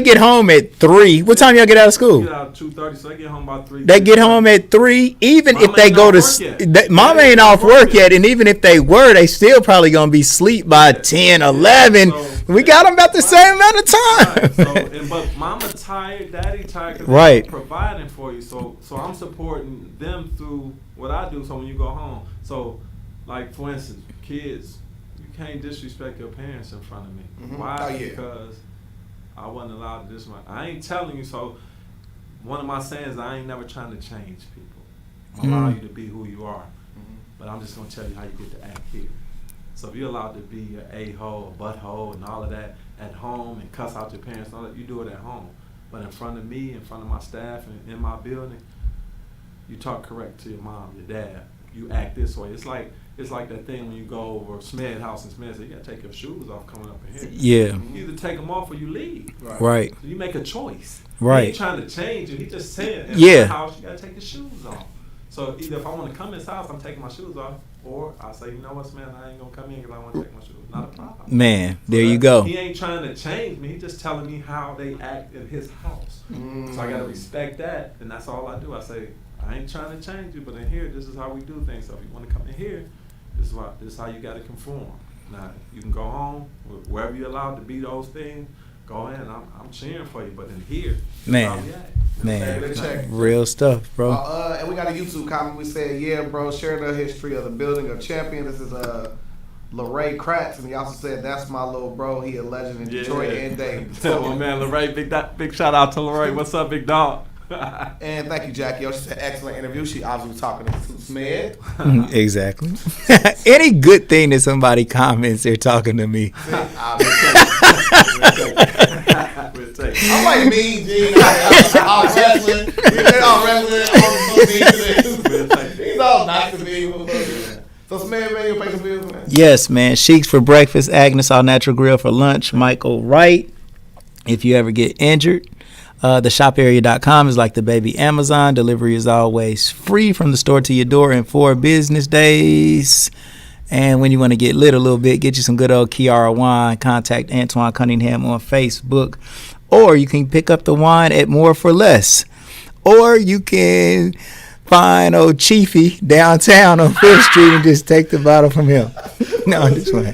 S1: get home at 3, what time y'all get out of school?
S2: Get out at 2:30, so they get home about 3.
S1: They get home at 3, even if they go to mama ain't off work yet, and even if they were, they still probably gonna be asleep by 10, 11. So we got them about the same amount of time.
S2: Right. But mama tired, daddy tired, because
S1: they're
S2: providing for you. So I'm supporting them through what I do. So when you go home, so like for instance, kids. You can't disrespect your parents in front of me. Mm-hmm. Why? Because I wasn't allowed to disrespect. I ain't telling you. So one of my sayings, I ain't never trying to change people. I allow you to be who you are. Mm-hmm. But I'm just going to tell you how you get to act here. So if you're allowed to be an a-hole, a butthole, and all of that at home and cuss out your parents, and all that, you do it at home. But in front of me, in front of my staff, and in my building, you talk correct to your mom, your dad. You act this way. It's like that thing when you go over SMED house and SMED say, you got to take your shoes off coming up in here.
S1: Yeah.
S2: You either take them off or you leave.
S1: Right.
S2: So you make a choice.
S1: Right.
S2: He ain't trying to change it. He just saying, in my house, you got to take your shoes off. So either if I want to come in his house, I'm taking my shoes off, or I say, you know what, man, I ain't going to come in because I want to take my shoes. Not a problem.
S1: Man, so there you go.
S2: He ain't trying to change me. He's just telling me how they act in his house. So I got to respect that, and that's all I do. I say, I ain't trying to change you, but in here, this is how we do things. So if you want to come in here, this is how you got to conform. Now, you can go home, wherever you're allowed to be those things, go ahead. I'm cheering for you. But in here,
S1: Man, real stuff, bro.
S3: And we got a YouTube comment. We said, yeah, bro, share the history of the building of champion. This is LeRae Kratz, and he also said, that's my little bro. He a legend in Detroit and Dayton.
S2: So, my man, LeRae, big shout out to LeRae. What's up, big dog?
S3: And thank you, Jackie. She said, excellent interview. She obviously was talking to SMED.
S1: Exactly. Any good thing that somebody comments, they're talking to me.
S3: I'm like me, G. I'm wrestling. He's all nice to me. So, SMED, man, you pay some bills, man?
S1: Yes, man. Sheiks for breakfast, Agnes All Natural Grill for lunch, Michael Wright. If you ever get injured, theshoparea.com is like the baby Amazon. Delivery is always free from the store to your door in 4 business days. And when you want to get lit a little bit, get you some good old Kiara wine. Contact Antoine Cunningham on Facebook. Or you can pick up the wine at More for Less. Or you can find old Chiefy downtown on 5th Street and just take the bottle from him. No, I'm just playing.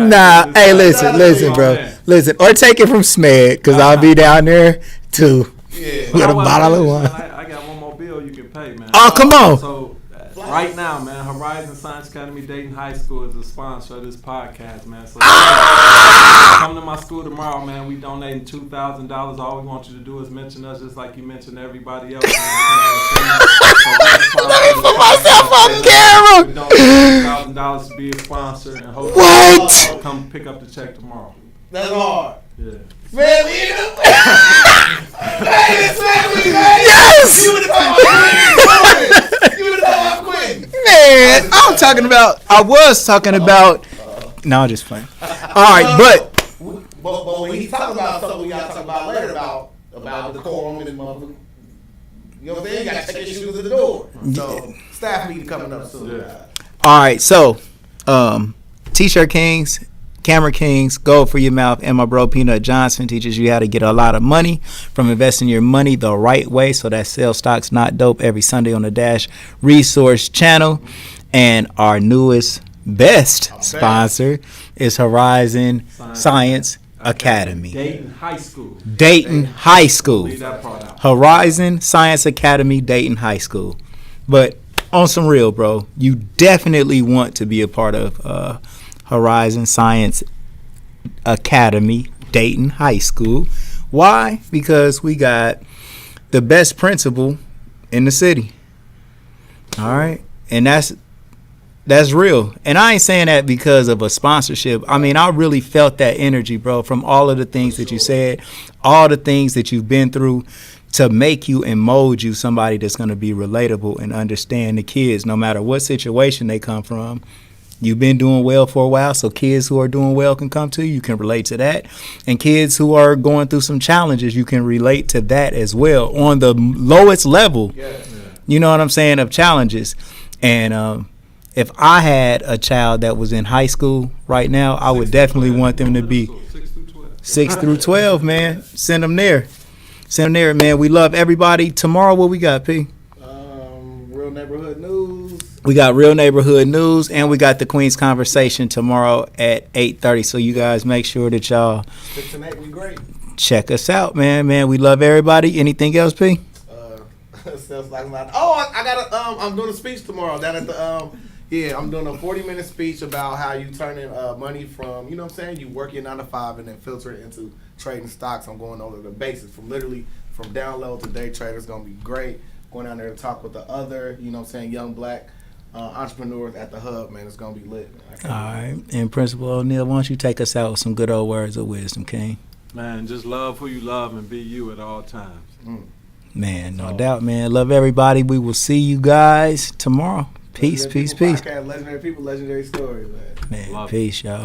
S1: Nah, hey, listen, bro. Listen, or take it from SMED, because I'll be down there, too.
S3: Yeah.
S1: With a bottle of wine.
S2: I got one more bill you can pay, man.
S1: Oh, come on.
S2: So, right now, man, Horizon Science Academy Dayton High School is a sponsor of this podcast, man. So come to my school tomorrow, man. We donating $2,000. All we want you to do is mention us just like you mentioned everybody else. Let
S1: me put myself on camera.
S2: We donating $2,000 to be a sponsor, and hopefully
S1: What?
S2: come pick up the check tomorrow.
S3: That's hard.
S2: Yeah.
S3: Man, we in the
S1: Yes!
S3: You would have quitting.
S1: Man, I was talking about. No, I'm just playing. All right, but
S3: when he's talking about something we got to talk about later about the quorum and motherfucker. You know what I'm saying? You got to take your shoes to the door. So, staff meeting coming up soon.
S2: Yeah.
S1: all right, so T-shirt Kings, Camera Kings, Gold for Your Mouth, and my bro Peanut Johnson teaches you how to get a lot of money from investing your money the right way. So that's Sell Stocks Not Dope every Sunday on the Dash Resource Channel. And our newest, best sponsor is Horizon Science Academy.
S2: Dayton High School.
S1: Dayton High School.
S2: Leave that part out.
S1: Horizon Science Academy, Dayton High School. But on some real, bro, you definitely want to be a part of Horizon Science Academy, Dayton High School. Why? Because we got the best principal in the city. All right? And that's real. And I ain't saying that because of a sponsorship. I mean, I really felt that energy, bro, from all of the things that you said, all the things that you've been through to make you and mold you somebody that's going to be relatable and understand the kids no matter what situation they come from. You've been doing well for a while, so kids who are doing well can come to you. You can relate to that. And kids who are going through some challenges, you can relate to that as well on the lowest level, you know what I'm saying, of challenges. And if I had a child that was in high school right now, I would definitely want them to be 6 through 12, man. Send them there. Send them there, man. We love everybody. Tomorrow, what we got, P?
S3: Real neighborhood news.
S1: We got Real Neighborhood News, and we got the Queen's Conversation tomorrow at 8:30. So you guys make sure that y'all
S3: 6 and 8, we great.
S1: check us out, man. Man, we love everybody. Anything else, P?
S3: I got I'm doing a speech tomorrow down at the I'm doing a 40-minute speech about how you turn in money from, you know what I'm saying, you work your 9 to 5 and then filter it into trading stocks. I'm going over the basics from down low to day trader. It's going to be great. Going down there to talk with the other, you know what I'm saying, young black entrepreneurs at the hub, man. It's going to be lit, man.
S1: All right. And Principal O'Neal, why don't you take us out with some good old words of wisdom, King?
S2: Man, just love who you love and be you at all times.
S1: Man, no doubt, man. Love everybody. We will see you guys tomorrow. Peace, peace, peace.
S3: Legendary people, legendary stories, man.
S1: Man, peace, y'all.